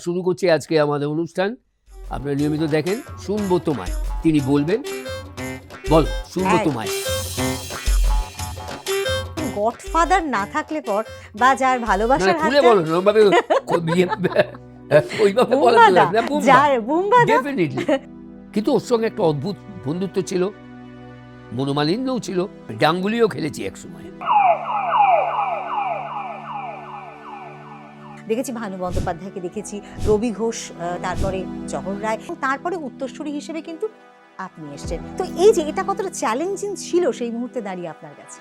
শুরু করছি আজকে আমাদের অনুষ্ঠান। আপনারা নিয়মিত দেখেন শুনবো তোমায়, তিনি বলবেন বলো শুনবো তোমায়। গডফাদার না থাকলে পর বা যার ভালোবাসার খুলে বলো ওইভাবে ওইভাবে বলা যাবে না, যার বুম্বাদা ডেফিনেটলি। কিন্তু ওর সঙ্গে একটা অদ্ভুত বন্ধুত্ব ছিল, মনোমালিন্যও ছিল, ডাঙ্গুলিও খেলেছি এক সময়। দেখেছি ভানু বন্দ্যোপাধ্যায়কে, দেখেছি রবি ঘোষ, তারপরে জহর রায়, তারপরে উত্তরসূরি হিসেবে কিন্তু আপনি এসছেন। তো এই যে এটা কতটা চ্যালেঞ্জিং ছিল সেই মুহূর্তে দাঁড়িয়ে আপনার কাছে?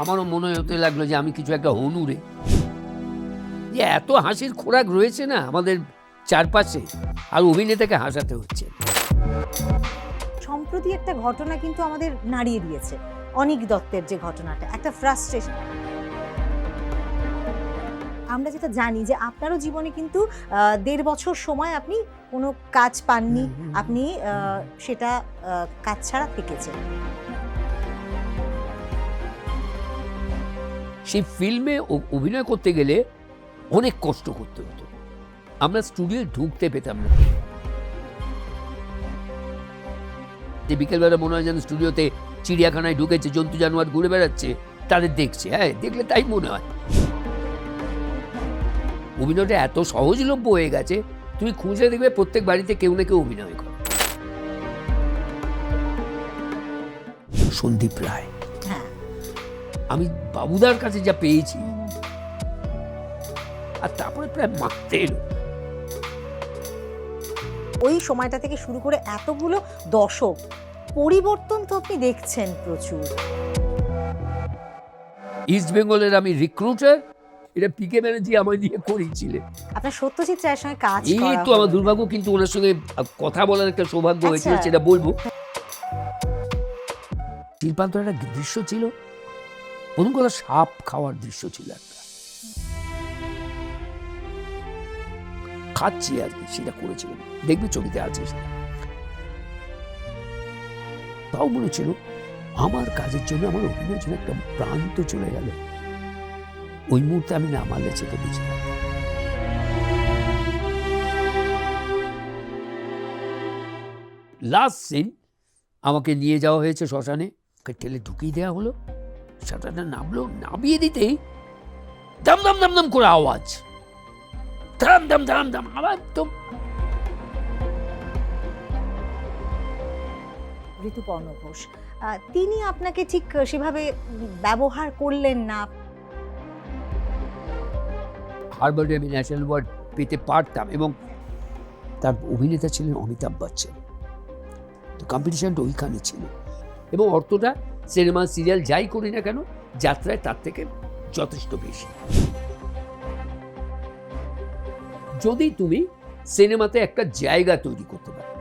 আমারও মনে হতে লাগলো যে আমি কিছু একটা হনুরে, যে এত হাসির খোরাক রয়েছে না আমাদের চারপাশে, আর অভিনেতাকে হাসাতে হচ্ছে। সম্প্রতি একটা ঘটনা কিন্তু আমাদের নাড়িয়ে দিয়েছে, অনিক দত্তের যে ঘটনাটা, একটা ফ্রাস্ট্রেশন। আমরা যেটা জানি যে আপনারও জীবনে কিন্তু ১.৫ বছর সময় আপনি কোনো কাজ পাননি, আপনি সেটা কাজ ছাড়া থেকেছেন। সেই ফিল্মে অভিনয় করতে গেলে অনেক কষ্ট করতে হতো, আমরা স্টুডিও ঢুকতে পেতাম না। যে বিকেলবেলা মনে হয় যেন স্টুডিওতে চিড়িয়াখানায় ঢুকেছে, জন্তু জানোয়ার ঘুরে বেড়াচ্ছে, তাদের দেখছে। হ্যাঁ, দেখলে তাই মনে হয়। অভিনয়টা এত সহজলভ্য হয়ে গেছে, তুমি খুঁজে দেখবে প্রত্যেক বাড়িতে কেউ না কেউ অভিনয় করে। সন্দীপ রায়, হ্যাঁ, আমি বাবুদার কাছে যা পেয়েছি, আর তারপরে প্রায় মারতে এলো। ওই সময়টা থেকে শুরু করে এতগুলো দশক, পরিবর্তন তো আপনি দেখছেন প্রচুর। ইস্ট বেঙ্গলের আমি রিক্রুটার, এটা পিকে ব্যানার্জি আমায় দিয়ে করিয়েছিলেন। আপনার সত্যজিৎ রায়ের সঙ্গে কাজ এই করা তো আমার দুর্ভাগ্য, কিন্তু ওনার সঙ্গে কথা বলার একটা সৌভাগ্য হয়েছিল, আচ্ছা। সেটা বলবো। শিল্পান্তর একটা দৃশ্য ছিল, প্রথম কথা সাপ খাওয়ার দৃশ্য ছিল একটা, খাচ্ছি আর কি, সেটা করেছিলাম, দেখবি ছবিতে আছে সেটা। তাও মনে ছিল আমার কাজের জন্য, আমার অভিনয়ের জন্য একটা প্রান্ত চলে গেল। ওই মুহূর্তে আমি না মারলে সেটা বেঁচে গেল। লাস্ট সিন, আমাকে নিয়ে যাওয়া হয়েছে শ্মশানে, ওকে ঠেলে ঢুকিয়ে দেওয়া হলো, শ্মশানটা নামলো, নামিয়ে দিতেই দাম দাম দাম দাম করে আওয়াজ, দাম দাম দাম দাম আওয়াজ। তো ঋতুপর্ণ ঘোষ, তিনি আপনাকে ঠিক সেভাবে ব্যবহার করলেন না। হার্বার্ডে আমি ন্যাশনাল অ্যাওয়ার্ড পেতে পারতাম, এবং তার অভিনেতা ছিলেন অমিতাভ বচ্চন। তো কম্পিটিশনটা ওইখানে ছিল, এবং অর্থটা সিনেমা সিরিয়াল যাই করি না কেন, যাত্রায় তার থেকে যথেষ্ট বেশি। যদি তুমি সিনেমাতে একটা জায়গা তৈরি করতে পারো।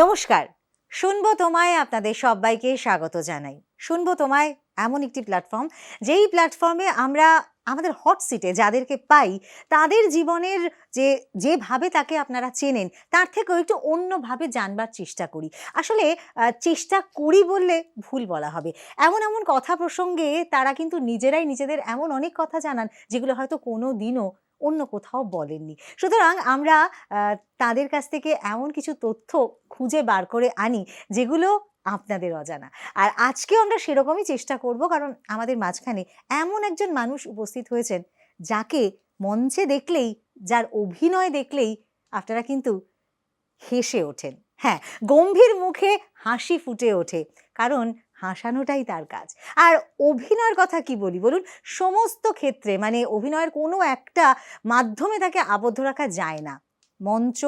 নমস্কার, শুনবো তোমায় আপনাদের সবাইকে স্বাগত জানাই। শুনবো তোমায় এমন একটি প্ল্যাটফর্ম, যেই প্ল্যাটফর্মে আমরা আমাদের হট সিটে যাদেরকে পাই, তাদের জীবনের যেভাবে তাকে আপনারা চেনেন, তার থেকেও একটু অন্যভাবে জানবার চেষ্টা করি। আসলে চেষ্টা করি বললে ভুল বলা হবে। এমন এমন কথা প্রসঙ্গে তারা কিন্তু নিজেরাই নিজেদের এমন অনেক কথা জানান, যেগুলো হয়তো কোনো দিনও অন্য কোথাও বলেননি। সুতরাং আমরা তাদের কাছ থেকে এমন কিছু তথ্য খুঁজে বার করে আনি, যেগুলো আপনাদের অজানা। আর আজকেও আমরা সেরকমই চেষ্টা করব, কারণ আমাদের মাঝখানে এমন একজন মানুষ উপস্থিত হয়েছেন, যাকে মঞ্চে দেখলেই, যার অভিনয় দেখলেই আপনারা কিন্তু হেসে ওঠেন। হ্যাঁ, গম্ভীর মুখে হাসি ফুটে ওঠে, কারণ হাসানোটাই তার কাজ। আর অভিনয়ের কথা কি বলি বলুন, সমস্ত ক্ষেত্রে, মানে অভিনয়ের কোনো একটা মাধ্যমে তাকে আবদ্ধ রাখা যায় না। মঞ্চ,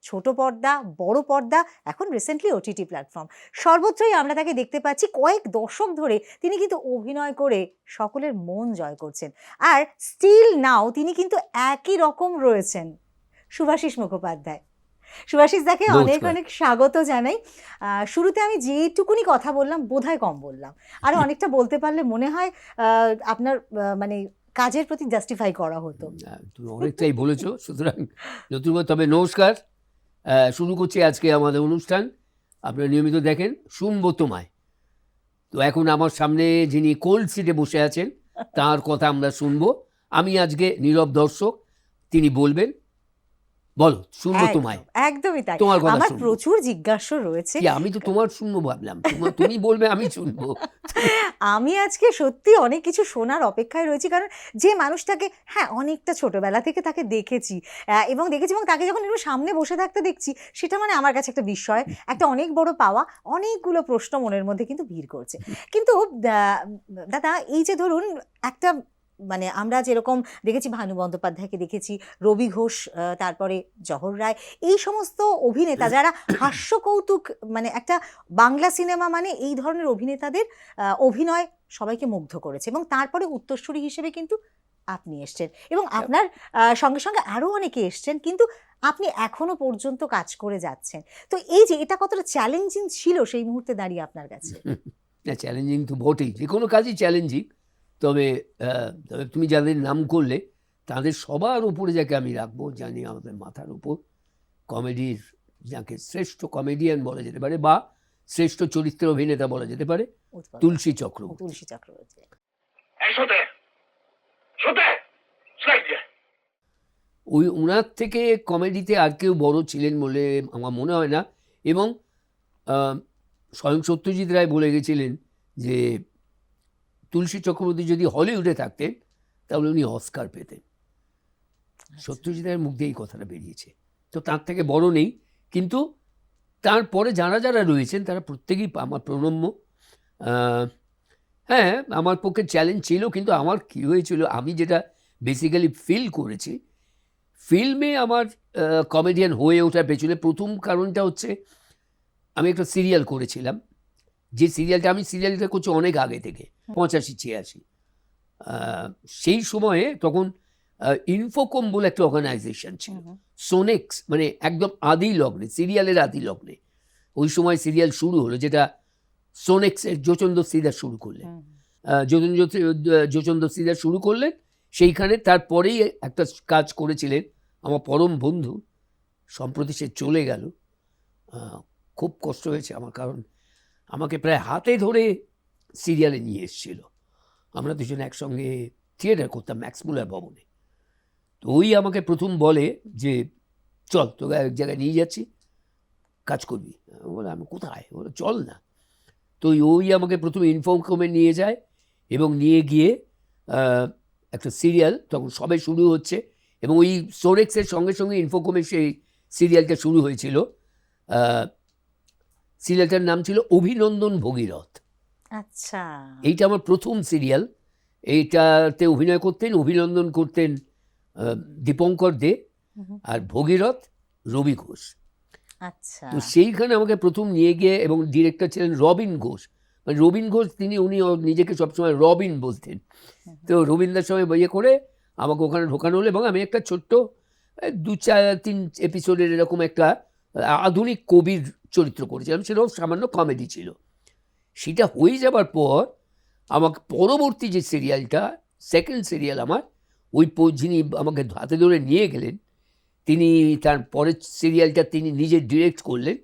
ছোট পর্দা, বড় পর্দা, এখন রিসেন্টলি ওটিটি প্ল্যাটফর্ম, সর্বত্রই আমরা তাকে দেখতে পাচ্ছি। কয়েক দশক ধরে তিনি কিন্তু অভিনয় করে সকলের মন জয় করছেন, আর স্টিল নাও তিনি কিন্তু একই রকম রয়েছেন। শুভাশিস মুখোপাধ্যায়, শুভাশিস দাকে অনেক অনেক স্বাগত জানাই। শুরুতে আমি যেটুকুনি কথা বললাম বোধহয় কম বললাম, আরো অনেকটা বলতে পারলে মনে হয় আপনার মানে কাজের প্রতি জাস্টিফাই করা হতো। তুমি অনেকটাই বলেছো, সুতরাং নতুন। তবে নমস্কার, শুরু করছি আজকে আমাদের অনুষ্ঠান। আপনারা নিয়মিত দেখেন শুনবো তোমায়। তো এখন আমার সামনে যিনি কোল্ড সিটে বসে আছেন তার কথা আমরা শুনবো। আমি আজকে নীরব দর্শক, তিনি বলবেন, বলো শুনবো তোমায়, একদমই তাই। তোমার কথা আমার শুনবো। প্রচুর জিজ্ঞাসা রয়েছে। কি আমি তো তোমার শুনবো ভাবলাম, তুমি বলবে আমি শুনবো। আমি আজকে সত্যি অনেক কিছু শোনার অপেক্ষায় রয়েছি, কারণ যে মানুষটাকে হ্যাঁ অনেকটা ছোটবেলা থেকে তাকে দেখেছি এবং তাকে যখন একটু সামনে বসে থাকতে দেখছি, সেটা মানে আমার কাছে একটা বিস্ময়, একটা অনেক বড় পাওয়া। অনেকগুলো প্রশ্ন মনের মধ্যে কিন্তু ভিড় করছে। কিন্তু দাদা, এই যে ধরুন একটা মানে আমরা যেরকম দেখেছি ভানু বন্দ্যোপাধ্যায়কে দেখেছি, রবি ঘোষ, তারপরে জহর রায়, এই সমস্ত অভিনেতা যারা হাস্য কৌতুক, মানে একটা বাংলা সিনেমা মানে এই ধরনের অভিনেতাদের অভিনয় সবাইকে মুগ্ধ করেছে, এবং তারপরে উত্তরসূরি হিসেবে কিন্তু আপনি এসছেন, এবং আপনার সঙ্গে সঙ্গে আরো অনেকে এসছেন, কিন্তু আপনি এখনো পর্যন্ত কাজ করে যাচ্ছেন। তো এই যে এটা কতটা চ্যালেঞ্জিং ছিল সেই মুহূর্তে দাঁড়িয়ে আপনার কাছে? না, চ্যালেঞ্জিং তো বটেই, যে কোনো কাজই চ্যালেঞ্জিং। তবে তুমি যাদের নাম করলে তাদের সবার উপরে যাকে আমি রাখবো, জানি আমাদের মাথার উপর, কমেডির যাকে শ্রেষ্ঠ কমেডিয়ান বলা যেতে পারে বা শ্রেষ্ঠ চরিত্রের অভিনেতা বলা যেতে পারে, তুলসী চক্রবর্তী। তুলসী চক্রবর্তী ওই ওনার থেকে কমেডিতে আর কেউ বড় ছিলেন বলে আমার মনে হয় না। এবং স্বয়ং সত্যজিৎ রায় বলে গেছিলেন যে তুলসী চক্রবর্তী যদি হলিউডে থাকতেন তাহলে উনি অস্কার পেতেন। সত্যজিৎ রায়ের মুখ দিয়ে এই কথাটা বেরিয়েছে। তো তার থেকে বড় নেই, কিন্তু তারপরে যারা যারা রয়েছেন তারা প্রত্যেকেই আমার প্রণম্য। হ্যাঁ, আমার পক্ষে চ্যালেঞ্জ ছিল, কিন্তু আমার কী হয়েছিল, আমি যেটা বেসিক্যালি ফিল করেছি, ফিল্মে আমার কমেডিয়ান হয়ে ওঠার পেছনে প্রথম কারণটা হচ্ছে আমি একটা সিরিয়াল করেছিলাম, যে সিরিয়ালটা করছি অনেক আগে থেকে, 85-86। সেই সময়ে তখন ইনফোকম বলে একটা অর্গানাইজেশন ছিল, সোনেক্স, মানে একদম আদি লগ্নে, সিরিয়ালের আদি লগ্নে ওই সময় সিরিয়াল শুরু হলো, যেটা সোনেক্সের যোচন্দ্র শ্রীধর শুরু করলেন। যোচন্দ্র শ্রীধর শুরু করলেন সেইখানে। তারপরেই একটা কাজ করেছিলেন আমার পরম বন্ধু, সম্প্রতি সে চলে গেল। খুব কষ্ট হয়েছে আমার, কারণ আমাকে প্রায় হাতে ধরে সিরিয়ালে নিয়ে এসেছিল। আমরা দুজনে একসঙ্গে থিয়েটার করতাম ম্যাক্সমূলার ভবনে। তো ওই আমাকে প্রথম বলে যে চল তোকে এক জায়গায় নিয়ে যাচ্ছি, কাজ করবি। বলে আমি কোথায়? বলে চল না। তো ওই আমাকে প্রথমে ইনফোকমে নিয়ে যায়, এবং নিয়ে গিয়ে একটা সিরিয়াল তখন সবে শুরু হচ্ছে, এবং ওই সোনেক্সের সঙ্গে সঙ্গে ইনফোকমে সেই সিরিয়ালটা শুরু হয়েছিল। সিরিয়ালটার নাম ছিল অভিনন্দন ভগীরথ। আচ্ছা, এইটা আমার প্রথম সিরিয়াল। এইটাতে অভিনয় করতেন, অভিনন্দন করতেন দীপঙ্কর দে, আর ভগীরথ রবি ঘোষ। আচ্ছা, তো সেইখানে আমাকে প্রথম নিয়ে গিয়ে, এবং ডিরেক্টর ছিলেন রবিন ঘোষ। মানে রবিন ঘোষ উনি নিজেকে সবসময় রবিন বলতেন। তো রবীন্দ্রের সঙ্গে বইয়ে করে আমাকে ওখানে ঢোকানো হলো, এবং আমি একটা ছোট্ট 2-3 এপিসোডের এরকম একটা আধুনিক কবির চরিত্র করেছিলাম, সেটাও সামান্য কমেডি ছিল। সেটা হয়ে যাবার পর আমাকে পরবর্তী যে সিরিয়ালটা, সেকেন্ড সিরিয়াল আমার, ওই যিনি আমাকে হাতে ধরে নিয়ে গেলেন, তিনি তার পরের সিরিয়ালটা তিনি নিজে ডিরেক্ট করলেন।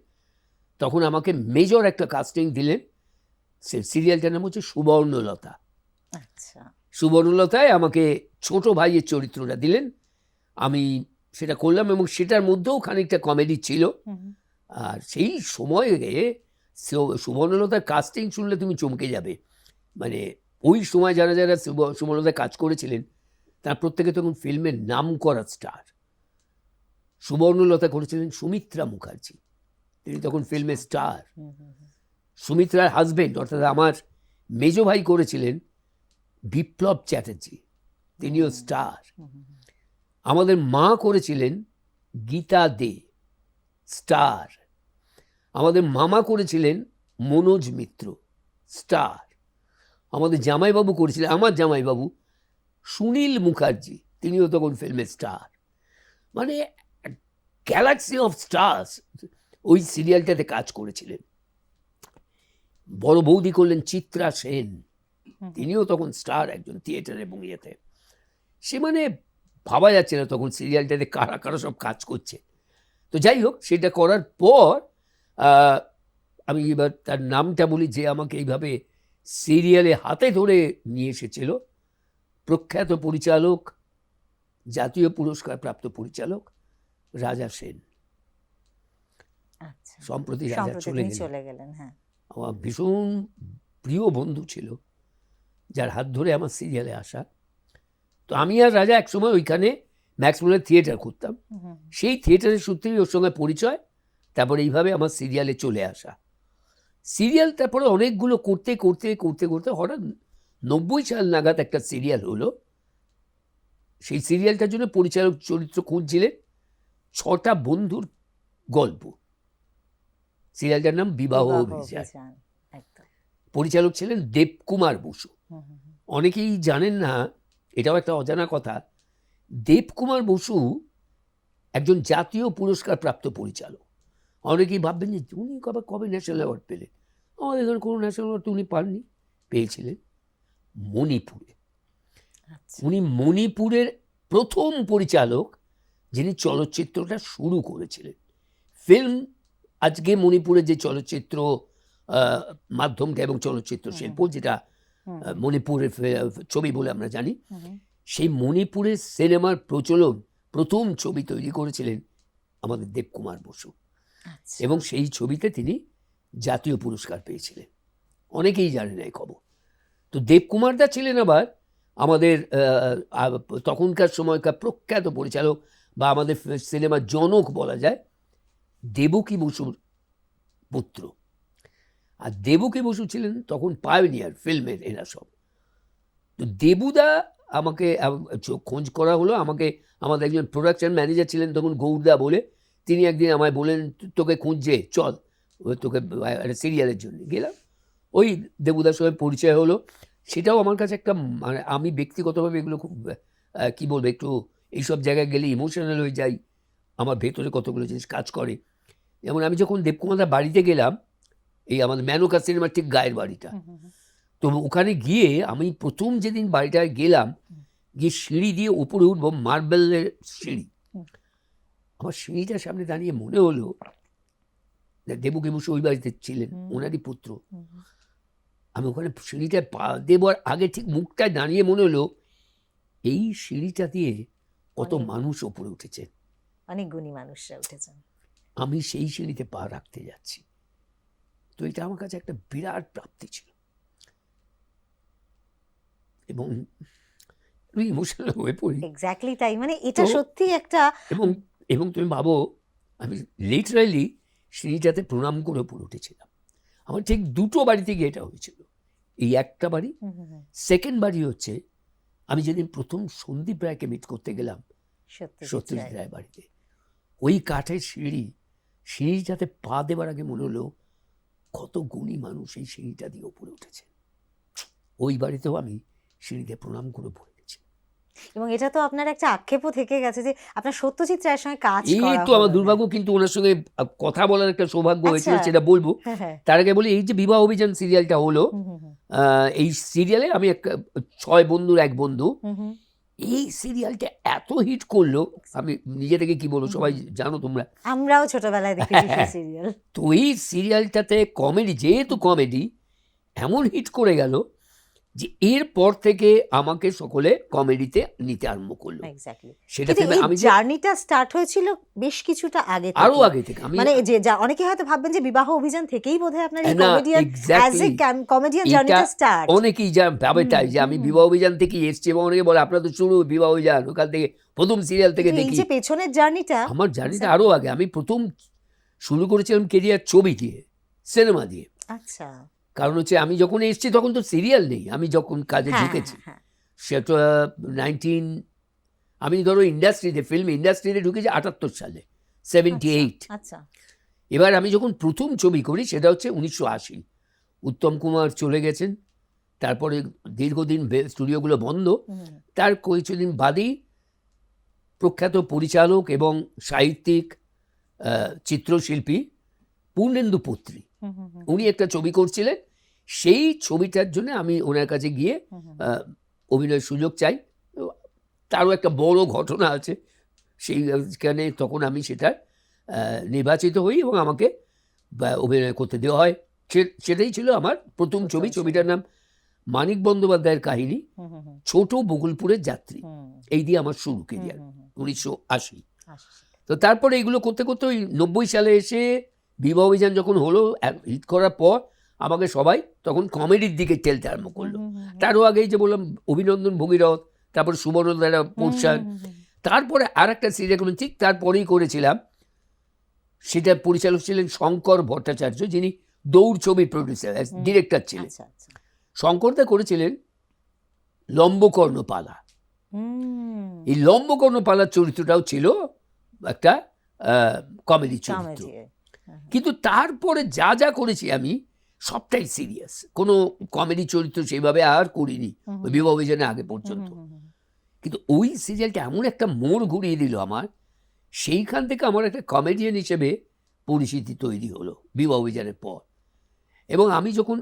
তখন আমাকে মেজর একটা কাস্টিং দিলেন। সে সিরিয়ালটার নাম হচ্ছে সুবর্ণলতা। আচ্ছা, সুবর্ণলতায় আমাকে ছোট ভাইয়ের চরিত্রটা দিলেন। আমি সেটা করলাম, এবং সেটার মধ্যেও খানিকটা কমেডি ছিল। আর সেই সময়ে সুবর্ণলতার কাস্টিং শুনলে তুমি চমকে যাবে। মানে ওই সময় যারা যারা সুবর্ণলতায় কাজ করেছিলেন তার প্রত্যেকে তখন ফিল্মের নাম করা স্টার। সুবর্ণলতা করেছিলেন সুমিত্রা মুখার্জি, তিনি তখন ফিল্মের স্টার। সুমিত্রার হাজবেন্ড অর্থাৎ আমার মেজো ভাই করেছিলেন বিপ্লব চ্যাটার্জি, তিনিও স্টার। আমাদের মা করেছিলেন গীতা দে, স্টার। আমাদের মামা করেছিলেন মনোজ মিত্র, স্টার। আমাদের জামাইবাবু করেছিলেন, আমার জামাইবাবু সুনীল মুখার্জি, তিনিও তখন ফিল্মের স্টার। মানে গ্যালাক্সি অফ স্টার্স ওই সিরিয়ালটাতে কাজ করেছিলেন। বড় বৌদি করলেন চিত্রা সেন, তিনিও তখন স্টার একজন থিয়েটার এবং ইয়েতে। সে মানে ভাবা যাচ্ছে না তখন সিরিয়ালটাতে কারা কারা সব কাজ করছে। তো যাই হোক, সেটা করার পর আমি এবার তার নামটা বলি, যে আমাকে এইভাবে সিরিয়ালে হাতে ধরে নিয়ে এসেছিল, প্রখ্যাত পরিচালক, জাতীয় পুরস্কার প্রাপ্ত পরিচালক রাজা সেন। আচ্ছা, সম্প্রতি রাজা সম্প্রতি চলে তিনি গেলেন। চলে গেলেন। হ্যাঁ, আমার ভীষণ প্রিয় বন্ধু ছিল, যার হাত ধরে আমার সিরিয়ালে আসা। তো আমি আর রাজা একসময় ওইখানে ম্যাক্সমোলার থিয়েটার করতাম। সেই থিয়েটারের সূত্রেই ওর সঙ্গে পরিচয়, তারপরে এইভাবে আমার সিরিয়ালে চলে আসা। সিরিয়াল তারপরে অনেকগুলো করতে করতে করতে করতে হঠাৎ 90 সাল নাগাদ একটা সিরিয়াল হলো। সেই সিরিয়ালটার জন্য পরিচালক চরিত্র খুঁজছিলেন, 6টা বন্ধুর গল্প। সিরিয়ালটার নাম বিবাহ অভিযান। একদম। পরিচালক ছিলেন দেবকুমার বসু। অনেকেই জানেন না, এটাও একটা অজানা কথা, দেবকুমার বসু একজন জাতীয় পুরস্কার প্রাপ্ত পরিচালক। অনেকেই ভাববেন যে উনি কবে ন্যাশনাল অ্যাওয়ার্ড পেলেন। আমাদের এখানে কোনো ন্যাশনাল অ্যাওয়ার্ড উনি পাননি, পেয়েছিলেন মণিপুরে। উনি মণিপুরের প্রথম পরিচালক যিনি চলচ্চিত্রটা শুরু করেছিলেন। ফিল্ম, আজকে মণিপুরের যে চলচ্চিত্র মাধ্যমটা এবং চলচ্চিত্র শিল্প, যেটা মণিপুরের ছবি বলে আমরা জানি, সেই মণিপুরের সিনেমার প্রচলন, প্রথম ছবি তৈরি করেছিলেন আমাদের দেবকুমার বসু। এবং সেই ছবিতে তিনি জাতীয় পুরস্কার পেয়েছিলেন। অনেকেই জানেন এই খবর। তো দেবকুমারদা ছিলেন আবার আমাদের তখনকার সময়কার প্রখ্যাত পরিচালক, বা আমাদের সিনেমার জনক বলা যায়, দেবকী বসুর পুত্র। আর দেবকী বসু ছিলেন তখন পায়োনিয়ার ফিল্মের, এরা সব। তো দেবুদা আমাকে খোঁজ করা হলো, আমাকে আমাদের একজন প্রোডাকশন ম্যানেজার ছিলেন তখন, গৌরদা বলে, তিনি একদিন আমায় বলেন তোকে খুঁজছে, চল তোকে একটা সিরিয়ালের জন্য। গেলাম, ওই দেবুদার সঙ্গে পরিচয় হলো। সেটাও আমার কাছে একটা, মানে আমি ব্যক্তিগতভাবে এগুলো খুব কী বলবো, একটু এইসব জায়গায় গেলে ইমোশনাল হয়ে যাই, আমার ভেতরে কতগুলো জিনিস কাজ করে। যেমন আমি যখন দেবকুমারদার বাড়িতে গেলাম, এই আমাদের মেনকা সিনেমার ঠিক গায়ের বাড়িটা, তো ওখানে গিয়ে আমি প্রথম যেদিন বাড়িটায় গেলাম, গিয়ে সিঁড়ি দিয়ে উপরে উঠবো, মার্বেলের সিঁড়ি, আমার সিঁড়িটার সামনে দাঁড়িয়ে মনে হলো দেবকী বসু ওই বাড়িতে ছিলেন, ওনারই পুত্র। আমি ওখানে সিঁড়িটায় পা দেবার আগে ঠিক মুখটায় দাঁড়িয়ে মনে হলো এই সিঁড়িটা দিয়ে কত মানুষ ওপরে উঠেছে, অনেক গুণী মানুষরা উঠেছেন, আমি সেই সিঁড়িতে পা রাখতে যাচ্ছি। তো এটা আমার কাছে একটা বিরাট প্রাপ্তি ছিল, এবং ইমোশনাল হয়ে পড়ি। এক্স্যাক্টলি তাই, মানে এটা সত্যি একটা, এবং তুমি ভাবো, আমি লিটারালি সিঁড়িটাতে প্রণাম করে উপরে উঠেছিলাম। আমার ঠিক 2টো বাড়িতে গিয়ে এটা হয়েছিল। এই একটা বাড়ি, সেকেন্ড বাড়ি হচ্ছে আমি যেদিন প্রথম সন্দীপ রায়কে মিট করতে গেলাম সত্যজিৎ রায় বাড়িতে, ওই কাঠের সিঁড়িটাতে পা দেবার আগে মনে হলো কত গুণী মানুষ এই সিঁড়িটা দিয়ে উপরে উঠেছে। ওই বাড়িতেও আমি সিঁড়িতে প্রণাম করে পড়ে গেছি। এবং এটা তো আপনার একটা আক্ষেপও থেকে গেছে যে আপনার সত্যজিৎ রায়ের সঙ্গে কাজ করা। এই তো আমার দুর্ভাগ্য, কিন্তু ওনার সঙ্গে কথা বলার একটা সৌভাগ্য হয়েছিল, সেটা বলবো। তার আগে বলি, এই যে বিবাহ অভিযান সিরিয়ালটা হলো, এই সিরিয়ালে আমি 6 বন্ধুর এক বন্ধু, এই সিরিয়ালটা এত হিট করলো, আমি নিজে থেকে কি বলবো, সবাই জানো তোমরা, আমরাও ছোটবেলায় দেখেছি সেই সিরিয়াল। তো এই সিরিয়ালটাতে কমেডি, যেহেতু কমেডি এমন হিট করে গেল যে এরপর থেকে আমাকে সকলে কমেডিতে নিতে আরম্ভ করলো। সেটা থেকে আমি জার্নিটা স্টার্ট হয়েছিল বেশ কিছুটা আগে থেকে, আরো আগে থেকে। মানে যে অনেকে হয়তো ভাববেন যে বিবাহ অভিযান থেকেই বোধহয় আপনার এই কমেডিয়ান জার্নিটা স্টার্ট। অনেকেই ভাবে তাই যে আমি বিবাহ অভিযান থেকেই এসেছি, এবং অনেকে বলে আপনার তো শুরু বিবাহ অভিযান, ওখান থেকে প্রথম সিরিয়াল থেকে দেখি। এই যে পেছনের জার্নিটা, আমার জার্নিটা আরো আগে। আমি প্রথম শুরু করেছিলাম কেরিয়ার ছবি দিয়ে, সিনেমা দিয়ে। আচ্ছা, কারণ হচ্ছে আমি যখন এসেছি তখন তো সিরিয়াল নেই, আমি যখন কাজে ঢুকেছি সেটা আমি ধরো ইন্ডাস্ট্রিতে, ফিল্ম ইন্ডাস্ট্রিতে ঢুকেছি 78 সালে, 78। আচ্ছা, এবার আমি যখন প্রথম ছবি করি সেটা হচ্ছে 1980। উত্তম কুমার চলে গেছেন, তারপরে দীর্ঘদিন স্টুডিওগুলো বন্ধ। তার কিছুদিন বাদেই প্রখ্যাত পরিচালক এবং সাহিত্যিক চিত্রশিল্পী পূর্ণেন্দু পত্রী, উনি একটা ছবি করছিলেন। সেই ছবিটার জন্য আমি ওনার কাছে গিয়ে অভিনয়ের সুযোগ চাই। তারও একটা বড় ঘটনা আছে সেইখানে, তখন আমি সেটার নির্বাচিত হই এবং আমাকে অভিনয় করতে দেওয়া হয়। সেটাই ছিল আমার প্রথম ছবি। ছবিটার নাম মানিক বন্দ্যোপাধ্যায়ের কাহিনী, ছোট বকুলপুরের যাত্রী। এই দিয়ে আমার শুরু কেরিয়ার 1980। তো তারপরে এগুলো করতে করতে ওই 90 সালে এসে বিবাহ অভিযান যখন হলো, হিট করার পর আমাকে সবাই তখন কমেডির দিকে ঠেলতে আরম্ভ করলো। তারও আগেই যে বললাম অভিনন্দন ভগীরথ, তারপর সুবর্ণধারা পোর্শন, তারপরে আর একটা সিরিয়াল ঠিক তারপরেই করেছিলাম, সেটা পরিচালক ছিলেন শঙ্কর ভট্টাচার্য, যিনি দৌড় ছবির প্রডিউসার, ডিরেক্টর ছিলেন। শঙ্করদা করেছিলেন লম্বকর্ণপালা। এই লম্বকর্ণপালার চরিত্রটাও ছিল একটা কমেডি চরিত্র। কিন্তু তারপরে যা যা করেছি আমি সবটাই সিরিয়াস, কোনো কমেডি চরিত্র সেইভাবে আর করিনি বিবাহ অভিযানের আগে পর্যন্ত। কিন্তু ওই সিরিয়ালটা এমন একটা মোড় ঘুরিয়ে দিল আমার, সেইখান থেকে আমার একটা কমেডিয়ান হিসেবে পরিচিতি তৈরি হলো বিবাহ অভিযানের পর। এবং আমি যখন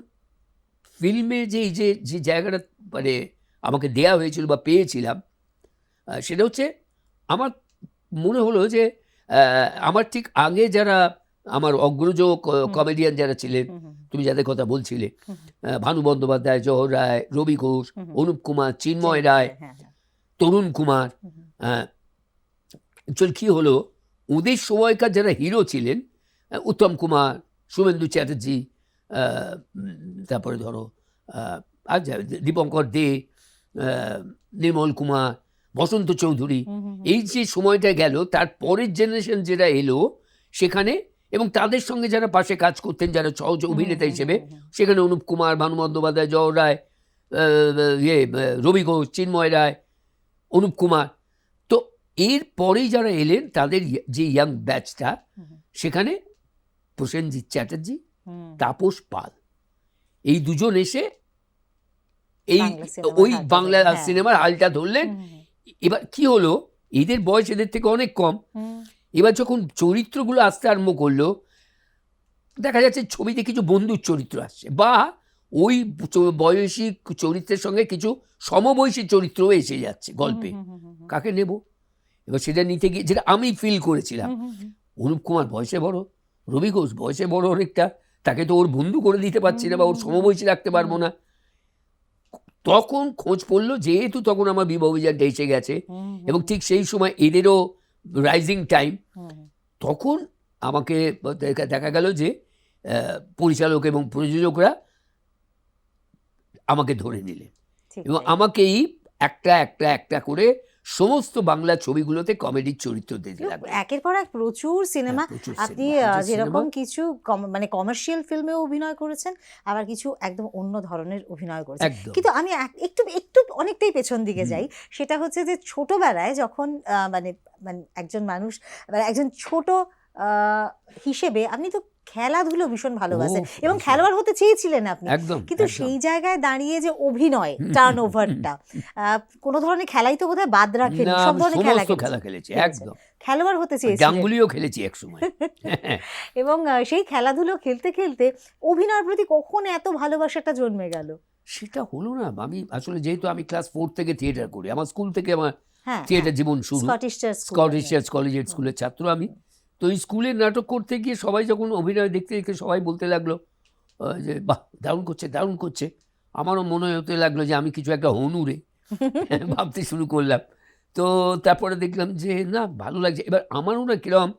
ফিল্মে যে জায়গাটা মানে আমাকে দেয়া হয়েছিল বা পেয়েছিলাম, সেটা হচ্ছে আমার মনে হলো যে আমার ঠিক আগে যারা আমার অগ্রজ কমেডিয়ান যারা ছিলেন, তুমি যাদের কথা বলছিলে, ভানু বন্দ্যোপাধ্যায়, জহর রায়, রবি ঘোষ, অনুপ কুমার, চিন্ময় রায়, তরুণ কুমার, কী হলো ওদের সময়কার যারা হিরো ছিলেন, উত্তম কুমার, শুভেন্দু চ্যাটার্জি, তারপরে ধরো আর দীপঙ্কর দে, নির্মল কুমার, বসন্ত চৌধুরী, এই যে সময়টা গেল, তার পরের জেনারেশন যেটা এলো সেখানে, এবং তাদের সঙ্গে যারা পাশে কাজ করতেন যারা সহজ অভিনেতা হিসেবে, সেখানে অনুপ কুমার, ভানু বন্দ্যোপাধ্যায়, জহর রায়, রবি ঘোষ, চিন্ময় রায়, অনুপ কুমার। তো এর পরেই যারা এলেন তাদের যে ইয়াং ব্যাচটা, সেখানে প্রসেনজিৎ চ্যাটার্জি, তাপস পাল, এই দুজন এসে এই ওই বাংলা সিনেমার হালটা ধরলেন। এবার কি হলো, এদের বয়স এদের থেকে অনেক কম। এবার যখন চরিত্রগুলো আসতে আরম্ভ করলো, দেখা যাচ্ছে ছবিতে কিছু বন্ধুর চরিত্র আসছে, বা ওই বয়সী চরিত্রের সঙ্গে কিছু সমবয়সী চরিত্রও এসে যাচ্ছে গল্পে। কাকে নেব? এবার সেটা নিতে গিয়ে যেটা আমি ফিল করেছিলাম, অনুপ কুমার বয়সে বড়, রবি ঘোষ বয়সে বড় অনেকটা, তাকে তো ওর বন্ধু করে দিতে পারছি না বা ওর সমবয়সী রাখতে পারবো না। তখন খোঁজ পড়লো, যেহেতু তখন আমার বিবাহ অভিযানটা এসে গেছে এবং ঠিক সেই সময় এদেরও রাইজিং টাইম, তখন আমাকে দেখা গেল যে পরিচালক এবং প্রযোজকরা আমাকে ধরে নিলেন এবং আমাকেই একটা একটা একটা করে সমস্ত বাংলা ছবিগুলোতে কমেডির চরিত্র দিতে লাগলো। একের পর এক প্রচুর সিনেমা, আপনি যেরকম কিছু মানে কমার্শিয়াল ফিল্মেও অভিনয় করেছেন, আবার কিছু একদম অন্য ধরনের অভিনয় করেছেন। কিন্তু আমি একটু একটু অনেকটাই পেছন দিকে যাই, সেটা হচ্ছে যে ছোটবেলায় যখন মানে একজন মানুষ, মানে একজন ছোট হিসেবে আপনি তো খেলাধুলো ভীষণ ভালোবাসেন এবং খেলোয়াড় হতে চেয়েছিলেন আপনি, কিন্তু সেই জায়গায় দাঁড়িয়ে যে অভিনয় টার্ন ওভারটা, কোনো ধরনের খেলাই তো বোধহয় বাদ রাখেনি, সব ধরনের খেলা খেলেছি, একদম খেলোয়াড় হতে চেয়েছিলেন, গাঙ্গুলিও খেলেছি এক সময়। এবং সেই খেলাধুলো খেলতে খেলতে অভিনয়ের প্রতি কখন এত ভালোবাসাটা জন্মে গেল? সেটা হলো না, আমি আসলে যেহেতু আমি ক্লাস 4 থেকে থিয়েটার করি, আমার স্কুল থেকে আমার থিয়েটার জীবন শুরু, স্কটিশ চার্চ কলেজিয়েট স্কুলের ছাত্র আমি। তো এই স্কুলে নাটক করতে গিয়ে সবাই যখন অভিনয় দেখতে দেখতে সবাই বলতে লাগলো যে বাহ দারুণ করছে দারুণ করছে, আমারও মনে হতে লাগলো যে আমি কিছু একটা হনুরে ভাবতে শুরু করলাম। তো তারপরে দেখলাম যে না, ভালো লাগছে। এবার আমারও না কিরম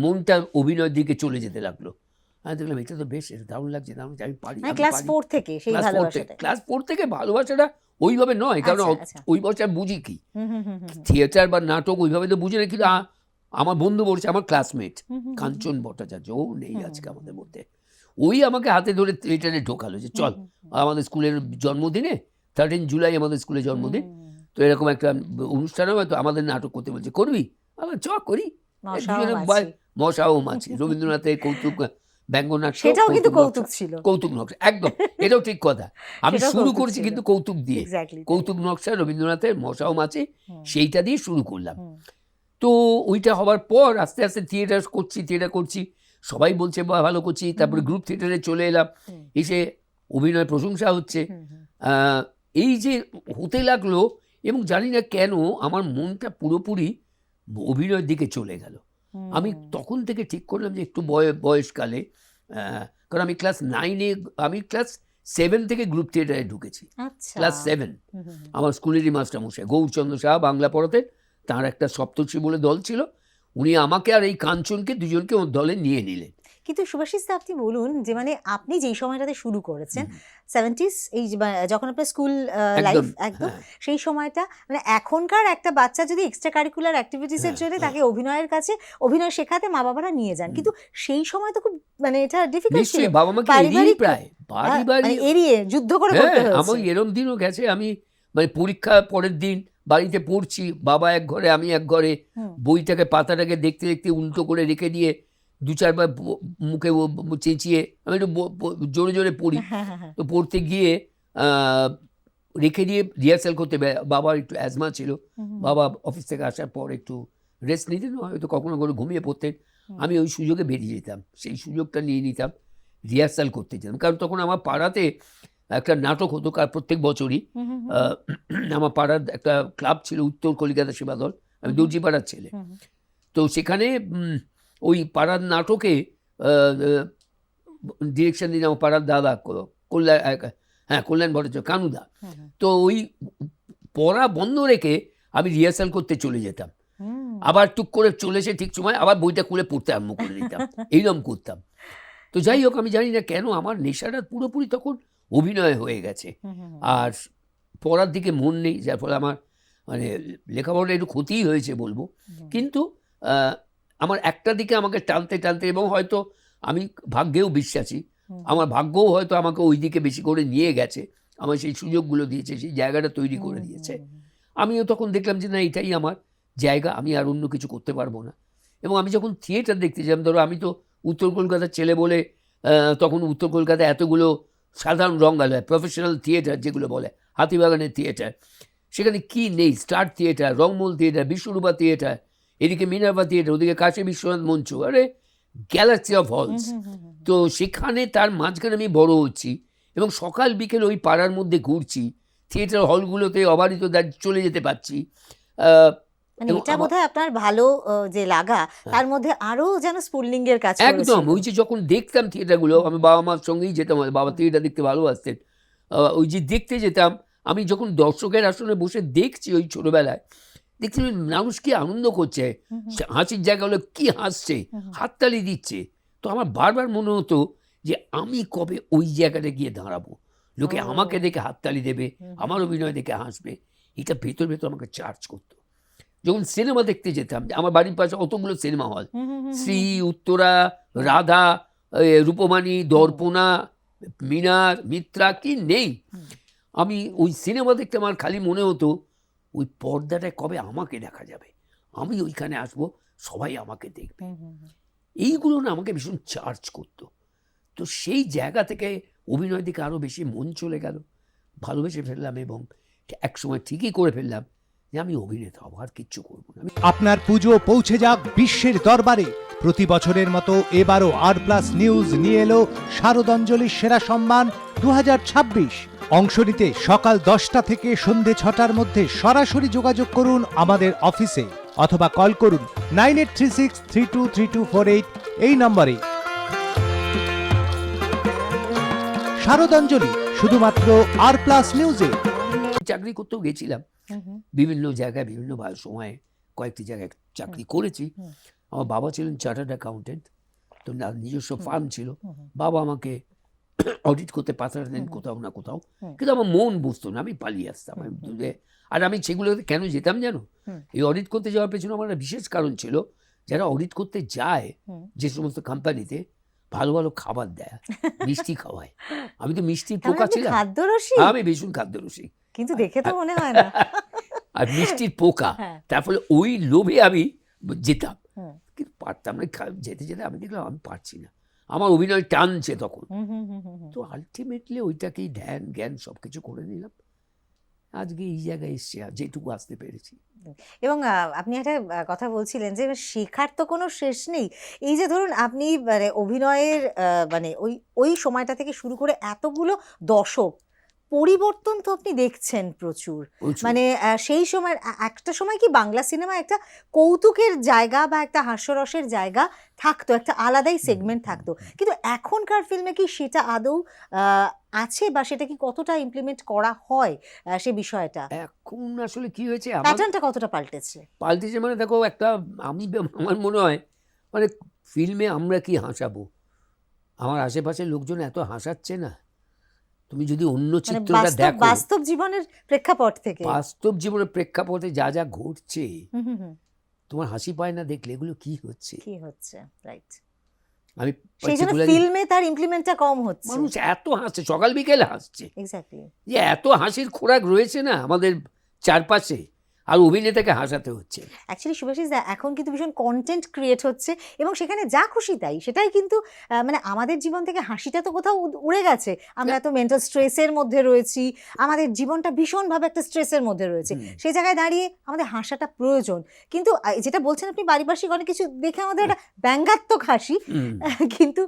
মনটা অভিনয়ের দিকে চলে যেতে লাগলো। আমি দেখলাম এটা তো বেশ, এটা দারুণ লাগছে, দারুণ, আমি পারি। ক্লাস 4 থেকে সেই ভালোবাসাটা, ক্লাস 4 থেকে ভালোবাসাটা ওইভাবে নয়, কারণ ওই বছর বুঝি কি থিয়েটার বা নাটক ওইভাবে তো বুঝি না। কিন্তু আমার বন্ধু বলছে, আমার ক্লাসমেট কাঞ্চন ভট্টাচার্য, ও নেই আজকে আমাদের মধ্যে, ওই আমাকে হাতে ধরে থিয়েটারে ঢোকালো যে চল আমাদের স্কুলের জন্মদিনে, 13 জুলাই আমাদের স্কুলের জন্মদিন, তো এরকম একটা অনুষ্ঠান হবে, তো আমাদের নাটক করতে বলছে, করবি? আমার চ করি। মশা ও মাছি, রবীন্দ্রনাথের কৌতুক ব্যঙ্গনাট্য, সেটাও কিন্তু কৌতুক ছিল, কৌতুক নকশা, একদম এটাও ঠিক কথা। আমি শুরু করেছি কিন্তু কৌতুক দিয়ে, কৌতুক নকশা রবীন্দ্রনাথের মশা ও মাছি, সেইটা দিয়ে শুরু করলাম। তো ওইটা হওয়ার পর আস্তে আস্তে থিয়েটার করছি, সবাই বলছে ভালো করছি। তারপরে গ্রুপ থিয়েটারে চলে এলাম, এসে অভিনয় প্রশংসা হচ্ছে, এই যে হতে লাগলো। এবং জানি না কেন আমার মনটা পুরোপুরি অভিনয়ের দিকে চলে গেল। আমি তখন থেকে ঠিক করলাম যে একটু বয়সকালে, কারণ আমি ক্লাস 7 থেকে গ্রুপ থিয়েটারে ঢুকেছি। আচ্ছা। ক্লাস 7 আমার স্কুলেরই মাস্টারমশাই গৌরচন্দ্র সাহা বাংলা পড়াতেন, তাঁর একটা সপ্তর্ষি বলে দল ছিল, উনি আমাকে আর এই কাঞ্চনকে দুজনকে ওর দলে নিয়ে নিলেন। কিন্তু সুভাষিস দা, আপনি বলুন যে মানে আপনি যেই সময়টাতে শুরু করেছেন 70s, এই যখন আপনার স্কুল লাইফ একদম সেই সময়টা, মানে এখনকার একটা বাচ্চা যদি এক্সট্রা কারিকুলার অ্যাক্টিভিটিস এর জন্য তাকে অভিনয়ের কাছে অভিনয় শেখাতে মা বাবারা নিয়ে যান, কিন্তু সেই সময় তো খুব মানে এটা ডিফিকাল্ট ছিল, নিশ্চয়ই বাবা মাকে এড়িয়ে প্রায় বাড়ি এড়িয়ে যুদ্ধ করে করতে হয়েছে। আমার এরম দিনও গেছে, আমি মানে পরীক্ষা পরের দিন বাড়িতে পড়ছি, বাবা এক ঘরে আমি এক ঘরে, বইটাকে পাতাটাকে দেখতে দেখতে উল্টো করে রেখে দিয়ে 2-4 বার মুখে চেঁচিয়ে আমি একটু জোরে জোরে পড়ি, তো পড়তে গিয়ে রেখে দিয়ে রিহার্সাল করতে, বাবার একটু অ্যাজমা ছিল, বাবা অফিস থেকে আসার পর একটু রেস্ট নিতেন, হয়তো কখনো কখনো ঘুমিয়ে পড়তেন, আমি ওই সুযোগে বেরিয়ে যেতাম, সেই সুযোগটা নিয়ে নিতাম, রিহার্সাল করতে যেতাম। কারণ তখন আমার পাড়াতে একটা নাটক হতো প্রত্যেক বছরই, আমার পাড়ার একটা ক্লাব ছিল উত্তর কলিকাতা সেবা দল, আমি দর্জিপাড়ার ছেলে, তো সেখানে ওই পাড়ার নাটকে ডিরেকশন দিন আমার পাড়ার দাদা কল্যাণ ভট্টাচার্য, কানুদা, তো ওই পড়া বন্ধ রেখে আমি রিহার্সাল করতে চলে যেতাম, আবার টুক করে চলেছে ঠিক সময় আবার বইটা খুলে পড়তে আরম্ভ করে দিতাম, এইরকম করতাম। তো যাই হোক, আমি জানি না কেন আমার নেশাটা পুরোপুরি তখন অভিনয় হয়ে গেছে, আর পড়ার দিকে মন নেই, যার ফলে আমার মানে লেখাপড়াটা একটু ক্ষতিই হয়েছে বলবো, কিন্তু আমার একটা দিকে আমাকে টানতে টানতে, এবং হয়তো আমি ভাগ্যেও বিশ্বাসী, আমার ভাগ্যও হয়তো আমাকে ওই দিকে বেশি করে নিয়ে গেছে, আমার সেই সুযোগগুলো দিয়েছে, সেই জায়গাটা তৈরি করে দিয়েছে। আমিও তখন দেখলাম যে না, এটাই আমার জায়গা, আমি আর অন্য কিছু করতে পারবো না। এবং আমি যখন থিয়েটার দেখতে যেতাম, ধরো আমি তো উত্তর কলকাতার ছেলে বলে, তখন উত্তর কলকাতায় এতগুলো সাধারণ রঙ্গালয়, প্রফেশনাল থিয়েটার যেগুলো বলে, হাতিবাগানের থিয়েটার, সেখানে কি নেই, star theatre, Rangmahal theatre, Biswarupa theatre, এদিকে মিনার্ভা থিয়েটার, ওদিকে কাশী বিশ্বনাথ মঞ্চ, আরে গ্যালাক্সি অফ হলস। তো সেখানে তার মাঝখানে আমি বড় হচ্ছি, এবং সকাল বিকেল ওই পাড়ার মধ্যে ঘুরছি, থিয়েটার হলগুলোতে অবারিত চলে যেতে পারছি। মানে এটা বোধহয় আপনার ভালো যে লাগা, তার মধ্যে আরো যেন স্ফুল্লিঙ্গের কাজ করেছিল। একদম, ওই যে যখন দেখতাম থিয়েটারগুলো, আমি বাবা মার সঙ্গেই যেতাম, বাবা থিয়েটার দেখতে ভালোবাসতেন, ওই যে দেখতে যেতাম, আমি যখন দর্শকের আসনে বসে দেখছি ওই ছোটবেলায়, দেখছি মানুষ কি আনন্দ করছে, হাসির জায়গা হলো কি হাসছে, হাততালি দিচ্ছে, তো আমার বারবার মনে হতো যে আমি কবে ওই জায়গাটা গিয়ে দাঁড়াবো, লোকে আমাকে দেখে হাততালি দেবে, আমার অভিনয় দেখে হাসবে, এটা ভেতর ভেতর আমাকে চার্জ করতো। যখন সিনেমা দেখতে যেতাম, আমার বাড়ির পাশে অতগুলো সিনেমা হল, শ্রী, উত্তরা, রাধা, রূপমানী, দর্পণা, মিনার, মিত্রা, কি নেই, আমি ওই সিনেমা দেখতে আমার খালি মনে হতো ওই পর্দাটায় কবে আমাকে দেখা যাবে, আমি ওইখানে আসবো, সবাই আমাকে দেখবে, এইগুলো না আমাকে ভীষণ চার্জ করতো। তো সেই জায়গা থেকে অভিনয় দিকে আরও বেশি মন চলে গেল, ভালোবেসে ফেললাম, এবং একসময় ঠিকই করে ফেললাম যে আমি অভিনেতা হব, আর কিচ্ছু করবো না। আপনার পুজো পৌঁছে যাক বিশ্বের দরবারে। প্রতি বছরের মতো এবারও আর+ নিউজ নিয়ে এলো শারদাঞ্জলির সেরা সম্মান 2026। অংশ নিতে সকাল 10টা থেকে সন্ধে 6টার মধ্যে সরাসরি যোগাযোগ করুন আমাদের অফিসে, অথবা কল করুন 9836323248 এই নম্বরে। শারদাঞ্জলি শুধুমাত্র আর+ নিউজে। চাকরি করতেও গেছিলাম বিভিন্ন জায়গায়, বিভিন্ন সময়ে কয়েকটি জায়গায় চাকরি করেছি। আমার বাবা ছিলেন চার্টার্ড অ্যাকাউন্টেন্ট, তো নিজস্ব ফার্ম ছিল, বাবা আমাকে অডিট করতে পাঠাতেন কোথাও না কোথাও, কিন্তু আমার মন বসতো না, আমি পালিয়ে আসতাম। আর আমি সেগুলোতে কেন যেতাম জানো, এই অডিট করতে যাওয়ার পেছনে আমার একটা বিশেষ কারণ ছিল, যারা অডিট করতে যায় যে সমস্ত কোম্পানিতে, ভালো ভালো খাবার দেয়, মিষ্টি খাওয়ায়, আমি তো মিষ্টির পোকা ছিলাম, আমি ভীষণ খাদ্যরসিক, কিন্তু দেখে তো মনে হয় না, আর মিষ্টির পোকা, তার ফলে ওই লোভে আমি যেতাম, কিন্তু পারতাম না, যেতে যেতে আমি দেখলাম আমি পারছি না, আমার অভিনয় টানছে তখন, তো আলটিমেটলি ওইটাকেই ধ্যান জ্ঞান সব কিছু করে নিলাম, আজকে এই জায়গায় এসছি, যেটুকু আসতে পেরেছি। এবং আপনি একটা কথা বলছিলেন যে শেখার তো কোনো শেষ নেই, এই যে ধরুন আপনি মানে অভিনয়ের মানে ওই সময়টা থেকে শুরু করে এতগুলো দশক পরিবর্তন তো আপনি দেখছেন প্রচুর, প্রচুর। মানে সেই সময় একটা সময় কি বাংলা সিনেমা একটা কৌতুকের জায়গা বা একটা হাস্যরসের জায়গা থাকতো, একটা আলাদাই সেগমেন্ট থাকতো, কিন্তু এখনকার ফিল্মে কি সেটা আদৌ আছে, বা সেটা কি কতটা ইমপ্লিমেন্ট করা হয়, সে বিষয়টা এখন আসলে কি হয়েছে, আমার প্যাটার্নটা কতটা পাল্টেছে? পাল্টেছে মানে দেখো একটা, আমার মনে হয় মানে ফিল্মে আমরা কি হাসাবো, আমার আশেপাশের লোকজন এত হাসাচ্ছে না। তুমি যদি অন্য মানে চিত্রটা দেখো, বাস্তব জীবনের প্রেক্ষাপট থেকে। বাস্তব জীবনের প্রেক্ষাপটে যা যা ঘটছে, হুম হুম হুম, তোমার হাসি পায় না দেখলে এগুলো কি হচ্ছে। কি হচ্ছে, রাইট। আমি সেই জন্য particularly- ফিল্মে তার ইমপ্লিমেন্টটা কম হচ্ছে। মানুষ এত হাসছে, সকাল বিকেল হাসছে, এক্স্যাক্টলি। যে এত হাসির খোরাক রয়েছে না আমাদের চারপাশে, আর অভিনেতাকে হাসাতে হচ্ছে। অ্যাকচুয়ালি শুভাশিস দা, এখন কিন্তু ভীষণ কন্টেন্ট ক্রিয়েট হচ্ছে এবং সেখানে যা খুশি তাই, সেটাই কিন্তু মানে আমাদের জীবন থেকে হাসিটা তো কোথাও উড়ে গেছে। আমরা এত মেন্টাল স্ট্রেসের মধ্যে রয়েছি, আমাদের জীবনটা ভীষণভাবে একটা স্ট্রেসের মধ্যে রয়েছে, সেই জায়গায় দাঁড়িয়ে আমাদের হাসাটা প্রয়োজন। কিন্তু যেটা বলছেন আপনি, পারিপার্শ্বিক অনেক কিছু দেখে আমাদের একটা ব্যঙ্গাত্মক হাসি, হুম। কিন্তু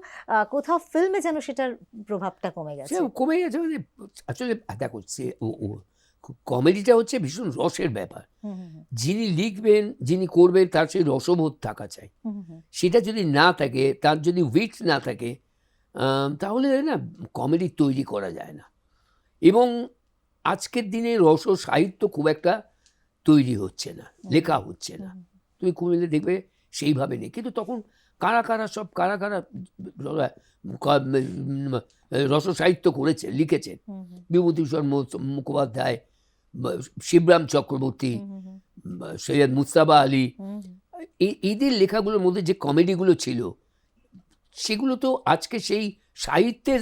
কোথাও ফিল্মে যেন সেটার প্রভাবটা কমে সে গেছে। কমে গেছে মানে, আসলে দেখো কমেডিটা হচ্ছে ভীষণ রসের ব্যাপার। হুম হুম হুম, যিনি লিখবেন, যিনি করবেন, তার সেই রসবোধ থাকা চাই। হুম হুম হুম, সেটা যদি না থাকে, তার যদি উইট না থাকে, তাহলে না কমেডি তৈরি করা যায় না। এবং আজকের দিনে রস সাহিত্য খুব একটা তৈরি হচ্ছে না, লেখা হচ্ছে না। তুমি খুঁজলে দেখবে সেইভাবে নেই। কিন্তু তখন কারা কারা রস সাহিত্য করেছে, লিখেছেন, হুম হুম, বিভূতিভূষণ মুখোপাধ্যায়, শিবরাম চক্রবর্তী, হুম হুম হুম, সৈয়দ মুস্তাবা আলী, হুম, এদের লেখাগুলোর মধ্যে যে কমেডিগুলো ছিল, সেগুলো তো আজকে সেই সাহিত্যের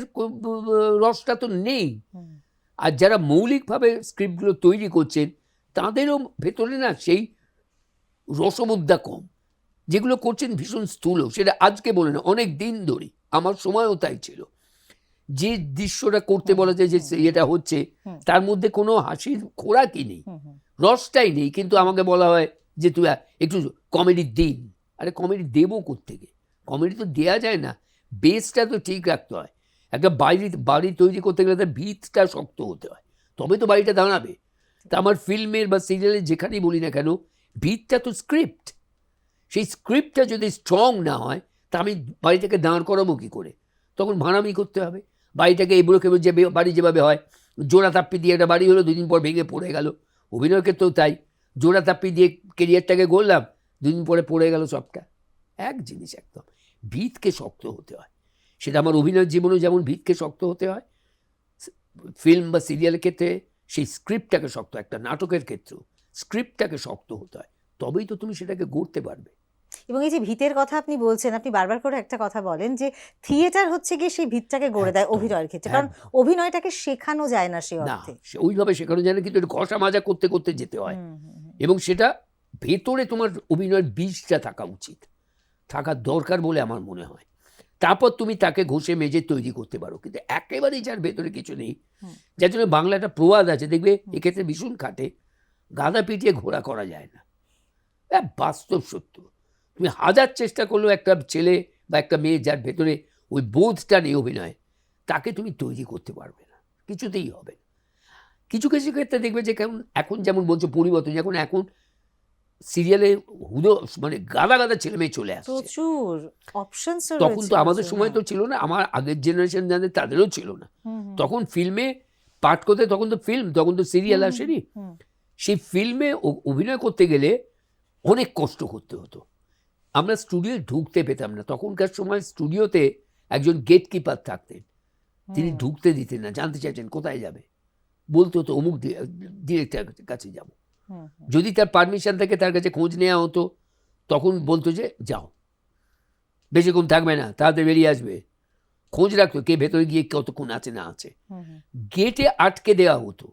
রসটা তো নেই। হুম, আর যারা মৌলিকভাবে স্ক্রিপ্টগুলো তৈরি করছেন, তাদেরও ভেতরে না সেই রসমুদ্রা কম। যেগুলো করছেন ভীষণ স্থূল, সেটা আজকে বলে না, অনেক দিন ধরে, আমার সময়ও তাই ছিল। যে দৃশ্যটা করতে বলা যায়, যে এটা হচ্ছে, তার মধ্যে কোনো হাসির খোরাকই নেই, হুম হুম, রসটাই নেই। কিন্তু আমাকে বলা হয় যে তুই একটু কমেডি দিন। আরে কমেডি দেবো কোত্থেকে? কমেডি তো দেওয়া যায় না, বেসটা তো ঠিক রাখতে হয়। একটা বাড়ি তৈরি করতে গেলে তার ভিতটা শক্ত হতে হয়, তবে তো বাড়িটা দাঁড়াবে। তা আমার ফিল্মের বা সিরিয়ালের যেখানেই বলি না কেন, ভিতটা তো স্ক্রিপ্ট। সেই স্ক্রিপ্টটা যদি স্ট্রং না হয়, তা আমি বাড়িটাকে দাঁড় করাবো কী করে? তখন ভাড়ামি করতে হবে। বাড়িটাকে এবড়ো খেবড়ো, যে বাড়ি যেভাবে হয়, জোড়া তাপ্পি দিয়ে একটা বাড়ি হলো, 2 দিন পর ভেঙে পড়ে গেল। অভিনয়ের ক্ষেত্রেও তাই, জোড়া তাপ্পি দিয়ে কেরিয়ারটাকে গড়লাম, 2 দিন পরে পড়ে গেল সবটা। এক জিনিস একদম, ভিতকে শক্ত হতে হয়। সেটা আমার অভিনয়ের জীবনেও যেমন ভিতকে শক্ত হতে হয়, ফিল্ম বা সিরিয়ালের ক্ষেত্রে সেই স্ক্রিপ্টটাকে শক্ত, একটা নাটকের ক্ষেত্রেও স্ক্রিপ্টটাকে শক্ত হতে হয়, তবেই তো তুমি সেটাকে গড়তে পারবে। এবং এই যে ভিতের কথা আপনি বলছেন, আপনি বারবার করে একটা কথা বলেন যে থিয়েটার হচ্ছে গিয়ে সেই ভিতটাকে গড়ে দেয় একদম, অভিনয়ের ক্ষেত্রে, কারণ একদম। অভিনয়টাকে শেখানো যায় না সে না, অর্থে। ওইভাবে শেখানো যায় না, কিন্তু একটু ঘষা মাজা করতে করতে যেতে হয়। হুম, হুম, হুম। এবং সেটা ভেতরে তোমার অভিনয়ের বীজটা থাকা উচিত, থাকা দরকার বলে আমার মনে হয়। তারপর তুমি তাকে ঘষে মেজে তৈরি করতে পারো। কিন্তু একেবারেই যার ভেতরে কিছু নেই, যার জন্য বাংলা একটা প্রবাদ আছে, দেখবে এক্ষেত্রে ভীষণ খাটে, গাদা পিটিয়ে ঘোড়া করা যায় না। বাস্তব সত্য। তুমি হাজার চেষ্টা করলেও একটা ছেলে বা একটা মেয়ে যার ভেতরে ওই বোধটা নেই অভিনয়, তাকে তুমি তৈরি করতে পারবে না, কিছুতেই হবে না। কিছু কিছু ক্ষেত্রে দেখবে যে কেমন, এখন যেমন বলছো পরিবর্তন, এখন সিরিয়ালে মানে গাদা গাদা ছেলে মেয়ে চলে আসছে। প্রচুর অপশনস তখন তো আমাদের সময় তো ছিল না, আমার আগের জেনারেশন যাদের, তাদেরও ছিল না। তখন ফিল্মে পাঠ করতে, তখন তো ফিল্ম, তখন তো সিরিয়াল আসেনি। সেই ফিল্মে অভিনয় করতে গেলে অনেক কষ্ট করতে হতো। আমরা স্টুডিওয়ে ঢুকতে পেতাম না। তখনকার সময় স্টুডিওতে একজন গেটকিপার থাকতেন, তিনি ঢুকতে দিতেন না। জানতে চাইছেন কোথায় যাবে, বলতে হতো অমুক ডিরেক্টরের কাছে যাব। যদি তার পারমিশন থাকে, তার কাছে খোঁজ নেওয়া হতো, তখন বলতো যে যাও, বেশিক্ষণ থাকবে না, তাড়াতাড়ি বেরিয়ে আসবে। খোঁজ রাখতো কে ভেতরে গিয়ে কতক্ষণ আছে না আছে। গেটে আটকে দেওয়া হতো।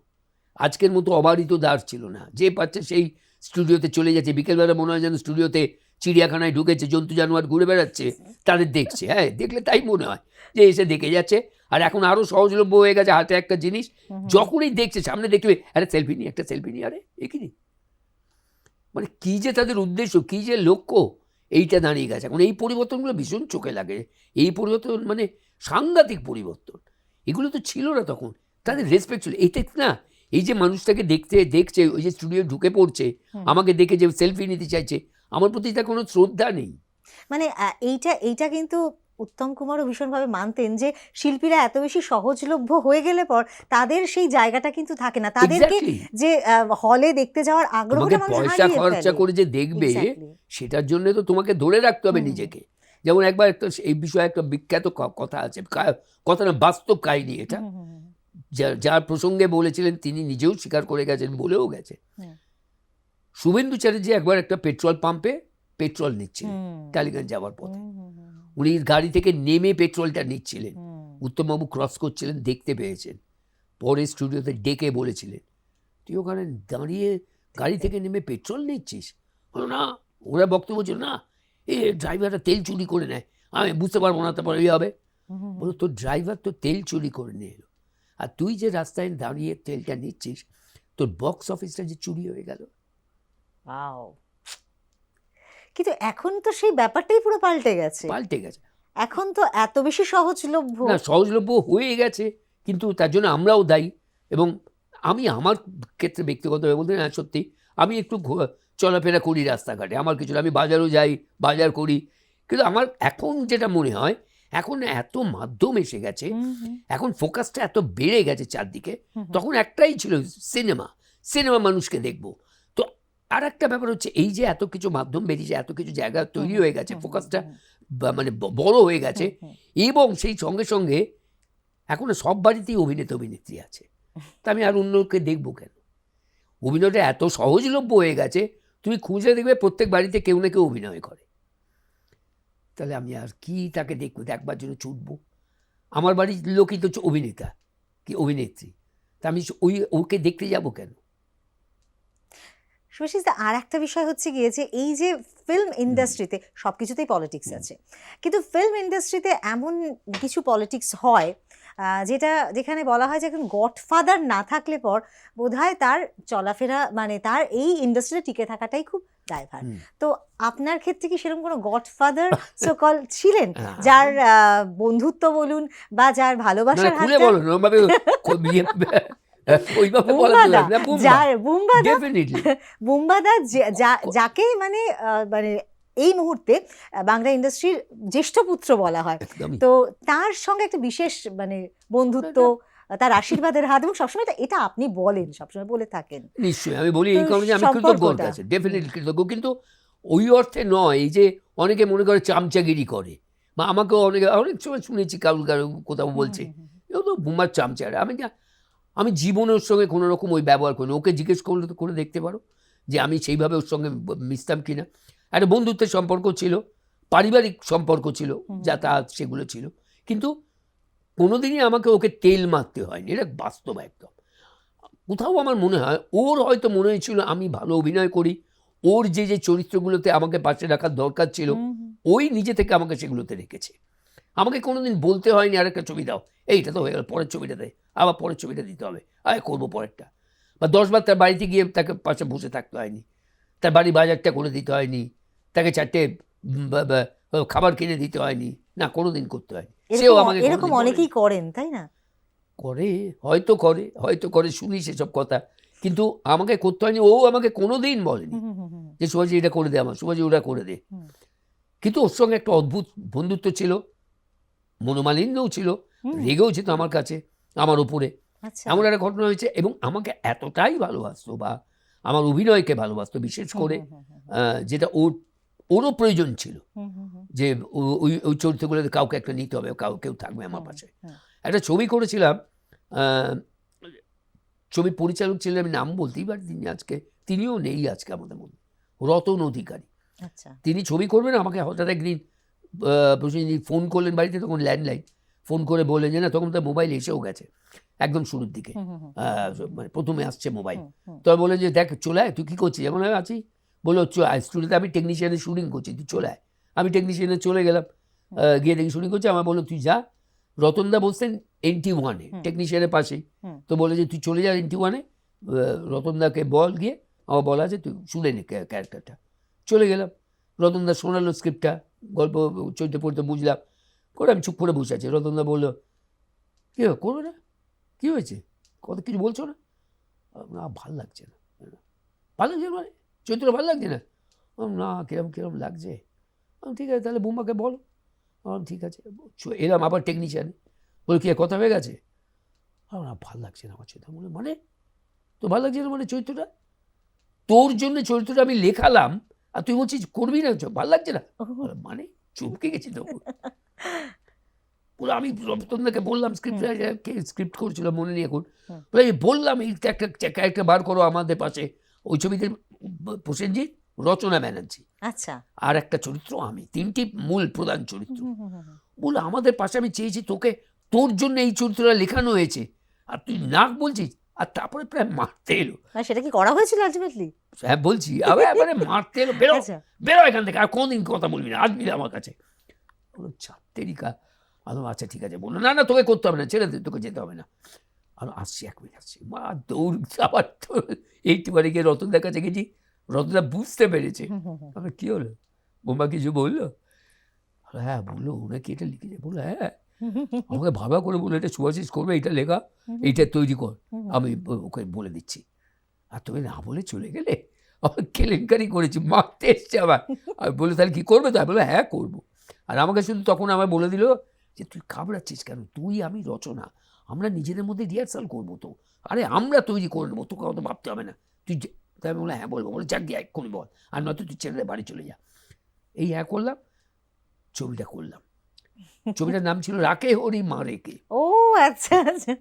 আজকের মতো অবারিত দ্বার ছিল না, যে পাচ্ছে সেই স্টুডিওতে চলে যাচ্ছে। বিকেলবেলা মনে হয় যেন স্টুডিওতে চিড়িয়াখানায় ঢুকেছে, জন্তু জানোয়ার ঘুরে বেড়াচ্ছে, তাদের দেখছে। হ্যাঁ, দেখলে তাই মনে হয় যে এসে দেখে যাচ্ছে। আর এখন আরও সহজলভ্য হয়ে গেছে, হাতে একটা জিনিস, যখনই দেখছে সামনে দেখবে, আরে সেলফি নিই, একটা সেলফি নিই, আরে এখানে। মানে কী যে তাদের উদ্দেশ্য, কী যে লক্ষ্য, এইটা দাঁড়িয়ে গেছে এখন। এই পরিবর্তনগুলো ভীষণ চোখে লাগে। এই পরিবর্তন মানে সাংঘাতিক পরিবর্তন, এগুলো তো ছিল না তখন। তাদের রেসপেক্ট ছিল। এইটা না, এই যে মানুষটাকে দেখছে, ওই যে স্টুডিও ঢুকে পড়ছে, আমাকে দেখে যে সেলফি নিতে চাইছে, আমার প্রতি তার কোনো শ্রদ্ধা নেই। মানে এইটা কিন্তু উত্তম কুমারও ভীষণভাবে মানতেন যে শিল্পীরা এত বেশি সহজলভ্য হয়ে গেলে পর তাদের সেই জায়গাটা কিন্তু থাকে না, তাদেরকে Exactly. যে হলে দেখতে যাওয়ার তোমাকে আগ্রহটা মানুষ পয়সা হারিয়ে খরচা ফেলে। করে যে দেখবে, Exactly. সেটার জন্য তো তোমাকে ধরে রাখতে হবে নিজেকে। যেমন একবার একটা এই বিষয়ে একটা বিখ্যাত কথা আছে, কথা না, বাস্তব কাহিনী এটা, যার প্রসঙ্গে বলেছিলেন তিনি নিজেও স্বীকার করে গেছেন, বলেও গেছে। শুভেন্দু চ্যাটার্জি একবার একটা পেট্রোল পাম্পে পেট্রোল নিচ্ছিলেন টালিগঞ্জ যাওয়ার পথে। উনি গাড়ি থেকে নেমে পেট্রোলটা নিচ্ছিলেন, উত্তমবাবু ক্রস করছিলেন, দেখতে পেয়েছেন, পরে স্টুডিওতে ডেকে বলেছিলেন, তুই ওখানে দাঁড়িয়ে গাড়ি থেকে নেমে পেট্রোল নিচ্ছিস? বলো না, ওরা বক্তব্য ছিল না, ড্রাইভারটা তেল চুরি করে নেয়, আমি বুঝতে পারবো না, তারপরে এই হবে। বলো, তোর ড্রাইভার তো তেল চুরি করে নিয়ে এলো, আর তুই যে রাস্তায় দাঁড়িয়ে তেলটা নিচ্ছিস, তোর বক্স অফিসটা যে চুরি হয়ে গেল। কিন্তু এখন তো সেই ব্যাপারটাই পুরো পাল্টে গেছে। এখন তো এত বেশি সহজলভ্য না, সহজলভ্য হয়ে গেছে, কিন্তু তার জন্য আমরাও দায়ী। এবং আমি আমার ক্ষেত্রে ব্যক্তিগতভাবে বলতে, না সত্যি, আমি একটু চলাফেরা করি রাস্তাঘাটে, আমার কিছু, আমি বাজারও যাই, বাজার করি, কিন্তু আমার এখন যেটা মনে হয়, এখন এত মাধ্যম এসে গেছে, এখন ফোকাসটা এত বেড়ে গেছে চারদিকে। তখন একটাই ছিল, সিনেমা মানুষকে দেখবো। তো আর একটা ব্যাপার হচ্ছে, এই যে এত কিছু মাধ্যম বেরিয়েছে, এত কিছু জায়গা তৈরি হয়ে গেছে, ফোকাসটা মানে বড় হয়ে গেছে, এবং সেই সঙ্গে সঙ্গে এখন সব বাড়িতেই অভিনেত্রী আছে। তা আমি আর অন্যকে দেখবো কেন? অভিনয়টা এত সহজলভ্য হয়ে গেছে, তুমি খুঁজে দেখবে প্রত্যেক বাড়িতে কেউ না কেউ অভিনয় করে। তাহলে আমি আর কি তাকে দেখবো, দেখবার জন্য ছুটবো? আমার বাড়ির লোকই তো অভিনেতা কি অভিনেত্রী, তা আমি ওকে দেখতে যাবো কেন? শুভাশিস দা, আর একটা বিষয় হচ্ছে গিয়ে যে এই যে ফিল্ম ইন্ডাস্ট্রিতে সবকিছুতেই পলিটিক্স আছে, কিন্তু ফিল্ম ইন্ডাস্ট্রিতে এমন কিছু পলিটিক্স হয় যেখানে বলা হয় যে এখন গডফাদার না থাকলে পর বোধহয় তার চলাফেরা, মানে তার এই ইন্ডাস্ট্রিতে টিকে থাকাটাই খুব দায়ভার। তো আপনার ক্ষেত্রে কি সেরকম কোনো গডফাদার সো কল ছিলেন, যার বন্ধুত্ব বলুন বা যার ভালোবাসার বুম্বাদা, যাকে মানে মানে এই মুহূর্তে বাংলা ইন্ডাস্ট্রির জ্যেষ্ঠ পুত্র বলা হয়, তো তার সঙ্গে একটা বিশেষ মানে বন্ধুত্ব, তার আশীর্বাদের হাত, এবং সবসময় এটা আপনি বলেন, সবসময় বলে থাকেন। নিশ্চয়ই আমি বলি এই কারণে আমি কৃতজ্ঞ, ডেফিনেটলি কৃতজ্ঞ, কিন্তু ওই অর্থে নয় যে অনেকে মনে করে চামচাগিরি করে, বা আমাকেও অনেক সময় শুনেছি কারো কোথাও বলছে এও তো বুম্বার চামচারা। আমি জীবনে ওর সঙ্গে কোনো রকম ওই ব্যবহার করিনি। ওকে জিজ্ঞেস করলে তো করে দেখতে পারো যে আমি সেইভাবে ওর সঙ্গে মিশতাম কিনা। একটা বন্ধুত্বের সম্পর্ক ছিল, পারিবারিক সম্পর্ক ছিল, যাতায়াত সেগুলো ছিল, কিন্তু কোনোদিনই আমাকে ওকে তেল মারতে হয়নি, এটা বাস্তব একদম। কোথাও আমার মনে হয় ওর হয়তো মনে হয়েছিল আমি ভালো অভিনয় করি, ওর যে চরিত্রগুলোতে আমাকে পাশে রাখার দরকার ছিল, ওই নিজে থেকে আমাকে সেগুলোতে রেখেছে। আমাকে কোনোদিন বলতে হয়নি আরেকটা ছবি দাও, এইটা তো হয়ে গেল, পরের ছবিটা দেয়, আবার পরের ছবিটা দিতে হবে, করবো পরেরটা। বা 10 বার তার বাড়িতে গিয়ে তাকে পাশে বসে থাকতে হয়নি, তার বাড়ি বাজারটা করে দিতে হয়নি, তাকে 4টে খাবার কিনে দিতে হয়নি, না কোনোদিন করতে হয়নি। সেও আমাকে এরকম অনেকেই করেন, তাই না? হয়তো করে শুনি সেসব কথা, কিন্তু আমাকে করতে হয়নি। ও আমাকে কোনোদিন বলেনি যে সুভাষী এটা করে দে, আমার সুভাষী ওটা করে দে। কিন্তু ওর সঙ্গে একটা অদ্ভুত বন্ধুত্ব ছিল, মনোমালিন্যও ছিল, রেগেও যেত আমার কাছে, আমার উপরে। এমন একটা ঘটনা হয়েছে, এবং আমাকে এতটাই ভালোবাসতো, বা আমার অভিনয়কে ভালোবাসতো বিশেষ করে, যেটা ওরও প্রয়োজন ছিল যে ওই চরিত্রগুলোতে কাউকে একটা নিতে হবে, কেউ থাকবে আমার পাশে। একটা ছবি করেছিলাম, ছবি পরিচালক ছিলেন, আমি নাম বলতেই পারি, তিনিও নেই আজকে আমাদের মধ্যে, রতন অধিকারী। তিনি ছবি করবেন, আমাকে হঠাৎ একদিন ফোন করলেন বাড়িতে, তখন ল্যান্ডলাইন, ফোন করে বললেন যে না, তখন তার মোবাইল এসেও গেছে একদম শুরুর দিকে, মানে প্রথমে আসছে মোবাইল। তবে বললেন যে দেখ চলে আয়, তুই কী করছিস? যেমন আমি আছি, বললো স্টুডিওতে আমি টেকনিশিয়ানের শুটিং করছি, তুই চলে আয়। আমি টেকনিশিয়ানে চলে গেলাম, গিয়ে দেখি শুটিং করছি। আমার বললো তুই যা, রতনদা বসতেন NT1 টেকনিশিয়ানের পাশেই, তো বলে যে তুই চলে যা NT1, রতনদাকে বল, গিয়ে আমার বলা আছে তুই শুনে নে ক্যারেক্টারটা। চলে গেলাম, রতনদা শোনালো স্ক্রিপ্টটা, গল্প চলতে পড়তে বুঝলাম, করে আমি চুপ করে বসে আছি। রতনদা বললো কী করো না, কী হয়েছে, কত কিছু বলছো না? না ভাল লাগছে না। ভালো লাগছে মানে চরিত্র ভালো লাগছে না? না কিরম কিরম লাগছে। ঠিক আছে তাহলে বৌমাকে বলো। ঠিক আছে এরম আবার টেকনিশিয়ান বলে কি কথা হয়ে গেছে? না ভাল লাগছে না আমার চরিত্র। বলে মানে তো ভালো লাগছে না মানে চরিত্রটা? তোর জন্য চরিত্রটা আমি লেখালাম আর তুই বলছিস করবি না, ভালো লাগছে না? মানে চমকে গেছি তো পুরো। আমি রতনদাকে বললাম, স্ক্রিপ্ট করছিল মনে নেই এখন, বলে বললাম এই একটা ক্যারেক্টার বার করো আমাদের পাশে। ওই ছবিতে প্রসেনজিৎ, রচনা ব্যানার্জি, আচ্ছা, আর একটা চরিত্র আমি, তিনটি মূল প্রধান চরিত্র। বলে আমাদের পাশে আমি চেয়েছি তোকে, তোর জন্য এই চরিত্রটা লেখানো হয়েছে আর তুই না বলছিস। আর তারপরে প্রায় মারতে এলো। সেটা কি করা হয়েছিল আলটিমেটলি? হ্যাঁ বলছি, আবার এবারে মারতে এলো, বেরো আচ্ছা। বেরো এখান থেকে, আর কোনদিন কথা বলবি না, আসবি না আমার কাছে। বললো চারটেরিকা। আচ্ছা ঠিক আছে। বললো না না তোকে করতে হবে না, ছেড়ে দে, তোকে যেতে হবে না। আসছি 1 মিনিট আসছি। মা দৌড়, আবার তো এইটুবারে গিয়ে রতনদার কাছে গেছি। রতনদা বুঝতে পেরেছে। আমি কী হলো, বোমা কিছু বললো? হ্যাঁ বললো ওনাকে এটা লিখেছে। বললো হ্যাঁ, আমাকে ভাবা করে বলে এটা সুভাষিস করবে, এইটা লেখা, এইটা তৈরি কর, আমি ওকে বলে দিচ্ছি। আর তুমি না বলে চলে গেলে, আমার কেলেঙ্কারি করেছি, মারতে এসছে আবার। আমি বলে তাহলে কী করবে? তো আমি বললো হ্যাঁ করবো। আর আমাকে শুধু তখন আমার বলে দিল যে তুই ঘাবড়াচ্ছিস কেন, তুই আমি রচনা, আমরা নিজেদের মধ্যে রিহার্সাল করবো তো, আরে আমরা তৈরি করে নেবো, তোকে অত ভাবতে হবে না, তুই। তাই আমি বললাম হ্যাঁ বলবো। বলে যাক গিয়ে এক্ষুনি বল, আর নয়তো তুই ছেড়ে বাড়ি চলে যা। এই হ্যাঁ করলাম, ছবিটা করলাম। ছবিটার নাম ছিল রাকে হরি মারে কে। ও আচ্ছা আচ্ছা।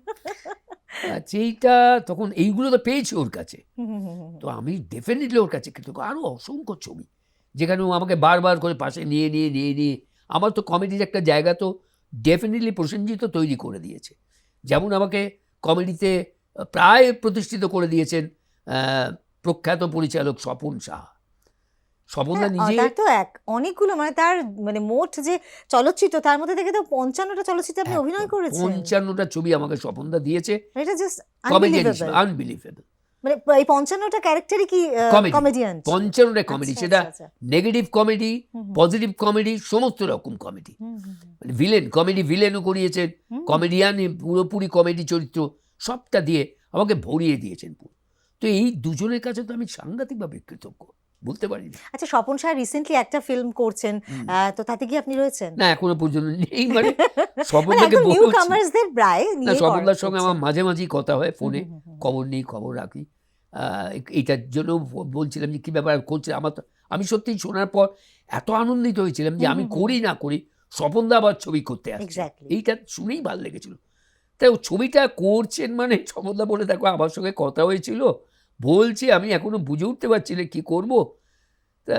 সেইটা তখন এইগুলো তো পেয়েছি ওর কাছে, তো আমি ডেফিনেটলি ওর কাছে কিন্তু আরও অসংখ্য ছবি যেখানে ও আমাকে বারবার করে পাশে নিয়ে নিয়ে নিয়ে নিয়ে, আমার তো কমেডির একটা জায়গা তো ডেফিনেটলি প্রসেনজিৎ তো তৈরি করে দিয়েছে। যেমন আমাকে কমেডিতে প্রায় প্রতিষ্ঠিত করে দিয়েছেন প্রখ্যাত পরিচালক স্বপন সাহা। স্বপনদা নিজে তার তো অনেকগুলো, মানে তার মানে মোট যে চলচ্চিত্র তার মধ্যে থেকে তো 55টা চলচ্চিত্রে আপনি অভিনয় করেছেন। 55টা ছবি আমাকে স্বপনদা দিয়েছে। এটা জাস্ট কমেডিয়ান, আনবিলিভেবল। আনবিলিভেবল। মানে এই 55টা ক্যারেক্টারই কি কমেডিয়ান? 55টা কমেডি, সেটা নেগেটিভ কমেডি, পজিটিভ কমেডি, সমস্ত রকম কমেডি। মানে ভিলেন কমেডি, ভিলেনও করিয়েছেন, কমেডিয়ান পুরোপুরি কমেডি চরিত্র, সবটা দিয়ে আমাকে ভরিয়ে দিয়েছেন পুরো। তো এই দুজনের কাছে তো আমি সাংঘাতিকভাবে কৃতজ্ঞ, বলতে পারি না। আচ্ছা, স্বপন শাহ রিসেন্টলি একটা ফিল্ম করছেন, তো তাতে কি আপনি রয়েছেন? না এখনো পর্যন্ত নেই। মানে স্বপনদাকে নিউ বলছি কামার্সদের প্রায় না, নিয়ে স্বপনদার সঙ্গে আমার মাঝে মাঝেই কথা হয় ফোনে, খবর নেই, খবর রাখি। এইটার জন্য বলছিলাম যে কী ব্যাপার করছে। আমার তো, আমি সত্যিই শোনার পর এত আনন্দিত হয়েছিলাম যে আমি করি না করি, স্বপনদা আবার ছবি করতে আসছে, Exactly. এইটা শুনেই ভালো লেগেছিল। তাই ও ছবিটা করছেন মানে স্বপনদা বলে দেখো আমার সঙ্গে কথা হয়েছিল, বলছে আমি এখনো বুঝে উঠতে পারছি না কী করবো। তা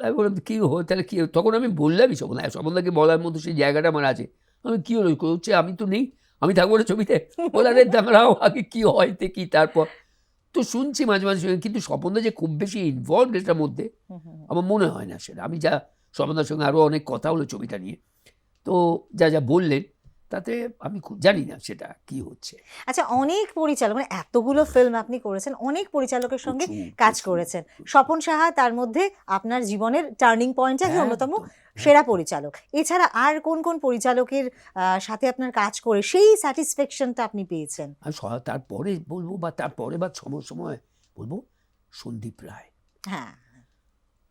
আমি বললাম কী তাহলে কী, তখন আমি বললামই স্বপনদাকে বলার মতো সেই জায়গাটা আমার আছে। আমি কী হলো করছে, আমি তো নেই, আমি থাকবো না ছবিতে। বলে আরে দাঁড়াও আগে কী হয় দেখি তারপর। তো শুনছি মাঝে মাঝে, কিন্তু স্বপনদা যে খুব বেশি ইনভলভড এটার মধ্যে আমার মনে হয় না সেটা। আমি যা স্বপনদার সঙ্গে আরও অনেক কথা হলো ছবিটা নিয়ে, তো যা যা বললেন তাতে আমি খুব জানি না সেটা কি হচ্ছে। আচ্ছা, অনেক পরিচালক, মানে এতগুলো ফিল্ম আপনি করেছেন, অনেক পরিচালকের সঙ্গে প্রচুর, কাজ প্রচুর, করেছেন। প্রচুর। স্বপন সাহা তার মধ্যে আপনার জীবনের টার্নিং পয়েন্ট, অন্যতম সেরা পরিচালক। এছাড়া আর কোন কোন পরিচালকের সাথে আপনার কাজ করে সেই স্যাটিসফ্যাকশনটা আপনি পেয়েছেন? আর তারপরে বলবো, বা তারপরে বা সময় বলবো সন্দীপ রায়। হ্যাঁ,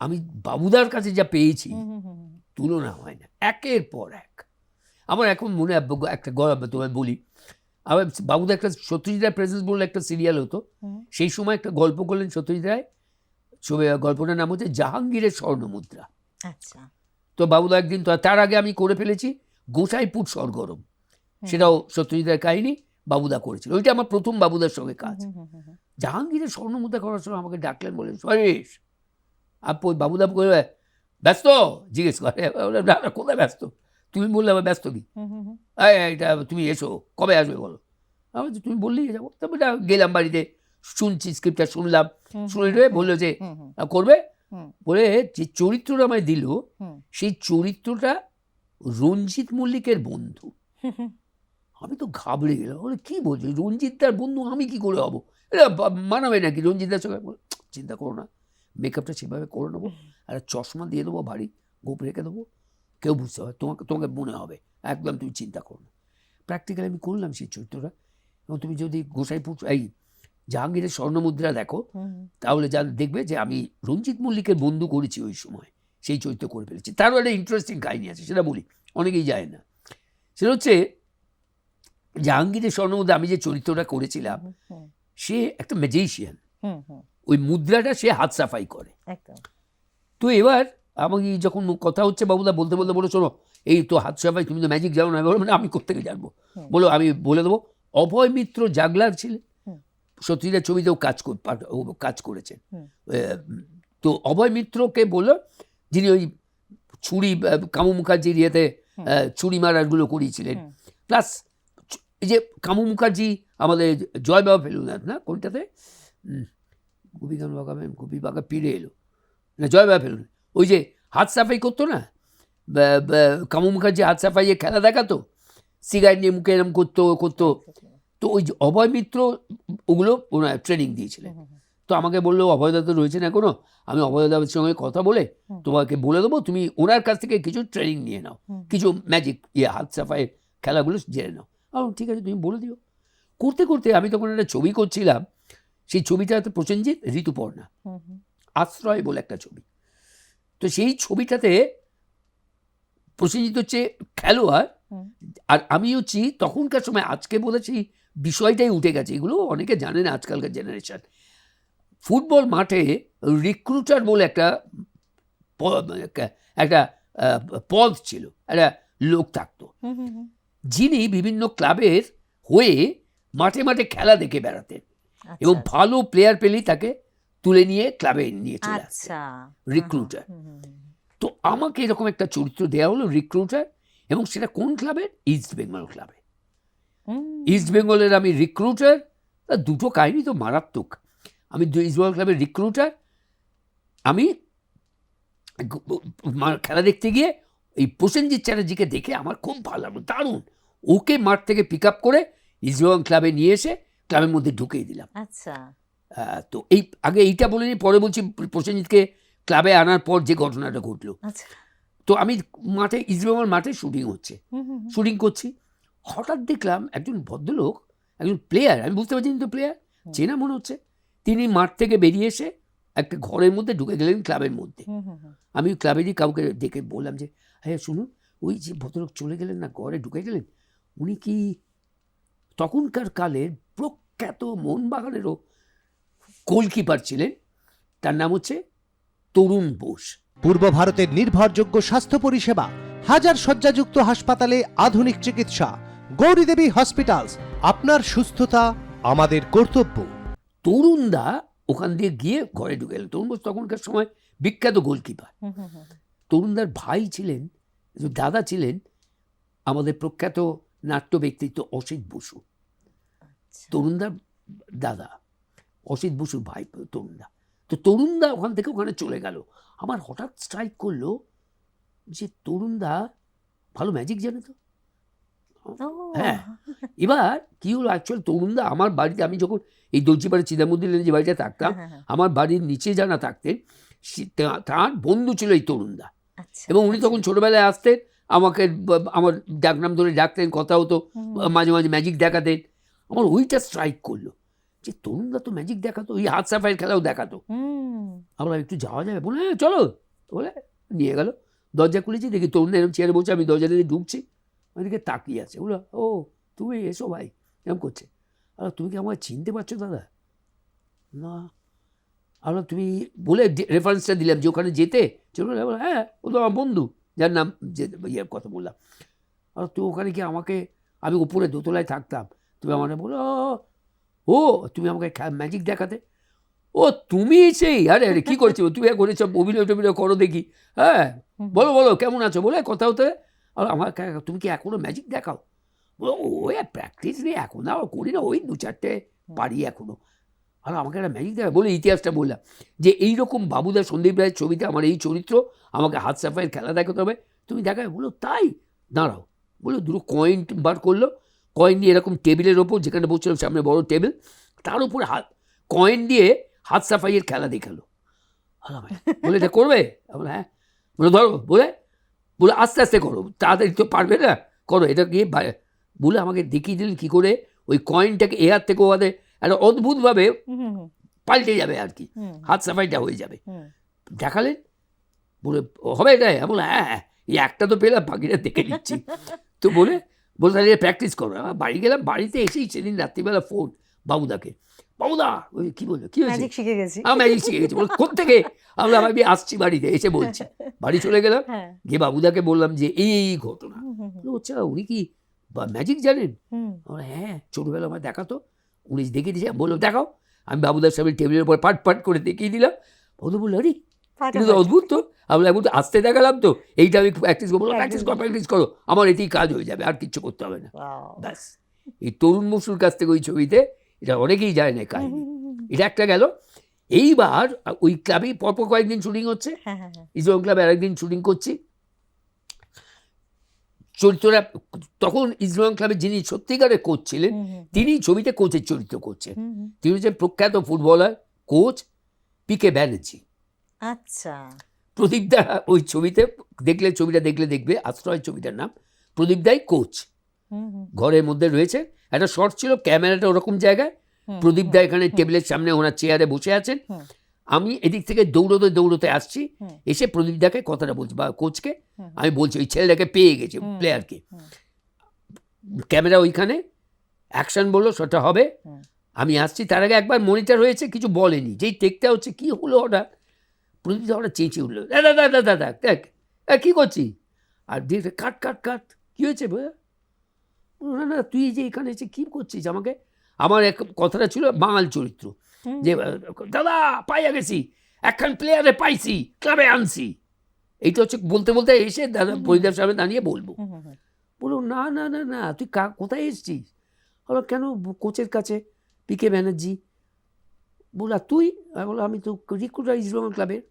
আমি বাবুদার কাছে যা পেয়েছি তুলনা হয় না, একের পর এক। আমার এখন মনে একটা গল্প তোমায় বলি। আমার বাবুদা একটা সত্যজিৎ রায় প্রেজেন্স বলে একটা সিরিয়াল হতো, সেই সময় একটা গল্প করলেন সত্যজিৎ রায়। গল্পটার নাম হচ্ছে জাহাঙ্গীরের স্বর্ণমুদ্রা। আচ্ছা। তো বাবুদা একদিন, তো তার আগে আমি করে ফেলেছি গোসাইপুর সরগরম, সেটাও সত্যজিৎ রায়ের কাহিনী, বাবুদা করেছিল। ওইটা আমার প্রথম বাবুদার সঙ্গে কাজ। জাহাঙ্গীরের স্বর্ণমুদ্রা করার সময় আমাকে ডাকলেন, বলেন সরেশ বাবুদা বলে ব্যস্ত, জিজ্ঞেস করে কোথায় ব্যস্ত, তুমি বললে আবার ব্যস্ত কি, এটা তুমি এসো, কবে আসবে বলো। আমি তুমি বললেই যাবো। তারপর গেলাম বাড়িতে, শুনছি স্ক্রিপ্টটা, শুনলাম, শুনে বললো যে করবে, বলে যে চরিত্রটা আমায় দিল, সেই চরিত্রটা রঞ্জিত মল্লিকের বন্ধু। আমি তো ঘাবড়ে গেলাম, বলে কী বলছি, রঞ্জিত তার বন্ধু আমি কি করে হবো, এটা মানাবে নাকি রঞ্জিতার সঙ্গে। চিন্তা করো না, মেকআপটা সেভাবে করে নেবো, আর চশমা দিয়ে দেবো, ভারী গোপ রেখে দেবো, কেউ বুঝতে হবে, তোমাকে মনে হবে, একদম তুমি চিন্তা করো না। প্র্যাকটিক্যালি আমি করলাম সেই চরিত্রটা, এবং তুমি যদি গোসাইপুর এই জাহাঙ্গীরের স্বর্ণমুদ্রা দেখো তাহলে দেখবে যে আমি রঞ্জিত মল্লিকের বন্ধু করেছি ওই সময়, সেই চরিত্র করে ফেলেছি। তারও একটা ইন্টারেস্টিং কাহিনী আছে, সেটা বলি, অনেকেই যায় না। সেটা হচ্ছে জাহাঙ্গীরের স্বর্ণমুদ্রা আমি যে চরিত্রটা করেছিলাম, সে একটা ম্যাজিশিয়ান, ওই মুদ্রাটা সে হাত সাফাই করে। তো এবার আমাকে যখন কথা হচ্ছে, বাবুদা বলতে বলতে বলো, শোনো এই তো হাত সাফাই, তুমি তো ম্যাজিক জানো না। মানে আমি কোত্থেকে জানবো, বলো আমি বলে দেবো। অভয় মিত্র জাগলার ছিলেন, সত্যিকার ছবিতেও কাজ করেছেন। তো অভয় মিত্রকে বললো, যিনি ওই ছুরি কামু মুখার্জির ইয়েতে ছুরি মারারগুলো করিয়েছিলেন, প্লাস এই যে কামু মুখার্জি আমাদের জয় বাবা ফেলুনাথ না কোনটাতে গুপি গান বাগাবেন, গুপি বাগা ফিরে এলো না, জয় বাবা ফেলুন, ওই যে হাত সাফাই করতো না কামু মুখার্জি, হাত সাফাইয়ে খেলা দেখাতো, সিগারেট নিয়ে মুখে এরম করতো। তো ওই যে অভয় মিত্র ওগুলো ওনার ট্রেনিং দিয়েছিলেন। তো আমাকে বললো, অভয়দা তো রয়েছেন এখনো, আমি অভয়দার সঙ্গে কথা বলে তোমাকে বলে দেবো, তুমি ওনার কাছ থেকে কিছু ট্রেনিং নিয়ে নাও, কিছু ম্যাজিক হাত সাফাইয়ের খেলাগুলো জেনে নাও। ঠিক আছে, তুমি বলে দিও। করতে করতে আমি তখন একটা ছবি করছিলাম, সেই ছবিটা হচ্ছে প্রসেনজিৎ, ঋতুপর্ণা, আশ্রয় বলে একটা ছবি। তো সেই ছবিটাতে প্রসেনজিৎ হচ্ছে খেলোয়াড়, আর আমি হচ্ছি তখনকার সময়, আজকে বোধহয় সেই বিষয়টাই উঠে গেছে, এগুলো অনেকে জানে না আজকালকার জেনারেশন। ফুটবল মাঠে রিক্রুটার বলে একটা পদ ছিল, একটা লোক থাকতো, যিনি বিভিন্ন ক্লাবের হয়ে মাঠে মাঠে খেলা দেখে বেড়াতেন, এবং ভালো প্লেয়ার পেলেই তাকে তুলে নিয়ে ক্লাবে নিয়ে চলে আসতেন, রিক্রুটার। তো আমাকে এরকম একটা চরিত্র দেওয়া হলো রিক্রুটার, এবং সেটা কোন ক্লাবের? ইস্ট বেঙ্গল ক্লাবে। ইস্ট বেঙ্গলের আমি রিক্রুটার, দুটো কাহিনী তো মারাত্মক। আমি ইস্ট বেঙ্গল ক্লাবের রিক্রুটার, আমি খেলা দেখতে গিয়ে এই প্রসেনজিৎ চ্যাটার্জিকে দেখে আমার খুব ভালো লাগলো, দারুণ। ওকে মাঠ থেকে পিক আপ করে ইস্ট বেঙ্গল ক্লাবে নিয়ে এসে ক্লাবের মধ্যে ঢুকিয়ে দিলাম। আচ্ছা, তো এই আগে এইটা বলিনি, পরে বলছি প্রসেনজিৎকে ক্লাবে আনার পর যে ঘটনাটা ঘটলো। তো আমি মাঠে, ইস্ট বেঙ্গল মাঠে শুটিং করছি, হঠাৎ দেখলাম একজন ভদ্রলোক, একজন প্লেয়ার, আমি বুঝতে পারছি তো প্লেয়ার চেনা মনে হচ্ছে, তিনি মাঠ থেকে বেরিয়ে এসে একটা ঘরের মধ্যে ঢুকে গেলেন ক্লাবের মধ্যে। আমি ক্লাবেরই কাউকে দেখে বললাম যে, হ্যাঁ শুনুন, ওই যে ভদ্রলোক চলে গেলেন না, ঘরে ঢুকে গেলেন, উনি কি তখনকার কালের প্রখ্যাত মোহনবাগানেরও গোলকিপার ছিলেন, তার নাম হচ্ছে তরুণ বোস। পূর্ব ভারতের নির্ভরযোগ্য স্বাস্থ্য পরিষেবা, হাজার শয্যাযুক্ত হাসপাতালে আধুনিক চিকিৎসা, গৌরীদেবী হসপিটালস, আপনার সুস্থতা আমাদের কর্তব্য। তরুণদা ওখান দিয়ে গিয়ে ঘরে ঢুকে গেলেন। তরুণ বোস তখনকার সময় বিখ্যাত গোলকিপার। তরুণদার ভাই ছিলেন, দাদা ছিলেন আমাদের প্রখ্যাত নাট্য ব্যক্তিত্ব অসিত বসু। তরুণদার দাদা অসিত বসুর ভাই তরুণদা। তো তরুণদা ওখান থেকে ওখানে চলে গেল। আমার হঠাৎ স্ট্রাইক করলো যে তরুণদা ভালো ম্যাজিক জানে তো। হ্যাঁ, এবার কি হলো, অ্যাকচুয়ালি তরুণদা আমার বাড়িতে, আমি যখন এই দর্জিপাড়া চিদামুদ্দিন লেনে যে বাড়িটা থাকতাম, আমার বাড়ির নিচে যারা থাকতেন তার বন্ধু ছিল এই তরুণদা, এবং উনি তখন ছোটবেলায় আসতেন, আমাকে আমার ডাকনাম ধরে ডাকতেন, কথা হতো, মাঝে মাঝে ম্যাজিক দেখাতেন। আমার ওইটা স্ট্রাইক করলো যে তরুণদা তো ম্যাজিক দেখাতো, ওই হাত সাফাইয়ের খেলাও দেখাতো। আমরা একটু যাওয়া যাবে, বলে হ্যাঁ চলো, বলে নিয়ে গেল। দরজা খুলেছি, দেখি তরুণদা এরকম চেয়ারে বলছে, আমি দরজা দিয়ে ঢুকছি, ওইদিকে তাকিয়ে আছে। বলো, ও তুমি এসো ভাই, এরকম করছে। আর তুমি কি আমাকে চিনতে পারছো দাদা? না। আমরা তুমি বলে রেফারেন্সটা দিলাম যে ওখানে যেতে, চলো। হ্যাঁ, ও তো আমার বন্ধু, যার নাম যে ইয়ের কথা বললাম। আর তুই ওখানে কি আমাকে, আমি উপরে দোতলায় থাকতাম, তুমি আমাকে বলো, ও তুমি আমাকে ম্যাজিক দেখাতে। ও তুমি সেই, আরে আরে কী করছো তুমি, এখন সব অভিনয় টভিনয় করো দেখি। হ্যাঁ বলো বলো কেমন আছো, বলে কথা হতে। আর আমার তুমি কি এখনও ম্যাজিক দেখাও? বলো ওই প্র্যাকটিস নেই এখন, আর করি না, ওই 2-4টে পারি এখনও। আর আমাকে একটা ম্যাজিক দেখা, বলে ইতিহাসটা বললাম যে এইরকম বাবুদা সন্দীপ রায়ের ছবিতে আমার এই চরিত্র, আমাকে হাত সাফাইয়ের খেলা দেখাতে হবে, তুমি দেখাবে। বলো তাই, দাঁড়াও। বলো দুটো কয়েন বার করলো, কয়েন নিয়ে এরকম টেবিলের ওপর, যেখানে বসছিলাম সামনে বড় টেবিল, তার উপর কয়েন দিয়ে হাত সাফাইয়ের খেলা দেখালো। বলে এটা করবে? হ্যাঁ। বলে ধরো, বলে আস্তে আস্তে করো, তাড়াতাড়ি তো পারবে না, করো এটা গিয়ে, বলে আমাকে দেখিয়ে দিলেন কী করে ওই কয়েনটাকে এ হাত থেকে ও হাতে একটা অদ্ভুতভাবে পাল্টে যাবে আর কি, হাত সাফাইটা হয়ে যাবে। দেখালেন, বলে হবে এটাই? বলে হ্যাঁ, এই একটা তো পেলাম, বাকিটা দেখে নিচ্ছি। তো বলে তাহলে প্র্যাকটিস করো। আমার বাড়ি গেলাম, বাড়িতে এসেই সেদিন রাত্রিবেলা ফোন বাবুদাকে, বাবুদা ওই কী বললো, কী হয়েছে? শিখে গেছি, ম্যাজিক শিখে গেছি। বল কোত্থেকে? আমি আসছি বাড়িতে, এসে বলছি। বাড়ি চলে গেলাম, গিয়ে বাবুদাকে বললাম যে এই ঘটনা। আচ্ছা, উনি কি ম্যাজিক জানেন? হ্যাঁ, ছোটোবেলা আমার দেখাতো, উনি দেখিয়ে দিয়েছে। বললো দেখাও। আমি বাবুদার সামনে টেবিলের উপর পাট করে দেখিয়ে দিলাম। বাবুদা বললো আরে এটা তো অদ্ভুত তো। আমি এখন আসতে দেখালাম তো, এইটা আমি প্র্যাকটিস করবো। প্র্যাকটিস করো, আমার এতেই কাজ হয়ে যাবে, আর কিচ্ছু করতে হবে না। ব্যাস। এই তরুণ বসুর কাছ থেকে ওই ছবিতে, এটা অনেকেই যায় না কাহিনী। এটা একটা গেল। এইবার ওই ক্লাবে পরপর কয়েকদিন শুটিং হচ্ছে, ইসলাম ক্লাবে আরেকদিন শুটিং করছি। চরিত্ররা তখন ইসলাম ক্লাবে যিনি সত্যিকারের কোচ ছিলেন, তিনি ছবিতে কোচের চরিত্র করছেন। তিনি হচ্ছেন প্রখ্যাত ফুটবলার কোচ পিকে ব্যানার্জি। আচ্ছা, প্রদীপদা ওই ছবিতে ছবিটা দেখলে দেখবে, আশ্রয় ছবিটার নাম। প্রদীপদাই কোচ, ঘরের মধ্যে রয়েছে। একটা শর্ট ছিল, ক্যামেরাটা ওরকম জায়গায়, প্রদীপদা এখানে টেবিলের সামনে ওনার চেয়ারে বসে আছেন। আমি এদিক থেকে দৌড়তে আসছি, এসে প্রদীপদাকে কথাটা বলছি, বা কোচকে আমি বলছি ওই ছেলেটাকে পেয়ে গেছে, প্লেয়ারকে। ক্যামেরা ওইখানে, অ্যাকশন বললো, সেটা হবে, আমি আসছি। তার আগে একবার মনিটর হয়েছে, কিছু বলেনি। যেই টেকটা হচ্ছে, কি হলো হঠাৎ, প্রদীপদা হঠাৎ চেঁচিয়ে উঠলো, দাদা দেখ কী করছি? আর ডিরেক্টর কাট, কী হয়েছে? না তুই যে এখানে এসে কী করছিস আমাকে? আমার এক কথাটা ছিল বাঙাল চরিত্র, যে দাদা পাইয়া গেছি, একখান প্লেয়ারে পাইছি, ক্লাবে আনছি। এইটা হচ্ছে বলতে এসে দাদা পরিদেব সামনে দাঁড়িয়ে বলবো না তুই কোথায় এসছিস? বলো কেন? কোচের কাছে, পিকে ব্যানার্জি। বলা তুই? বলো আমি তো রিক্রুটার ইস্টবেঙ্গল ক্লাবের।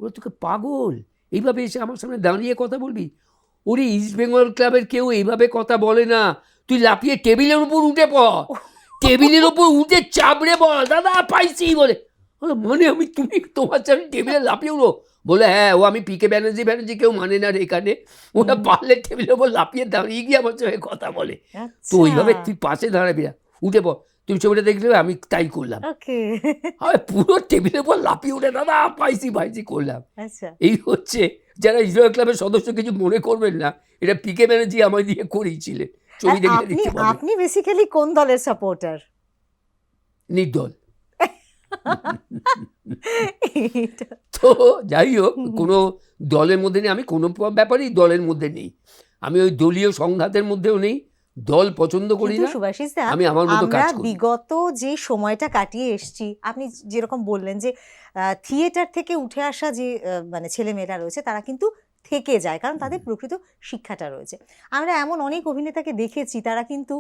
বলো তোকে পাগল, এইভাবে এসে আমার সামনে দাঁড়িয়ে কথা বলবি? ওরে ইস্টবেঙ্গল ক্লাবের কেউ এইভাবে কথা বলে না, তুই লাফিয়ে টেবিলের উপর উঠে পড়, টেবিলের ওপর উঠে চাপড়ে বল দাদা পাইছি বলে। মানে আমি তোমার সামনে টেবিলে লাফিয়ে উঠো? বলে হ্যাঁ, ও আমি পিকে ব্যানার্জি কেউ মানে না রে এখানে, ওরা পারলে টেবিলের ওপর লাফিয়ে দাঁড়িয়ে গিয়ে আমার সঙ্গে কথা বলে। তো ওইভাবে তুই পাশে দাঁড়াবি না, উঠে পড়। তুমি ছবিটা দেখলে আমি তাই করলাম, পুরো টেবিলের উপর লাফিয়ে উঠে দাদা পাইছি করলাম। এই হচ্ছে, যারা ইসরায়েল ক্লাবের সদস্য কিছু মনে করবেন না, এটা পিকে ব্যানার্জি আমায় দিয়ে করিয়েছিলেন। ছবি দেখে দেখতে পাবেন। আপনি বেসিক্যালি কোন দলের সাপোর্টার? নির্দল। তো যাই হোক, কোনো দলের মধ্যে নেই, আমি কোনো ব্যাপারেই দলের মধ্যে নেই। আমি ওই দলীয় সংঘাতের মধ্যেও নেই, দল পছন্দ করি না। সুভাষিসদা, আমি আমার মতো কাজ করি। বিগত যে সময়টা কাটিয়ে এসেছি, আপনি যেরকম বললেন যে থিয়েটার থেকে উঠে আসা যে মানে ছেলেমেয়েরা রয়েছে, তারা কিন্তু থেকে যায়, কারণ তাদের প্রকৃত শিক্ষাটা রয়েছে। আমরা এমন অনেক অভিনেতাকে দেখেছি, তারা কিন্তু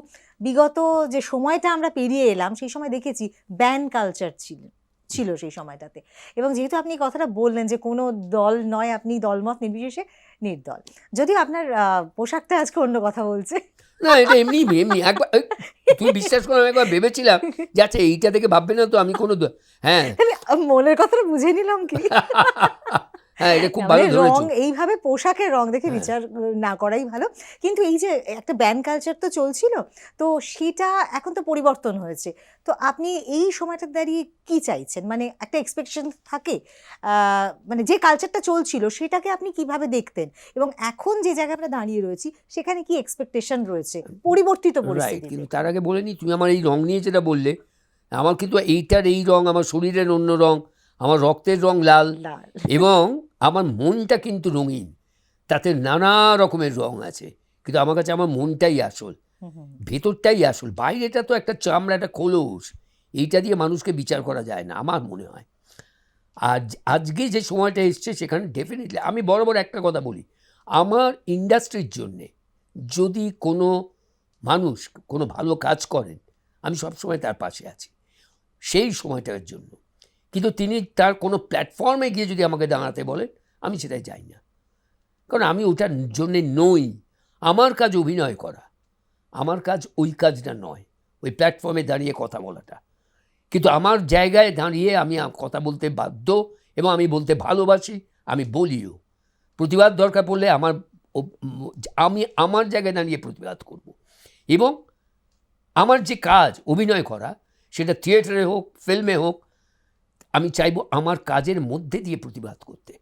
বিগত যে সময়টা আমরা পেরিয়ে এলাম, সেই সময় দেখেছি ব্যান্ড কালচার ছিল সেই সময়টাতে। এবং যেহেতু আপনি কথাটা বললেন যে কোনো দল নয়, আপনি দলমত নির্বিশেষে নির্দল, যদিও আপনার পোশাকটা আজকে অন্য কথা বলছে। না, এটা এমনি একবার তুমি বিশ্বাস করো, একবার ভেবেছিলাম যে আচ্ছা এইটা থেকে ভাববে না তো আমি কোনো, হ্যাঁ মনের কথাটা বুঝে নিলাম কি। হ্যাঁ, এটা খুব ভালো ধরেছো। রং, এইভাবে পোশাকের রং দেখে বিচার না করাই ভালো। কিন্তু এই যে একটা ব্যান্ড কালচার তো চলছিল, তো সেটা এখন তো পরিবর্তন হয়েছে। তো আপনি এই সময়টা দাঁড়িয়ে কি চাইছেন? মানে একটা এক্সপেকটেশন থাকে, মানে যে কালচারটা চলছিল সেটাকে আপনি কিভাবে দেখতেন, এবং এখন যে জায়গায় আমরা দাঁড়িয়ে রয়েছি সেখানে কি এক্সপেকটেশন রয়েছে পরিবর্তিত পরিস্থিতিতে? কিন্তু তার আগে বলে নি, তুমি আমার এই রং নিয়ে যেটা বললে, আমার কিন্তু এইটার এই রং, আমার শরীরের অন্য রং, আমার রক্তের রং লাল, এবং আমার মনটা কিন্তু রঙিন, তাতে নানা রকমের রং আছে। কিন্তু আমার কাছে আমার মনটাই আসল, ভেতরটাই আসল। বাইরেটা তো একটা চামড়া, একটা খোলস, এইটা দিয়ে মানুষকে বিচার করা যায় না আমার মনে হয়। আজকে যে সময়টা এসছে সেখানে ডেফিনেটলি আমি বরাবর একটা কথা বলি, আমার ইন্ডাস্ট্রির জন্যে যদি কোনো মানুষ কোনো ভালো কাজ করেন, আমি সবসময় তার পাশে আছি সেই সময়টার জন্য। কিন্তু তিনি তার কোনো প্ল্যাটফর্মে গিয়ে যদি আমাকে দাঁড়াতে বলেন, আমি সেটাই যাই না, কারণ আমি ওটার জন্যে নই। আমার কাজ অভিনয় করা, আমার কাজ ওই কাজটা নয়, ওই প্ল্যাটফর্মে দাঁড়িয়ে কথা বলাটা। কিন্তু আমার জায়গায় দাঁড়িয়ে আমি কথা বলতে বাধ্য, এবং আমি বলতে ভালোবাসি, আমি বলিও। প্রতিবাদ দরকার পড়লে আমি আমার জায়গায় দাঁড়িয়ে প্রতিবাদ করব, এবং আমার যে কাজ অভিনয় করা, সেটা থিয়েটারে হোক, ফিল্মে হোক, আমি চাইবো আমার কাজের মধ্যে দিয়ে প্রতিবাদ করতে।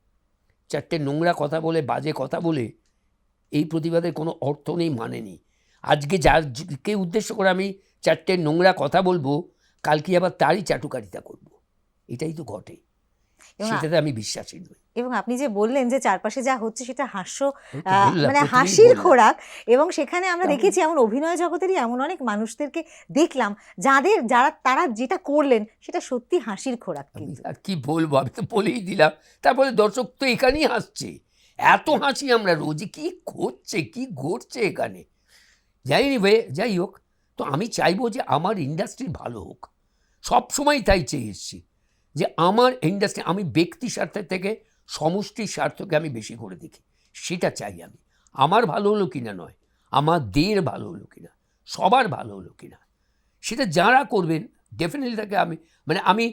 চারটে নোংরা কথা বলে, বাজে কথা বলে এই প্রতিবাদের কোনো অর্থ নেই, মানে নেই। আজকে যাকে উদ্দেশ্য করে আমি চারটে নোংরা কথা বলবো, কালকে আবার তারই চাটুকারিতা করব। এটাই তো ঘটে, এবং সেটাতে আমি বিশ্বাসী নই। এবং আপনি যে বললেন যে চারপাশে যা হচ্ছে সেটা এই তো বললাম, মানে প্রথমেই হাসির বললাম। খোরাক, এবং সেখানে আমরা তাহলে- দেখেছি এমন অভিনয় জগতেরই এমন অনেক মানুষদেরকে দেখলাম তারা যেটা করলেন সেটা সত্যি হাসির খোরাক। আমি কিন্তু আর কি বলবো, আমি তো বলেই দিলাম। তারপরে দর্শক তো এখানেই হাসছে, এত হাসি আমরা রোজ, কি ঘটছে কি ঘটছে এখানে, যাই হোক। তো আমি চাইবো যে আমার ইন্ডাস্ট্রি ভালো হোক, সবসময় তাই চেয়ে এসেছি যে আমার ইন্ডাস্ট্রি, আমি ব্যক্তি স্বার্থের থেকে সমষ্টির স্বার্থকে আমি বেশি করে দেখি, সেটা চাই আমি। আমার ভালো হলো কিনা নয়, আমাদের ভালো হলো কিনা, সবার ভালো হলো কিনা, সেটা যারা করবেন ডেফিনেটলি তাকে আমি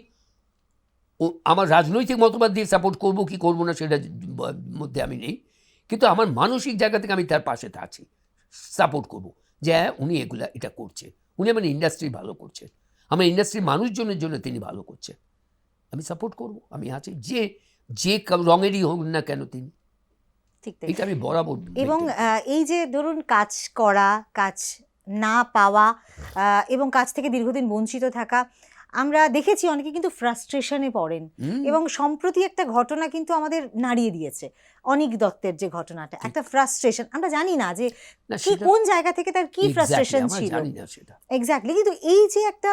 আমার রাজনৈতিক মতবাদ দিয়ে সাপোর্ট করব কি করব না সেটার মধ্যে আমি নেই, কিন্তু আমার মানসিক জায়গা থেকে আমি তার পাশে আছি, সাপোর্ট করব যে হ্যাঁ উনি এটা করছে, উনি আমার ইন্ডাস্ট্রি ভালো করছেন, আমার ইন্ডাস্ট্রির মানুষজনের জন্য তিনি ভালো করছেন, আমি সাপোর্ট করব। আমি আছি যে রঙেরই হোক না কেন তিনি, ঠিক তাই। এটা আমি বরাবর। এবং এই যে ধরুন কাজ করা, কাজ না পাওয়া, এবং কাজ থেকে দীর্ঘদিন বঞ্চিত থাকা, আমরা দেখেছি অনেকে কিন্তু ফ্রাস্ট্রেশনে পড়েন। এবং সম্প্রতি একটা ঘটনা কিন্তু আমাদের নাড়িয়ে দিয়েছে, অনিক দত্তের যে ঘটনাটা, একটা ফ্রাস্ট্রেশন, আমরা জানি না যে কি কোন জায়গা থেকে তার কি ফ্রাস্ট্রেশন ছিল এক্স্যাক্টলি, কিন্তু এই যে একটা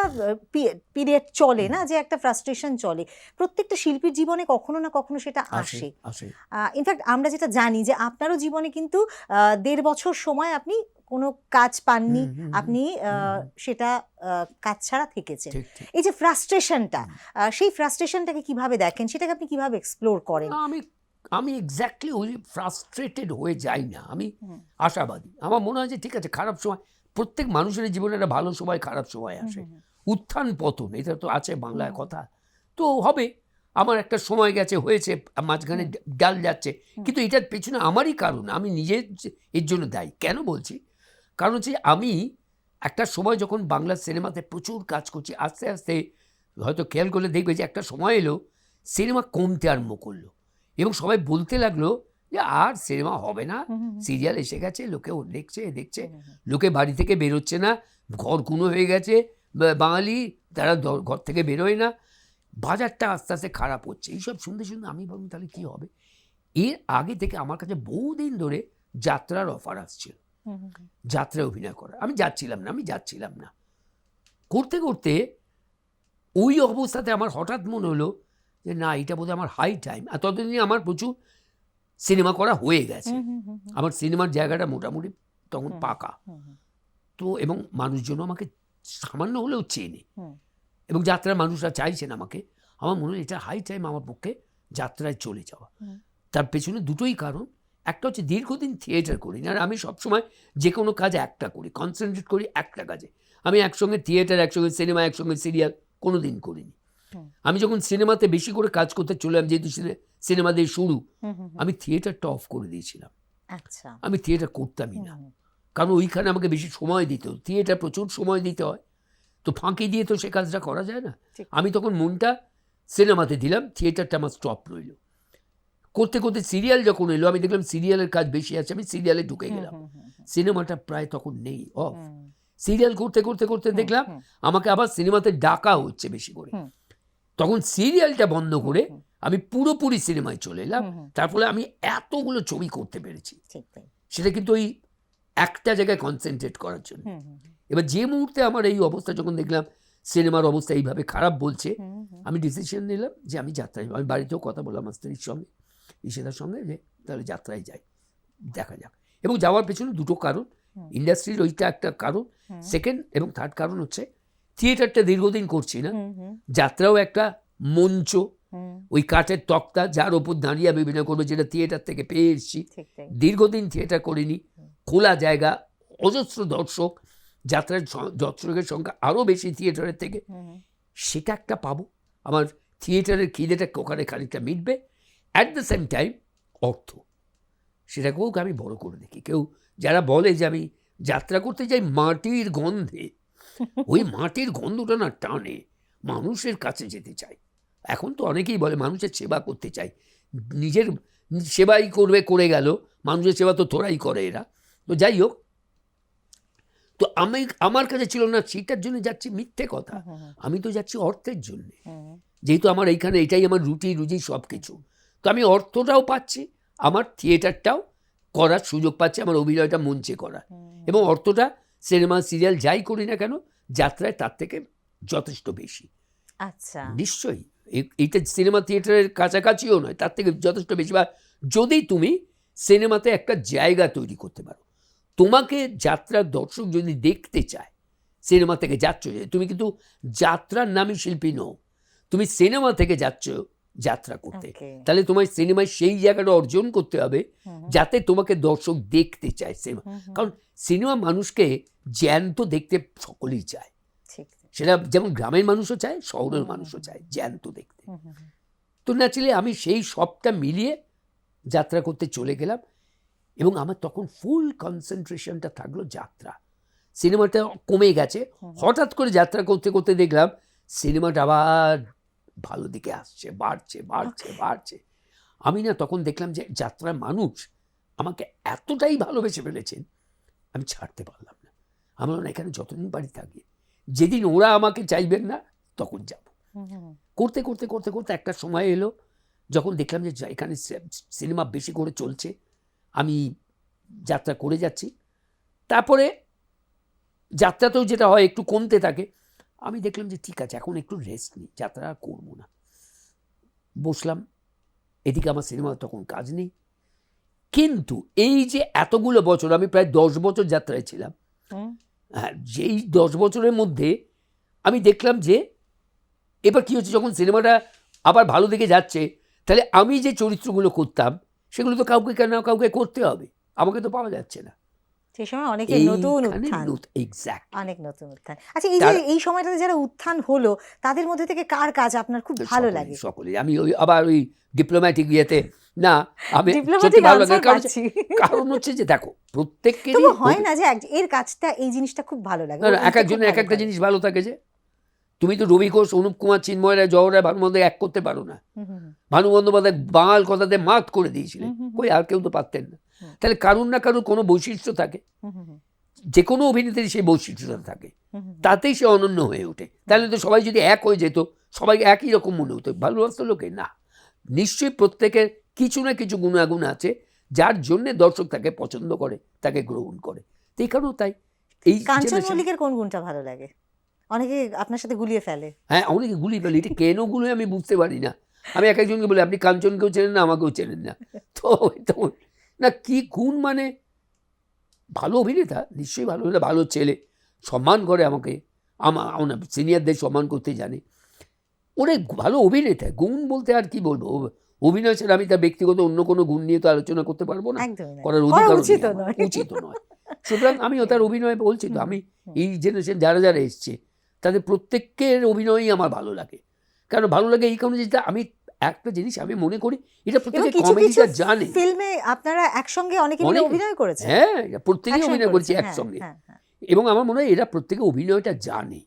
পিরিয়ড চলে না, যে একটা ফ্রাস্ট্রেশন চলে, প্রত্যেকটা শিল্পীর জীবনে কখনো না কখনো সেটা আসে। ইনফ্যাক্ট আমরা যেটা জানি যে আপনারও জীবনে কিন্তু 1.5 বছর সময় আপনি কোনো কাজ পাননি, আপনি সেটা কাজ ছাড়া থেকেছেন। এই যে ফ্রাস্ট্রেশনটা, সেই ফ্রাস্ট্রেশনটাকে কিভাবে দেখেন, সেটাকে আপনি কিভাবে এক্সপ্লোর করেন? আমি এক্স্যাক্টলি ওই ফ্রাস্ট্রেটেড হয়ে যাই না, আমি আশাবাদী। আমার মনে হয় যে ঠিক আছে, খারাপ সময়, প্রত্যেক মানুষের জীবনে একটা ভালো সময় খারাপ সময় আসে, উত্থান পতন, এটা তো আছে বাংলায় কথা, তো হবে। আমার একটা সময় গেছে, হয়েছে, মাঝখানে ডাল যাচ্ছে, কিন্তু এটার পেছনে আমারই কারণ, আমি নিজে এর জন্য দায়ী। কেন বলছি? কারণ হচ্ছে আমি একটা সময় যখন বাংলা সিনেমাতে প্রচুর কাজ করছি, আস্তে আস্তে হয়তো খেয়াল করলে দেখবে যে একটা সময় এলো সিনেমা কমতে আরম্ভ করলো, এবং সবাই বলতে লাগলো যে আর সিনেমা হবে না, সিরিয়াল এসে গেছে, লোকে দেখছে, লোকে বাড়ি থেকে বেরোচ্ছে না, ঘর কুনো হয়ে গেছে বাঙালি, তারা ঘর থেকে বেরোয় না, বাজারটা আস্তে আস্তে খারাপ হচ্ছে। এইসব শুনতে শুনতে আমি ভাবলাম তাহলে কী হবে। এর আগে থেকে আমার কাছে বহুদিন ধরে যাত্রার অফার আসছিল, যাত্রায় অভিনয় করা, আমি যাচ্ছিলাম না, করতে করতে ওই অবস্থাতে আমার হঠাৎ মনে হলো যে না, এটা বোধহয় আমার হাই টাইম। আর ততদিনে আমার প্রচুর সিনেমা করা হয়ে গেছে, আমার সিনেমার জায়গাটা মোটামুটি তখন পাকা, তো এবং মানুষজন আমাকে সামান্য হলেও চেনে, এবং যাত্রার মানুষরা চাইছেন আমাকে। আমার মনে হয় এটা হাই টাইম আমার পক্ষে যাত্রায় চলে যাওয়া। তার পেছনে দুটোই কারণ, একটা হচ্ছে দীর্ঘদিন থিয়েটার করি না, আর আমি সবসময় যে কোনো কাজ একটা করি, কনসেন্ট্রেট করি একটা কাজে। আমি একসঙ্গে থিয়েটার, একসঙ্গে সিনেমা, একসঙ্গে সিরিয়াল কোনো দিন করিনি। আমি যখন সিনেমাতে বেশি করে কাজ করতে চললাম, যেহেতু সিনেমা দিয়ে শুরু, আমি থিয়েটারটা অফ করে দিয়েছিলাম। আমি থিয়েটার করতামই না, কারণ ওইখানে আমাকে বেশি সময় দিতে হতো, থিয়েটার প্রচুর সময় দিতে হয়, তো ফাঁকি দিয়ে তো সে কাজটা করা যায় না। আমি তখন মনটা সিনেমাতে দিলাম, থিয়েটারটা আমার স্টপ রইল। করতে করতে সিরিয়াল যখন এলো, আমি দেখলাম সিরিয়ালের কাজ বেশি আছে, আমি সিরিয়ালে ঢুকে গেলাম, সিনেমাটা প্রায় তখন নেই, অফ। সিরিয়াল করতে করতে করতে দেখলাম আমাকে আবার সিনেমাতে ডাকা হচ্ছে বেশি করে, তখন সিরিয়ালটা বন্ধ করে আমি পুরোপুরি সিনেমায় চলে এলাম। তার ফলে আমি এতগুলো ছবি করতে পেরেছি, সেটা কিন্তু ওই একটা জায়গায় কনসেন্ট্রেট করার জন্য। এবার যে মুহূর্তে আমার এই অবস্থা যখন দেখলাম সিনেমার অবস্থা এইভাবে খারাপ বলছে, আমি ডিসিশন নিলাম যে আমি যাত্রায়, আমি বাড়িতেও কথা বললাম আমার স্ত্রীর সঙ্গে, ঈশিতার সঙ্গে, যে তাহলে যাত্রায় যাই, দেখা যাক। এবং যাওয়ার পেছনে দুটো কারণ, ইন্ডাস্ট্রির ওইটা একটা কারণ, সেকেন্ড এবং থার্ড কারণ হচ্ছে থিয়েটারটা দীর্ঘদিন করছি না, যাত্রাও একটা মঞ্চ, ওই কাঠের তক্তা যার ওপর দাঁড়িয়ে আমি অভিনয় করবো, যেটা থিয়েটার থেকে পেয়ে এসেছি। দীর্ঘদিন থিয়েটার করিনি, খোলা জায়গা, অজস্র দর্শক, যাত্রার দর্শকের সংখ্যা আরও বেশি থিয়েটারের থেকে, সেটা একটা পাবো, আমার থিয়েটারের খিদেটা ওখানে খানিকটা মিটবে। অ্যাট দ্য সেম টাইম অর্থ, সেটাকেও আমি বড় করে দেখি। কেউ যারা বলে যে আমি যাত্রা করতে যাই মাটির গন্ধে, ওই মাটির গন্ধটা না টানে, মানুষের কাছে যেতে চাই। এখন তো অনেকেই বলে মানুষের সেবা করতে চাই, নিজের সেবাই করবে, করে গেল, মানুষের সেবা তো তোরাই করে এরা। তো যাই হোক, তো আমার কাছে ছিল না সেটার জন্য যাচ্ছি, মিথ্যে কথা। আমি তো যাচ্ছি অর্থের জন্যে, যেহেতু আমার এইখানে এটাই আমার রুজি সব কিছু। তো আমি অর্থটাও পাচ্ছি, আমার থিয়েটারটাও করার সুযোগ পাচ্ছি, আমার অভিনয়টা মঞ্চে করার, এবং অর্থটা সিনেমা সিরিয়াল যাই করি না কেন যাত্রায় তার থেকে যথেষ্ট বেশি। আচ্ছা, নিশ্চয়ই এইটা সিনেমা থিয়েটারের কাছাকাছিও নয়, তার থেকে যথেষ্ট বেশি। বা যদি তুমি সিনেমাতে একটা জায়গা তৈরি করতে পারো, তোমাকে যাত্রার দর্শক যদি দেখতে চায়, সিনেমা থেকে যাচ্ছ, তুমি কিন্তু যাত্রার নামী শিল্পী নও, তুমি সিনেমা থেকে যাচ্ছ যাত্রা করতে, তাহলে তোমার সিনেমায় সেই জায়গাটা অর্জন করতে হবে যাতে তোমাকে দর্শক দেখতে চায় সিনেমা। কারণ সিনেমা মানুষকে জ্যান্ত দেখতে সকলেই চায়, সেটা যেমন গ্রামের মানুষও চায়, শহরের মানুষও চায় জ্যান্ত দেখতে। তো ন্যাচারালি আমি সেই সবটা মিলিয়ে যাত্রা করতে চলে গেলাম, এবং আমার তখন ফুল কনসেন্ট্রেশনটা থাকলো যাত্রা। সিনেমাটা কমে গেছে, হঠাৎ করে যাত্রা করতে করতে দেখলাম সিনেমাটা আবার ভালো দিকে আসছে, বাড়ছে। আমি না তখন দেখলাম যে যাত্রার মানুষ আমাকে এতটাই ভালোবেসে ফেলেছেন, আমি ছাড়তে পারলাম না। আমার এখানে যতদিন পারি থাকি, যেদিন ওরা আমাকে চাইবেন না তখন যাব। করতে করতে করতে করতে একটা সময় এলো যখন দেখলাম যে এখানে সিনেমা বেশি করে চলছে, আমি যাত্রা করে যাচ্ছি। তারপরে যাত্রাতেও যেটা হয় একটু কমতে থাকে, আমি দেখলাম যে ঠিক আছে এখন একটু রেস্ট নিই, যাত্রা আর করবো না। বসলাম, এদিকে আমার সিনেমা তখন কাজ নেই। কিন্তু এই যে এতগুলো বছর, আমি প্রায় 10 বছর যাত্রায় ছিলাম, হ্যাঁ, যেই 10 বছরের মধ্যে আমি দেখলাম যে এবার কী হচ্ছে, যখন সিনেমাটা আবার ভালো দিকে যাচ্ছে, তাহলে আমি যে চরিত্রগুলো করতাম সেগুলো তো কাউকে কেন কাউকে করতে হবে, আমাকে তো পাওয়া যাচ্ছে না। সেই সময় অনেকে নতুন উত্থান, অনেক নতুন উত্থান। আচ্ছা, এই যে এই সময়টাতে যারা উত্থান হলো তাদের মধ্যে থেকে কার কাজ আপনার খুব ভালো লাগে? সকলেই। আমি আবার ওই ডিপ্লোম্যাটিক ইয়েতে না, আমি সত্যি ভালো লাগে, কারণ হচ্ছে যে দেখো প্রত্যেককেরই হয় না যে এর কাজটা, এই জিনিসটা খুব ভালো লাগে। এক একজনের এক একটা জিনিস ভালো থাকে। যে তুমি তো রবি ঘোষ, অনুপ কুমার, চিন্ময় রায়, জওহর রায়, ভানু বন্দ্যোপাধ্যায় এক করতে পারো না। ভানু বন্দ্যোপাধ্যায় বাঙাল কথাতে মাত করে দিয়েছিলেন, কই আর কেউ তো পারতেন না। তাহলে কারুর না কারুর কোনো বৈশিষ্ট্য থাকে, যে কোনো অভিনেত্রী সেই বৈশিষ্ট্যটা থাকে, তাতেই সে অনন্য হয়ে ওঠে। তাহলে তো সবাই যদি এক হয়ে যেত, সবাই একই রকম মনে হতো, ভালোবাসত লোকে না। নিশ্চয়ই প্রত্যেকের কিছু না কিছু গুণাগুণ আছে যার জন্য দর্শক তাকে পছন্দ করে, তাকে গ্রহণ করে। তো এই কারণেও তাই। এই কাঞ্চন মল্লিকের কোন গুণটা ভালো লাগে? অনেকে আপনার সাথে গুলিয়ে ফেলে। হ্যাঁ, অনেকে গুলিয়ে ফেলে, এটা কেন গুলিয়ে আমি বুঝতে পারি না। আমি এক একজনকে বলি আপনি কাঞ্চনকেও চেনেন না, আমাকেও চেনেন না। তো না কি গুণ, মানে ভালো অভিনেতা, নিশ্চয়ই ভালো অভিনেতা, ভালো ছেলে, সম্মান করে আমাকে, আমার সিনিয়রদের সম্মান করতে জানে, ওরে ভালো অভিনেতা। গুণ বলতে আর কি বলবো, অভিনয় ছাড়া আমি তার ব্যক্তিগত অন্য কোনো গুণ নিয়ে তো আলোচনা করতে পারবো না, করার অধিকার উচিত নয়। সুতরাং আমিও তার অভিনয় বলছি তো, আমি এই জেনারেশন যারা যারা এসছে তাদের প্রত্যেকের অভিনয়ই আমার ভালো লাগে। কারণ ভালো লাগে এই কারণে, যেটা আমি একটা জিনিস আমি মনে করি, এটা প্রত্যেকে কমেডিটা জানে। ফিল্মে আপনারা একসঙ্গে অনেকে মিলে অভিনয় করেছেন। হ্যাঁ, প্রত্যেকেই অভিনয় করেছি একসঙ্গে, এবং আমার মনে হয় এরা প্রত্যেকে অভিনয়টা জানে।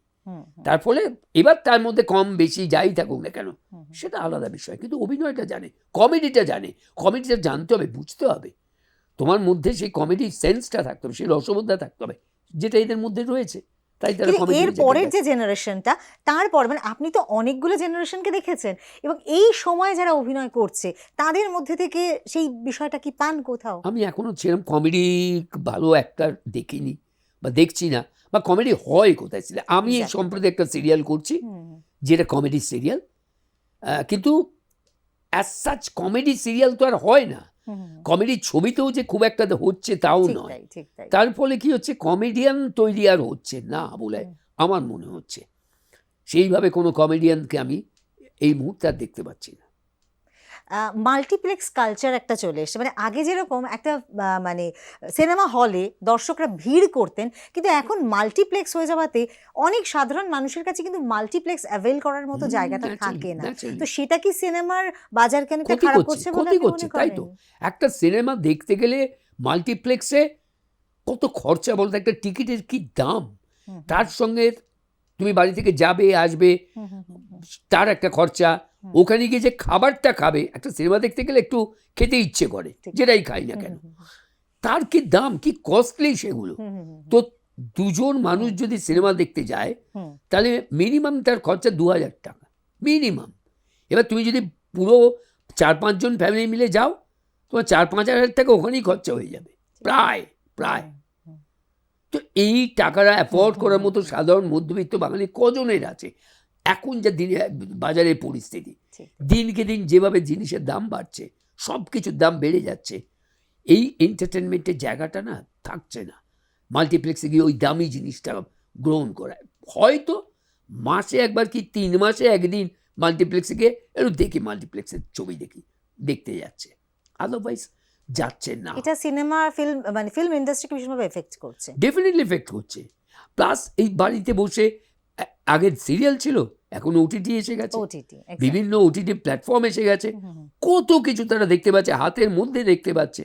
তার ফলে এবার তার মধ্যে কম বেশি যাই থাকুক না কেন সেটা আলাদা বিষয়, কিন্তু অভিনয়টা জানে, কমেডিটা জানে। কমেডিটা জানতে হবে, বুঝতে হবে, তোমার মধ্যে সেই কমেডি সেন্সটা থাকতে হবে, সেই রসবোধটা থাকতে হবে, যেটা এদের মধ্যে রয়েছে। তাই তারা কমেডি। এর পরের যে জেনারেশনটা, তারপর মানে আপনি তো অনেকগুলো জেনারেশনকে দেখেছেন, এবং এই সময় যারা অভিনয় করছে তাদের মধ্যে থেকে সেই বিষয়টা কি পান কোথাও? আমি এখনো সেরকম কমেডি ভালো একটা দেখিনি বা দেখছি না, বা কমেডি হয় কোথায় ছিল। আমি এই সম্প্রতি একটা সিরিয়াল করছি যেটা কমেডি সিরিয়াল, কিন্তু অ্যাজ সাচ কমেডি সিরিয়াল তো আর হয় না। কমেডি ছবিতেও যে খুব একটা হচ্ছে তাও নয়। তার ফলে কি হচ্ছে, কমেডিয়ান তৈরি আর হচ্ছে না বলে আমার মনে হচ্ছে। সেইভাবে কোনো কমেডিয়ানকে আমি এই মুহূর্তে আর দেখতে পাচ্ছি না। মাল্টিপ্লেক্স কালচার একটা চলে এসছে, মানে আগে যেরকম একটা মানে সিনেমা হলে দর্শকরা ভিড় করতেন, কিন্তু এখন মাল্টিপ্লেক্স হয়ে যাওয়াতে অনেক সাধারণ মানুষের কাছে কিন্তু মাল্টিপ্লেক্স অ্যাভেল করার মতো জায়গাটা থাকে না। তো সেটা কি সিনেমার বাজারকে অনেকটা খারাপ করছে বলে আপনি মনে করেন? তাই তো, একটা সিনেমা দেখতে গেলে মাল্টিপ্লেক্সে কত খরচা বলতে, একটা টিকিটের কি দাম, তার সঙ্গে তুমি বাড়ি থেকে যাবে আসবে, তার একটা খরচা, ওখানে গিয়ে যে খাবারটা খাবে, একটা সিনেমা দেখতে গেলে একটু খেতে ইচ্ছে করে, যেটাই খাই না কেন, তার কি দাম, কি কস্টলি সেগুলো। তো দুজন মানুষ যদি সিনেমা দেখতে যায় তাহলে মিনিমাম তার খরচা 2,000 টাকা মিনিমাম। এবার তুমি যদি পুরো 4-5 জন ফ্যামিলি মিলে যাও, তোমার 4-5 হাজার টাকা ওখানেই খরচা হয়ে যাবে প্রায়। তো এই টাকাটা অ্যাফোর্ড করার মতো সাধারণ মধ্যবিত্ত বাঙালি কজনের আছে? এখন যা দিনে বাজারের পরিস্থিতি, দিনকে দিন যেভাবে জিনিসের দাম বাড়ছে, সব কিছুর দাম বেড়ে যাচ্ছে, এই এন্টারটেনমেন্টের জায়গাটা না থাকছে না। মাল্টিপ্লেক্সে গিয়ে ওই দামি জিনিসটা গ্রহণ করা, হয়তো মাসে একবার কি 3 মাসে একদিন মাল্টিপ্লেক্সে গিয়ে একটু দেখি, মাল্টিপ্লেক্সের ছবি দেখতে যাচ্ছে, আদারওয়াইজ যাচ্ছে না। এটা সিনেমা ফিল্ম ইন্ডাস্ট্রিকে ভীষণভাবে এফেক্ট করছে, ডেফিনেটলি এফেক্ট করছে। প্লাস এই বাড়িতে বসে, আগে সিরিয়াল ছিল, এখন ওটিটি এসে গেছে, বিভিন্ন ওটিটি প্ল্যাটফর্ম এসে গেছে, কত কিছু তারা দেখতে পাচ্ছে, হাতের মধ্যে দেখতে পাচ্ছে।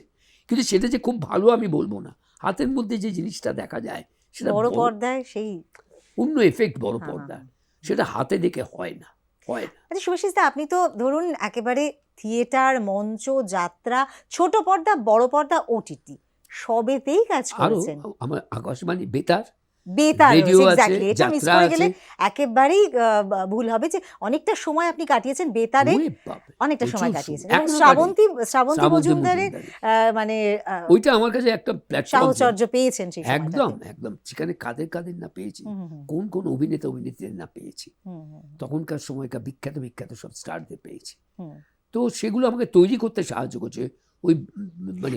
কিন্তু সেটা যে খুব ভালো আমি বলবো না, হাতের মধ্যে যে জিনিসটা দেখা যায় সেটা বড় পর্দায় সেই অন্য এফেক্ট, বড় পর্দা সেটা হাতে দেখে হয় না। আচ্ছা শুভাশিস দা, আপনি তো ধরুন একেবারে থিয়েটার, মঞ্চ, যাত্রা, ছোট পর্দা, বড় পর্দা, ওটিটি সবেতেই কাজ করেছেন। আমার আকাশবাণী, বেতার, রেডিও আছে, এটা মিস করে গেলে একেবারেই ভুল হবে যে অনেকটা সময় আপনি কাটিয়েছেন বেতারে, অনেকটা সময় কাটিয়েছেন। শ্রাবন্তী মজুমদারের মানে ওইটা আমার কাছে একটা প্ল্যাটফর্ম, সাহচর্য পেয়েছেন সেই একদম। সেখানে কাদের না পেয়েছি, কোন অভিনেত্রীদের না পেয়েছি, তখনকার সময়কার বিখ্যাত সব স্টারদের পেয়েছি। তো সেগুলো আমাকে তৈরি করতে সাহায্য করছে। ওই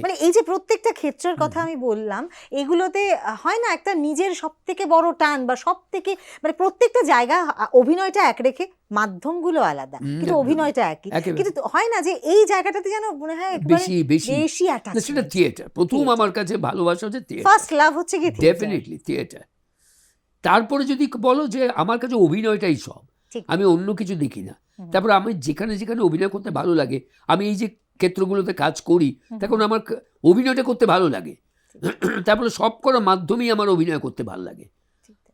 মানে এই যে প্রত্যেকটা ক্ষেত্রের কথা আমি বললাম, এগুলোতে হয় না একটা নিজের সব থেকে বড় টান, বা সব থেকে মানে প্রত্যেকটা জায়গা, অভিনয়টা এক রেখে মাধ্যমগুলো আলাদা কিন্তু অভিনয়টা একই, কিন্তু হয় না যে এই জায়গাটাতে যেন মনে হয় বেশি অ্যাটাচমেন্ট। সেটা থিয়েটার। প্রথম আমার কাছে ভালোবাসা হচ্ছে থিয়েটার, ফার্স্ট লাভ হচ্ছে কি ডেফিনেটলি থিয়েটার। তারপরে যদি বলো যে আমার কাছে অভিনয়টাই সব, আমি অন্য কিছু দেখি না। তারপর আমি যেখানে অভিনয় করতে ভালো লাগে, আমি এই যে ক্ষেত্রগুলোতে কাজ করি, তখন আমার অভিনয়টা করতে ভালো লাগে। তারপরে সব করার মাধ্যমেই আমার অভিনয় করতে ভালো লাগে।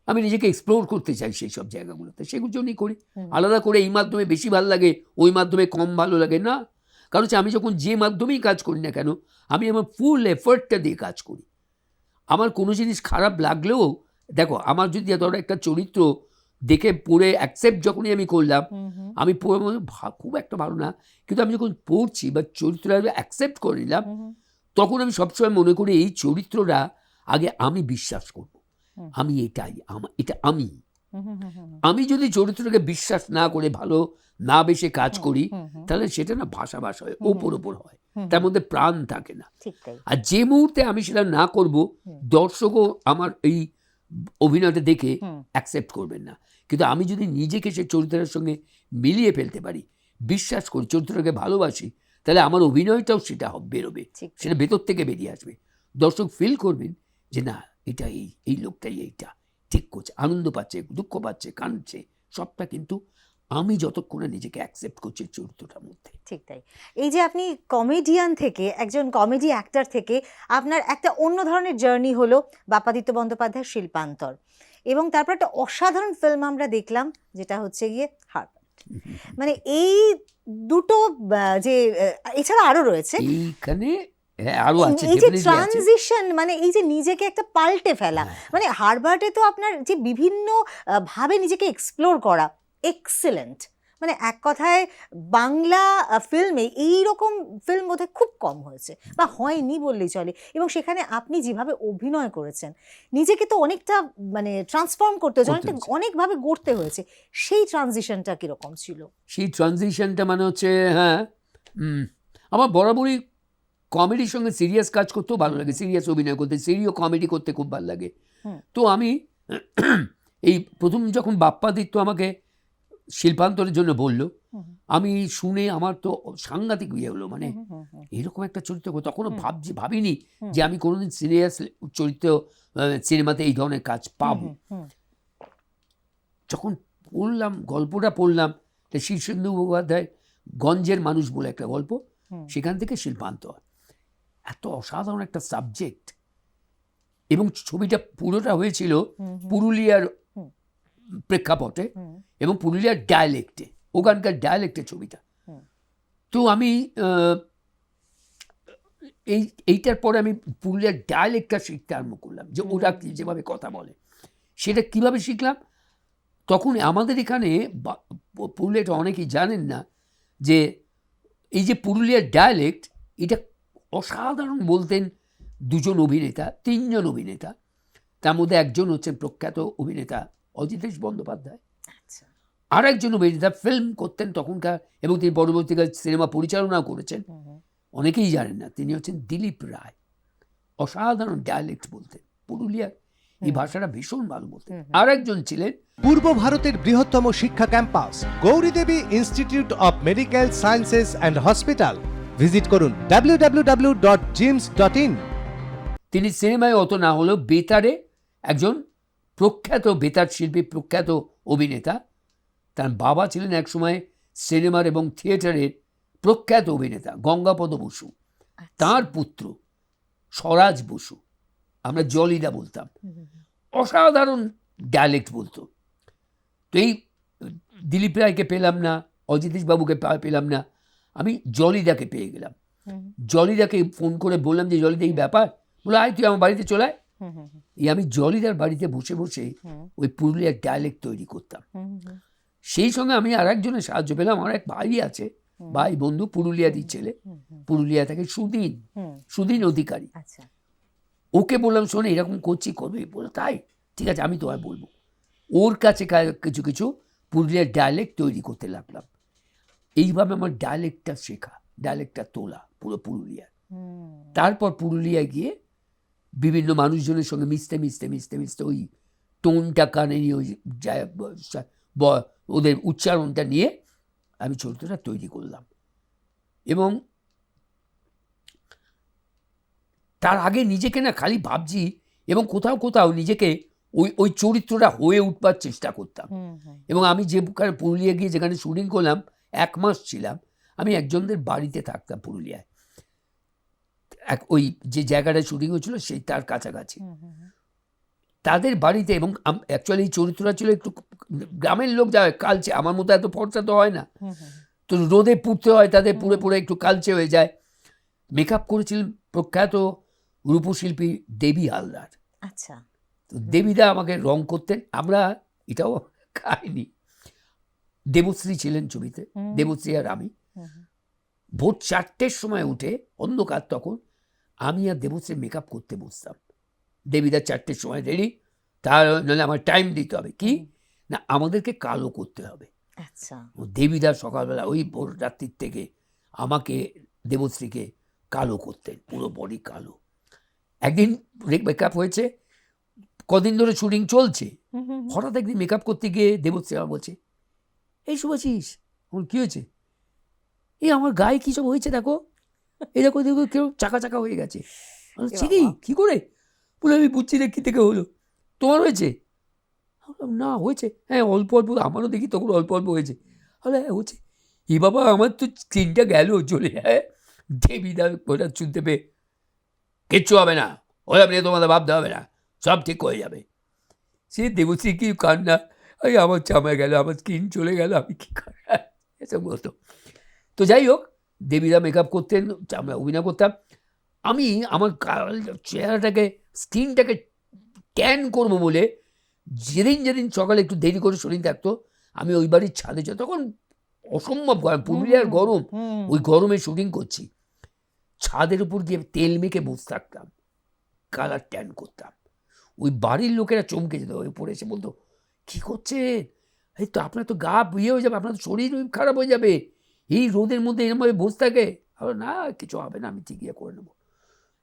আমি নিজেকে এক্সপ্লোর করতে চাই সেই সব জায়গাগুলোতে, সেগুলোর জন্যই করি। আলাদা করে এই মাধ্যমে বেশি ভালো লাগে, ওই মাধ্যমে কম ভালো লাগে না। কারণ হচ্ছে আমি যখন যে মাধ্যমেই কাজ করি না কেন, আমি আমার ফুল এফর্টটা দিয়ে কাজ করি। আমার কোনো জিনিস খারাপ লাগলেও, দেখো আমার যদি ধরো একটা চরিত্র দেখে পড়ে অ্যাকসেপ্ট যখনই আমি করলাম, আমি পড়ে খুব একটা ভালো না, কিন্তু আমি যখন পড়ছি বা চরিত্রটা অ্যাকসেপ্ট করে নিলাম, তখন আমি সবসময় মনে করি এই চরিত্রটা আগে আমি বিশ্বাস করব, আমি এটাই, এটা আমি যদি চরিত্রটাকে বিশ্বাস না করে, ভালো না বেশে কাজ করি, তাহলে সেটা না ভাষা হয়, ওপর হয়, তার মধ্যে প্রাণ থাকে না। আর যে মুহূর্তে আমি সেটা না করব, দর্শকও আমার এই অভিনয়টা দেখে অ্যাকসেপ্ট করবেন না। কিন্তু আমি যদি নিজেকে সে চরিত্রের সঙ্গে মিলিয়ে ফেলতে পারি, বিশ্বাস করি, চরিত্রটাকে ভালোবাসি, তাহলে আমার অভিনয়টাও সেটা বেরোবে, সেটা ভেতর থেকে বেরিয়ে আসবে। দর্শক ফিল করবেন যে না, এটা এই লোকটাই এইটা ঠিক করছে, আনন্দ পাচ্ছে, দুঃখ পাচ্ছে, কাঁদছে, সবটা কিন্তু আমি যতক্ষণে নিজেকে অ্যাকসেপ্ট করছি চরিত্রটার মধ্যে। ঠিক তাই। এই যে আপনি কমেডিয়ান থেকে, একজন কমেডি অ্যাক্টর থেকে আপনার একটা অন্য ধরনের জার্নি হলো বাপ্পাদিত্য বন্দ্যোপাধ্যায়ের শিল্পান্তর, এবং তারপর একটা অসাধারণ ফিল্ম আমরা দেখলাম যেটা হচ্ছে গিয়ে হারবার্ট। মানে এই দুটো যে, এছাড়া আরো রয়েছে এইখানে আরো আছে, এই যে ট্রানজিশন, মানে এই যে নিজেকে একটা পাল্টে ফেলা, মানে হারবার্টে তো আপনার যে বিভিন্ন ভাবে নিজেকে এক্সপ্লোর করা, এক্সেলেন্ট। মানে এক কথায় বাংলা ফিল্মে এইরকম ফিল্ম বোধহয় খুব কম হয়েছে, বা হয়নি বললেই চলে। এবং সেখানে আপনি যেভাবে অভিনয় করেছেন, নিজেকে তো অনেকটা মানে ট্রান্সফর্ম করতে হয়েছে, অনেকভাবে গড়তে হয়েছে। সেই ট্রানজিশনটা কিরকম ছিল? সেই ট্রানজিশনটা মানে হচ্ছে, আমার বরাবরই কমেডির সঙ্গে সিরিয়াস কাজ করতেও ভালো লাগে, সিরিয়াস অভিনয় করতে, সিরিয়াস কমেডি করতে খুব ভালো লাগে। তো আমি এই প্রথম যখন বাপ্পাদিত্য আমাকে শিল্পান্তরের জন্য বলল, আমি শুনে আমার তো সাংঘাতিক ইয়ে হলো, মানে এরকম একটা চরিত্র, তখনও ভাবিনি যে আমি কোনোদিন সিরিয়াস চরিত্র সিনেমাতে এই ধরনের কাজ পাবো। যখন গল্পটা পড়লাম, শীর্ষেন্দু মুখোপাধ্যায় গঞ্জের মানুষ বলে একটা গল্প, সেখান থেকে শিল্পান্তর, এত অসাধারণ একটা সাবজেক্ট, এবং ছবিটা পুরোটা হয়েছিল পুরুলিয়ার প্রেক্ষাপটে এবং পুরুলিয়ার ডায়ালেক্টে, ওখানকার ডায়ালেক্টে ছবিটা। তো আমি এইটার পরে আমি পুরুলিয়ার ডায়ালেক্টটা শিখতে আরম্ভ করলাম, যে ওরা যেভাবে কথা বলে সেটা কিভাবে শিখলাম। তখন আমাদের এখানে পুরুলিয়াটা অনেকেই জানেন না যে এই যে পুরুলিয়ার ডায়ালেক্ট, এটা অসাধারণ বলতেন দুজন অভিনেতা, তিনজন অভিনেতা। তার মধ্যে একজন হচ্ছেন প্রখ্যাত অভিনেতা অজিতেশ বন্দ্যোপাধ্যায়, আর একজন অভিনেতা ফিল্ম করতেন তখনকার, এবং তিনি পরবর্তীকালে সিনেমা পরিচালনাও করেছেন, অনেকেই জানেন না, তিনি হচ্ছেন দিলীপ রায়। অসাধারণ ডায়ালেক্ট বলতেন, পুরুলিয়ার এই ভাষাটা ভীষণ ভালো বলতেন। আর একজন ছিলেন পূর্ব ভারতের বৃহত্তম শিক্ষা campus Gouridevi institute of medical sciences and hospital. Visit করুন www.jims.in। তিনি সিনেমায় অত না হলেও বেতারে একজন প্রখ্যাত বেতার শিল্পী, প্রখ্যাত অভিনেতা। তার বাবা ছিলেন একসময় সিনেমার এবং থিয়েটারের প্রখ্যাত অভিনেতা গঙ্গাপদ বসু, তার পুত্র স্বরাজ বসু, আমরা জলিদা বলতাম। অসাধারণ ডায়ালেক্ট বলতো। তো এই দিলীপ রায়কে পেলাম না, অজিতেশ বাবুকে পেলাম না, আমি জলিদাকে পেয়ে গেলাম। জলিদাকে ফোন করে বললাম যে জলিদা এই ব্যাপার, বলে আয় তুই আমার বাড়িতে চলে আয়। আমি জলিদার বাড়িতে বসে বসে ওই পুরুলিয়ার ডায়ালেক্ট তৈরি করতাম। সেই সঙ্গে আমি আর একজনের সাহায্য পেলাম, আমার এক ভাই আছে, ভাই বন্ধু, পুরুলিয়ারই ছেলে, পুরুলিয়া থেকে সুদিন অধিকারী। ওকে বললাম শোন এরকম করছি, করবে? বলে তাই, ঠিক আছে আমি তোমায় বলবো। ওর কাছে কিছু কিছু পুরুলিয়ার ডায়ালেক্ট তৈরি করতে লাগলাম। এইভাবে আমার ডায়ালেক্টটা শেখা, ডায়ালেক্টটা তোলা পুরো পুরুলিয়ার। তারপর পুরুলিয়ায় গিয়ে বিভিন্ন মানুষজনের সঙ্গে মিশতে মিশতে মিশতে মিশতে ওই টোনটা কানে নিয়ে, ওই ওদের উচ্চারণটা নিয়ে আমি চরিত্রটা তৈরি করলাম। এবং তার আগে নিজেকে না খালি ভাবছি, এবং কোথাও কোথাও নিজেকে ওই চরিত্রটা হয়ে উঠবার চেষ্টা করতাম। এবং আমি যেখানে পুরুলিয়া গিয়ে যেখানে শুটিং করলাম 1 মাস ছিলাম, আমি একজনদের বাড়িতে থাকতাম পুরুলিয়ায়, ওই যে জায়গাটায় শুটিং হয়েছিল সেই তার কাছাকাছি তাদের বাড়িতে। এবং অ্যাকচুয়ালি এই চরিত্রটা ছিল একটু গ্রামের লোক, যা কালচে, আমার মতো এত ফর্সা তো হয় না, তো রোদে পুড়তে হয় তাদের, পুড়ে পুড়ে একটু কালচে হয়ে যায়। মেকআপ করেছিলেন প্রখ্যাত রূপশিল্পী দেবী হালদার। আচ্ছা, তো দেবীদা আমাকে রং করতেন, আমরা এটাও খাইনি। দেবশ্রী ছিলেন ছবিতে, দেবশ্রী আর আমি। ভোর 4টের সময় উঠে, অন্ধকার তখন, আমি আর দেবশ্রী মেকআপ করতে বসতাম। দেবীদা 4টের সময় রেডি, তার নাহলে আমার টাইম দিতে হবে, কি না আমাদেরকে কালো করতে হবে। আচ্ছা, দেবীদা সকালবেলা ওই ভোর রাত্রির থেকে আমাকে, দেবশ্রীকে কালো করতেন, পুরো বডি কালো। একদিন মেকআপ হয়েছে, কদিন ধরে শুটিং চলছে, হঠাৎ একদিন মেকআপ করতে গিয়ে দেবশ্রী আমার বলছে, এই শুভাশিস, আমার কী হয়েছে? এই আমার গায়ে কী সব হয়েছে দেখো, এই দেখো দেখো কেউ চাকা চাকা হয়ে গেছে। কী করে? বলে আমি বুঝছি না কী থেকে হলো, তোমার হয়েছে? না হয়েছে, হ্যাঁ অল্প অল্প, আমারও দেখি তখন অল্প অল্প হয়েছে। হ্যাঁ হচ্ছে, এ বাবা আমার তো স্কিনটা গেল চলে। হ্যাঁ, দেবীদা ওটা শুনতে পেয়ে, কিচ্ছু হবে না, ওরা নিয়ে তোমাদের ভাবতে হবে না, সব ঠিক হয়ে যাবে। সে দেবশ্রী কি কান্না, এই আমার চামড়া গেল, আমার স্কিন চলে গেল, আমি কী করি, এসব বলতো। তো যাই হোক, দেবীদা মেকআপ করতেন, আমরা অভিনয় করতাম। আমি আমার চেহারাটাকে, স্কিনটাকে ট্যান করবো বলে যেদিন যেদিন সকালে একটু দেরি করে শরীর থাকতো, আমি ওই বাড়ির ছাদে যাই, তখন অসম্ভব গরম, পুরুলিয়ার গরম, ওই গরমে শুটিং করছি, ছাদের উপর গিয়ে তেল মেখে বসে থাকতাম, কালার ট্যান করতাম। ওই বাড়ির লোকেরা চমকে যেত, উপরে এসে বলতো কী করছেন, এই তো আপনার তো গা ইয়ে হয়ে যাবে, আপনার তো শরীর খারাপ হয়ে যাবে, এই রোদের মধ্যে এরমভাবে বসে থাকে। না কিছু হবে না, আমি ঠিক ইয়ে করে নেবো।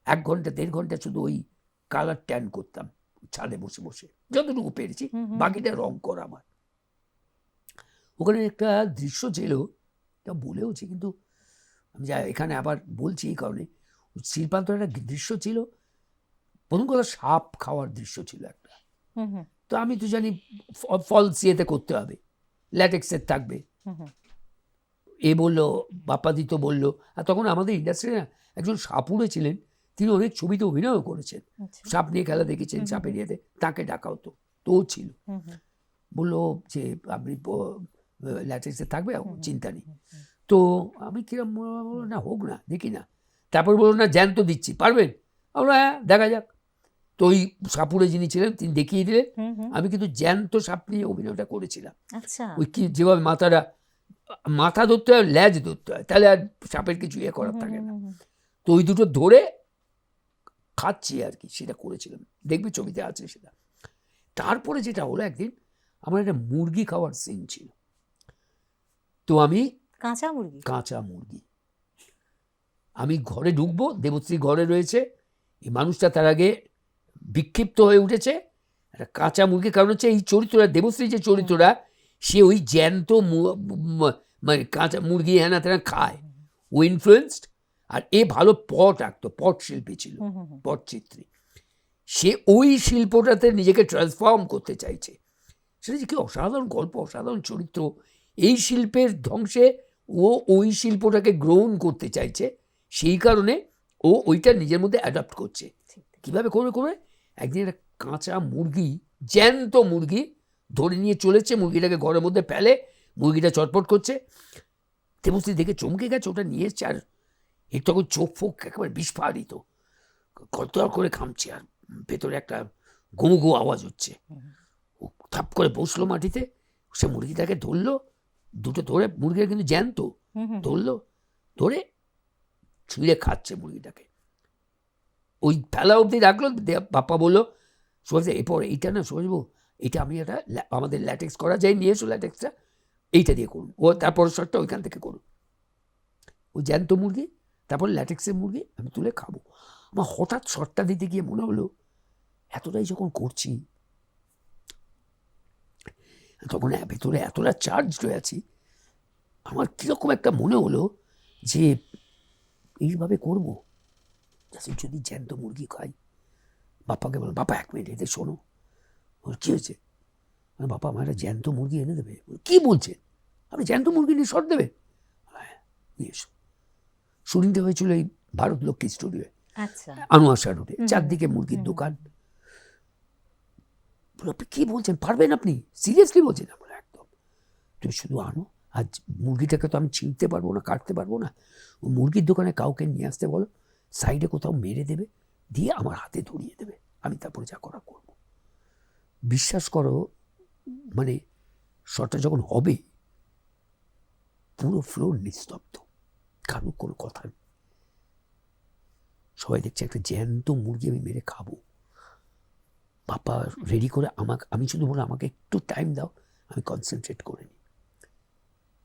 1 ঘন্টা 1.5 ঘন্টা শুধু ওই কালার ট্যান করতাম ছাদে বসে বসে, যতটুকু পেরেছি, বাকিটা রং করা আমার। ওখানে একটা দৃশ্য ছিল, এটা বলেওছি, কিন্তু আমি যা এখানে আবার বলছি এই কারণে, শিল্পান্তর একটা দৃশ্য ছিল, প্রথম কথা সাপ খাওয়ার দৃশ্য ছিল একটা। তো আমি তো জানি ফলস ইয়েতে করতে হবে, ল্যাটেক্সের থাকবে। এ বললো, বাপ্পাদিত্য বললো, আর তখন আমাদের ইন্ডাস্ট্রি না একজন সাপুড়ে ছিলেন, তিনি অনেক ছবিতে অভিনয়ও করেছেন, আচ্ছা। সাপ নিয়ে খেলা দেখেছেন, সাপের ইয়েতে, তাকে ডাকা হতো, তো ও ছিল। বললো যে আপনি ল্যাটেক্সে থাকবে, চিন্তা নেই। তো আমি কিরম বললো না হোক না, দেখি না। তারপর বললো না জ্যান্ত দিচ্ছি, পারবেন? বললো হ্যাঁ দেখা যাক। তো ওই সাপুরে যিনি ছিলেন তিনি দেখিয়ে দিলেন। আমি কিন্তু জ্যান্ত সাপ নিয়ে অভিনয়টা করেছিলাম। আচ্ছা। ওই কি যেভাবে মাথা ধরতে হয়, ল্যাজ ধরতে হয়, তাহলে আর সাপের কিছু ইয়ে করার থাকে না। তো ওই দুটো ধরে খাচ্ছি আর কি, সেটা করেছিলাম, দেখবি ছবিতে আছে সেটা। তারপরে যেটা হলো, একদিন আমার একটা মুরগি খাওয়ার সিন ছিল। তো আমি কাঁচা মুরগি আমি ঘরে ঢুকবো, দেবশ্রী ঘরে রয়েছে, এই মানুষটা তার আগে বিক্ষিপ্ত হয়ে উঠেছে, একটা কাঁচা মুরগি। কারণ হচ্ছে এই চরিত্রটা, দেবশ্রী যে চরিত্রটা, সে ওই জ্যান্ত মানে কাঁচা মুরগি হ্যানা তেনা খায়, ও ইনফ্লুয়েন্সড। আর এ ভালো পট আঁকতো, পট শিল্পী ছিল, পটচিত্রী। সে ওই শিল্পটাতে নিজেকে ট্রান্সফর্ম করতে চাইছে। সেটা যে কি অসাধারণ গল্প, অসাধারণ চরিত্র। এই শিল্পের ধ্বংসে ও ওই শিল্পটাকে গ্রহণ করতে চাইছে, সেই কারণে ও ওইটা নিজের মধ্যে অ্যাডাপ্ট করছে। কীভাবে করে একদিন একটা কাঁচা মুরগি, জ্যান্ত মুরগি ধরে নিয়ে চলেছে, মুরগিটাকে ঘরের মধ্যে ফেলে, মুরগিটা চটপট করছে। দেবশ্রী দেখে চমকে গেছে, ওটা নিয়ে এসছে, আর এর তখন চোখ ফোক একেবারে বিস্ফারিত, কতর করে ঘামছে, আর ভেতরে একটা গো গো আওয়াজ হচ্ছে। ও থাপ করে বসলো মাটিতে, সে মুরগিটাকে ধরলো, দুটো ধরে, মুরগিটা কিন্তু জ্যান্ত, ধরলো, ধরে ছিঁড়ে খাচ্ছে মুরগিটাকে। ওই ফেলা অবধি রাখলো। বাপ্পা বললো সুভাষ এরপর এইটা না সুভাষবাবু, এটা আমি একটা আমাদের ল্যাটেক্স করা যায়, নিয়ে এসো ল্যাটেক্সটা, এইটা দিয়ে করুন। ও তারপর শটটা ওইখান থেকে করুন, ওই জ্যান্ত মুরগি, তারপর ল্যাটেক্সের মুরগি আমি তুলে খাবো। আমার হঠাৎ শটটা দিতে গিয়ে মনে হলো, এতটাই যখন করছি, তখন ভেতরে এতটা চার্জ হয়ে আছি, আমার কীরকম একটা মনে হলো যে এইভাবে করবো, যদি জ্যান্ত মুরগি খাই। বাপ্পাকে বলো, বাপ্পা 1 মিনিট এদের শোনো। কী হয়েছে? বাপ্পা আমার একটা জ্যান্ত মুরগি এনে দেবে। কী বলছেন আপনি, জ্যান্ত মুরগি নিয়ে শট দেবে? হ্যাঁ নিয়ে এসো। শুটিংটা হয়েছিল এই ভারত লক্ষ্মী স্টুডিওয়ে, আনোয়ার রোডে, চারদিকে মুরগির দোকান। আপনি কী বলছেন, পারবেন আপনি? সিরিয়াসলি বলছেন? আমরা একদম, তুমি শুধু আনো, আজ মুরগিটাকে তো আমি ছিঁড়তে পারবো না, কাটতে পারবো না, ও মুরগির দোকানে কাউকে নিয়ে আসতে বলো, সাইডে কোথাও মেরে দেবে, দিয়ে আমার হাতে ধরিয়ে দেবে, আমি তারপরে যা করা করবো। বিশ্বাস করো, মানে শটটা যখন হবে, পুরো ফ্লোর নিস্তব্ধ, কারো কোনো কথা নেই, সবাই দেখছে একটা জ্যান্ত মুরগি আমি মেরে খাবো। বাপ্পা রেডি করে আমি শুধু বলো আমাকে একটু টাইম দাও, আমি কনসেন্ট্রেট করে নিই।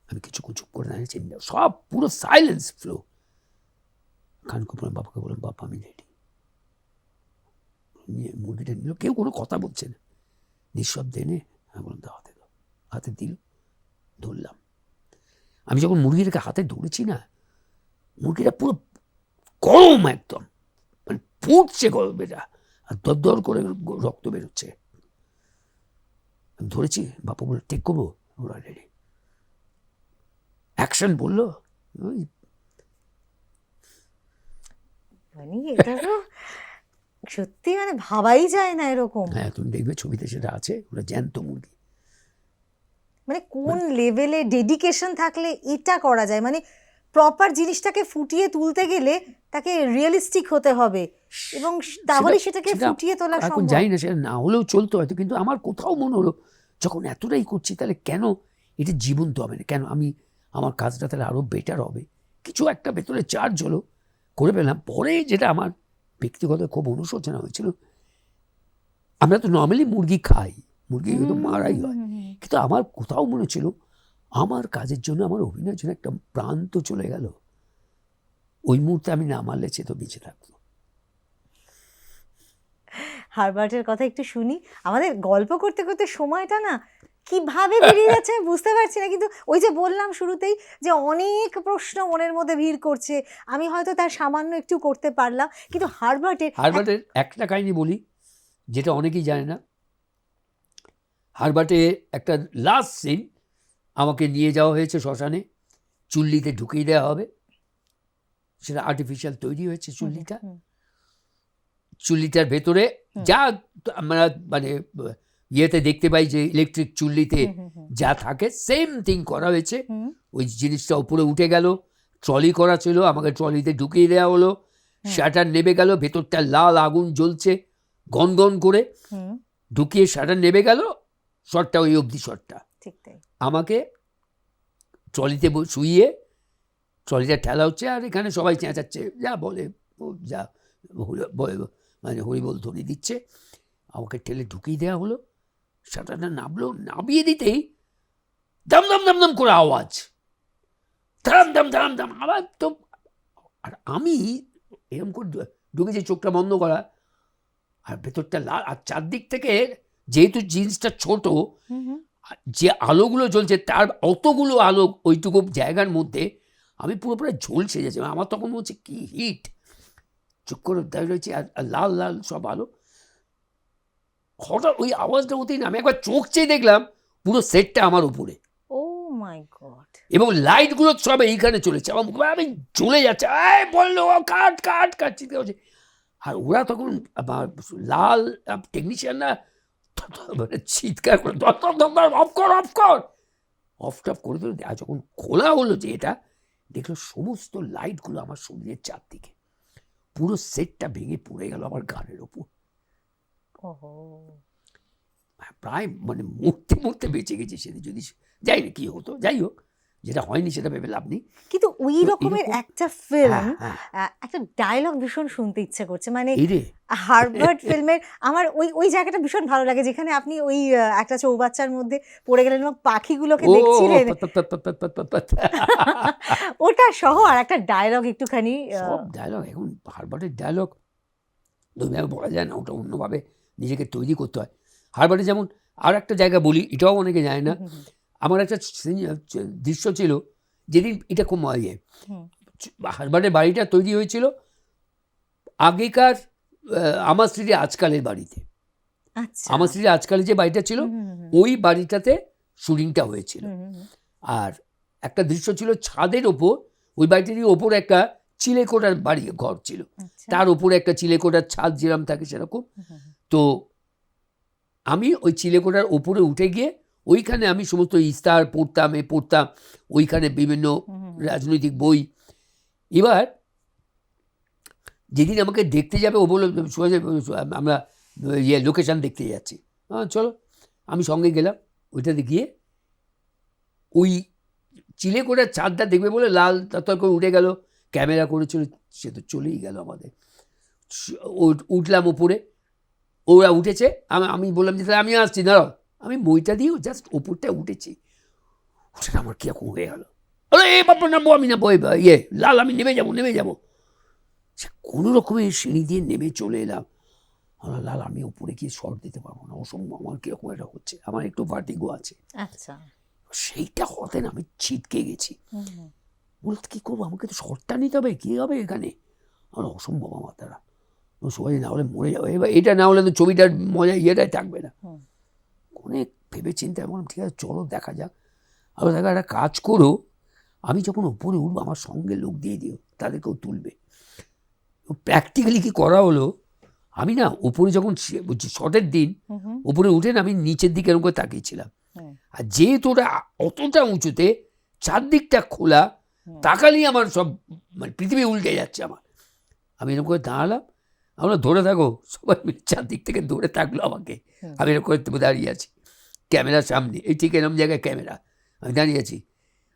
আমি কিছুক্ষণ চুপ করে দাঁড়িয়ে চিন্তা, সব পুরো সাইলেন্স ফ্লো। কান কুপড়ে বাবাকে বললাম, বাপ্পা আমি রেডি। নিয়ে মুরগিটা নিল, কেউ কোনো কথা বলছে না, নিঃশব্দে এনে আমি বললাম হাতে দাও। হাতে দিল, ধরলাম। আমি যখন মুরগিটাকে হাতে ধরেছি না, মুরগিটা পুরো গরম, একদম মানে ফুটছে গরম, এটা আর দর করে রক্ত বেরোচ্ছে। আমি ধরেছি, বাপা বলে টেক করবো, ওরা রেডি, অ্যাকশন বললো। মানে এটা তো সত্যি মানে ভাবাই যায় না এরকম। হ্যাঁ তুমি দেখবে ছবিতে সেটা আছে, ওরা জ্যান্ত মুরগি। মানে কোন লেভেলে ডেডিকেশন থাকলে এটা করা যায়, মানে প্রপার জিনিসটাকে ফুটিয়ে তুলতে গেলে তাকে রিয়েলিস্টিক হতে হবে, এবং তাহলে সেটাকে ফুটিয়ে তোলা সম্ভব। এখন জানি না সেটা না হলেও চলতো হয়তো, কিন্তু আমার কোথাও মনে হলো যখন এতটাই করছি, তাহলে কেন এটা জীবন্ত হবে না, কেন আমি আমার কাজটা তাহলে আরও বেটার হবে। কিছু একটা ভেতরে চার্জ হলো, করে পেলাম। পরে যেটা আমার ব্যক্তিগত খুব অনুশোচনা হয়েছিল, আমরা তো নর্মালি মুরগি খাই, মুরগি তো মারাই হয়, কিন্তু আমার কোথাও মনে ছিল আমার কাজের জন্য, আমার অভিনয়ের জন্য একটা প্রাণ তো চলে গেল। ওই মুহূর্তে আমি না মারলে সে তো বেঁচে থাকতো। হারবার্টের কথা একটু শুনি। আমাদের গল্প করতে করতে সময়টা না কিভাবে বেরিয়ে যাচ্ছে আমি বুঝতে পারছি না, কিন্তু ওই যে বললাম শুরুতেই যে অনেক প্রশ্ন মনের মধ্যে ভিড় করছে, আমি হয়তো তার সামান্য একটু করতে পারলাম, কিন্তু হারবার্টের একটা কাহিনী বলি যেটা অনেকেই জানে না। হারবার্টে একটা লাস্ট সিন, আমাকে নিয়ে যাওয়া হয়েছে শ্মশানে, চুল্লিতে ঢুকিয়ে দেওয়া হবে, সেটা আর্টিফিশিয়াল তৈরি হয়েছে চুল্লিটা। চুল্লিটার ভেতরে যা আমরা মানে ইয়েতে দেখতে পাই যে ইলেকট্রিক চুল্লিতে যা থাকে সেম থিং করা হয়েছে। ওই জিনিসটা উপরে উঠে গেল, ট্রলি করা ছিল, আমাকে ট্রলিতে ঢুকিয়ে দেওয়া হলো, শাটার নেবে গেল, ভেতরটা লাল আগুন জ্বলছে গন করে, ঢুকিয়ে শাটার নেবে গেল, শটটা ওই অবধি শটটা। আমাকে ট্রলিতে শুইয়ে ট্রলিটা ঠেলা হচ্ছে, আর এখানে সবাই চেঁচাচ্ছে, যা বলে যা মানে হরিবোল ধ্বনি দিচ্ছে। আমাকে ঠেলে ঢুকিয়ে দেওয়া হলো, শাটারটা নামলো, নামিয়ে দিতেই দাম দাম দাম দাম করে আওয়াজ, দাম দাম দাম দাম আবার। তো আর আমি এরকম করে ঢুকেছি, চোখটা বন্ধ করা, আর ভেতরটা লাল, আর চারদিক থেকে যেহেতু জিন্সটা ছোট, যে আলোগুলো জ্বলছে তার অতগুলো আলো ওইটুকু জায়গার মধ্যে আমি পুরো প্রায় ঝলসে যাচ্ছি। আমার তখন হচ্ছে কি হিট, চুপ করে দাঁড়িয়ে রয়েছে, আর লাল লাল সব আলো। হঠাৎ ওই আওয়াজটা হতেই না আমি একবার চোখ চেয়ে দেখলাম পুরো সেটটা আমার উপরে, এবং লাইটগুলো সব এইখানে চলেছে, আমি চলে যাচ্ছে, বললো কাট কাট কাট চিৎকার হচ্ছে। আর ওরা তখন লাল টেকনিশিয়ানরা মানে চিৎকার করে অফ কর অফ কর, অফ টফ করে দিল। আর যখন খোলা হলো যে এটা, দেখলো সমস্ত লাইটগুলো আমার শরীরের চারদিকে, পুরো সেটটা ভেঙে পড়ে গেল আমার গানের ওপর। প্রায় মানে মরতে মরতে বেঁচে গেছি সেদিন, যদি যাই না কি হতো, যাই হোক, যেটা হয়নি সেটা ভেবে লাভ নেই। কিন্তু ওই রকমের একটা ফিল্ম, একটা ডায়লগ ভীষণ শুনতে ইচ্ছে করছে, মানে হার্ভার্ড ফিল্মের আমার ওই জায়গাটা ভীষণ ভালো লাগে, যেখানে আপনি ওই একটা চৌবাচ্চার মধ্যে পড়ে গেলেন এবং পাখিগুলোকে দেখছিলেন, ওটা সহ আর একটা ডায়লগ একটুখানি। সব ডায়লগ এখন হার্ভার্ডের ডায়লগ দুনিয়ায় বলা যায় না, ওটা অন্যভাবে নিজেকে তৈরি করতে হয়। হার্ভার্ডে যেমন আর একটা জায়গা বলি, এটাও অনেকে জানে না, আমার একটা দৃশ্য ছিল যেদিন, এটা খুব ইয়ে, হার্ভার্ডের বাড়িটা তৈরি হয়েছিল আগেকার আমার স্ত্রী আজকালের বাড়িতে। আমার স্ত্রী আজকালের যে বাড়িটা ছিল ওই বাড়িটাতে শুটিংটা হয়েছিল। আর একটা দৃশ্য ছিল ছাদের ওপর, ওই বাড়িটির ওপর একটা চিলেকোঠার বাড়ি ঘর ছিল, তার উপরে একটা চিলেকোঠার ছাদ যেরকম থাকে সেরকম। তো আমি ওই চিলেকোঠার ওপরে উঠে গিয়ে ওইখানে আমি সমস্ত ইস্তাহার পড়তাম ওইখানে বিভিন্ন রাজনৈতিক বই। এবার যেদিন আমাকে দেখতে যাবে ও বললো আমরা লোকেশান দেখতে যাচ্ছি, চলো, আমি সঙ্গে গেলাম। ওইটাতে গিয়ে ওই চিলেকোঠার ছাদটা দেখবে বলে লাল তার করে উঠে গেল, ক্যামেরা করেছিল, সে তো চলেই গেল আমাদের। উঠলাম উপরে, ওরা উঠেছে, আমি বললাম যে তাহলে আমি আসছি, দাঁড়াও। আমি বইটা দিয়েও জাস্ট ওপরটা উঠেছি, উঠে আমার কীরকম হয়ে গেল, বাবা নামবো, আমি নামবো, লাল আমি নেমে যাবো। সে কোনো রকমের সিঁড়ি দিয়ে নেমে চলে এলাম। লাল আমি ওপরে গিয়ে শর্ট দিতে পারবো না, অসম্ভব, আমার কীরকম এটা হচ্ছে, আমার একটু ভার্টিগো আছে। আচ্ছা, সেইটা হতে না আমি ছিটকে গেছি, বলতে কী করবো, আমাকে তো শর্টটা নিতে হবে, কী হবে এখানে, আমার অসম্ভব আমার দ্বারা, সবাই না হলে মরে যাবে, এবার এটা না হলে তো ছবিটার মজা ইয়েটাই থাকবে না। অনেক ভেবে চিন্তা বললাম ঠিক আছে চলো দেখা যাক। আর দেখা একটা কাজ করো, আমি যখন উপরে উঠবো আমার সঙ্গে লোক দিয়ে দিও, তাদেরকেও তুলবে। প্র্যাকটিক্যালি কি করা হলো, আমি না উপরে যখন শটের দিন উপরে উঠে না আমি নিচের দিকে এরকম করে তাকিয়েছিলাম, আর যেহেতু ওটা অতটা উঁচুতে, চারদিকটা খোলা, তাকালেই আমার সব মানে পৃথিবী উল্টে যাচ্ছে আমার। আমি এরকম করে দাঁড়ালাম, আমরা ধরে থাকো, সবাই মিলে চারদিক থেকে ধরে থাকলো আমাকে, আমি এরকম করে দাঁড়িয়ে আছি ক্যামেরার সামনে, এই ঠিক এরকম জায়গায় ক্যামেরা, আমি দাঁড়িয়ে আছি।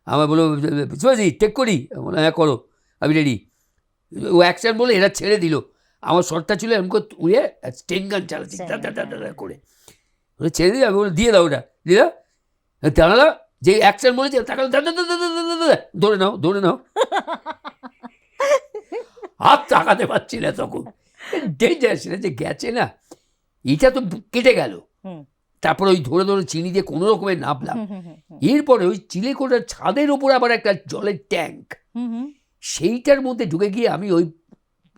আমার বলো বুঝতে টেক করি, বলো হ্যাঁ করো, আমি রেডি। ও অ্যাকশন বলে এরা ছেড়ে দিল, আমার শটটা ছিল এরকম করে উড়ে স্টেন গান চালাচ্ছি করে, ছেড়ে দিই, আমি বলো দিয়ে দাও, ওটা দিয়ে দাও, দাঁড়ালো, যে অ্যাকশন বলেছে তাকালো, ধরে নাও হাত তাকাতে পারছি না তখন, ডেঞ্জার, সেটা যে গেছে না, এটা তো কেটে গেল। তারপরে ওই ধরে চিনি দিয়ে কোনো রকমের নামলাম। এরপরে ওই চিলেকোঠার ছাদের ওপর আবার একটা জলের ট্যাঙ্ক, সেইটার মধ্যে ঢুকে গিয়ে আমি ওই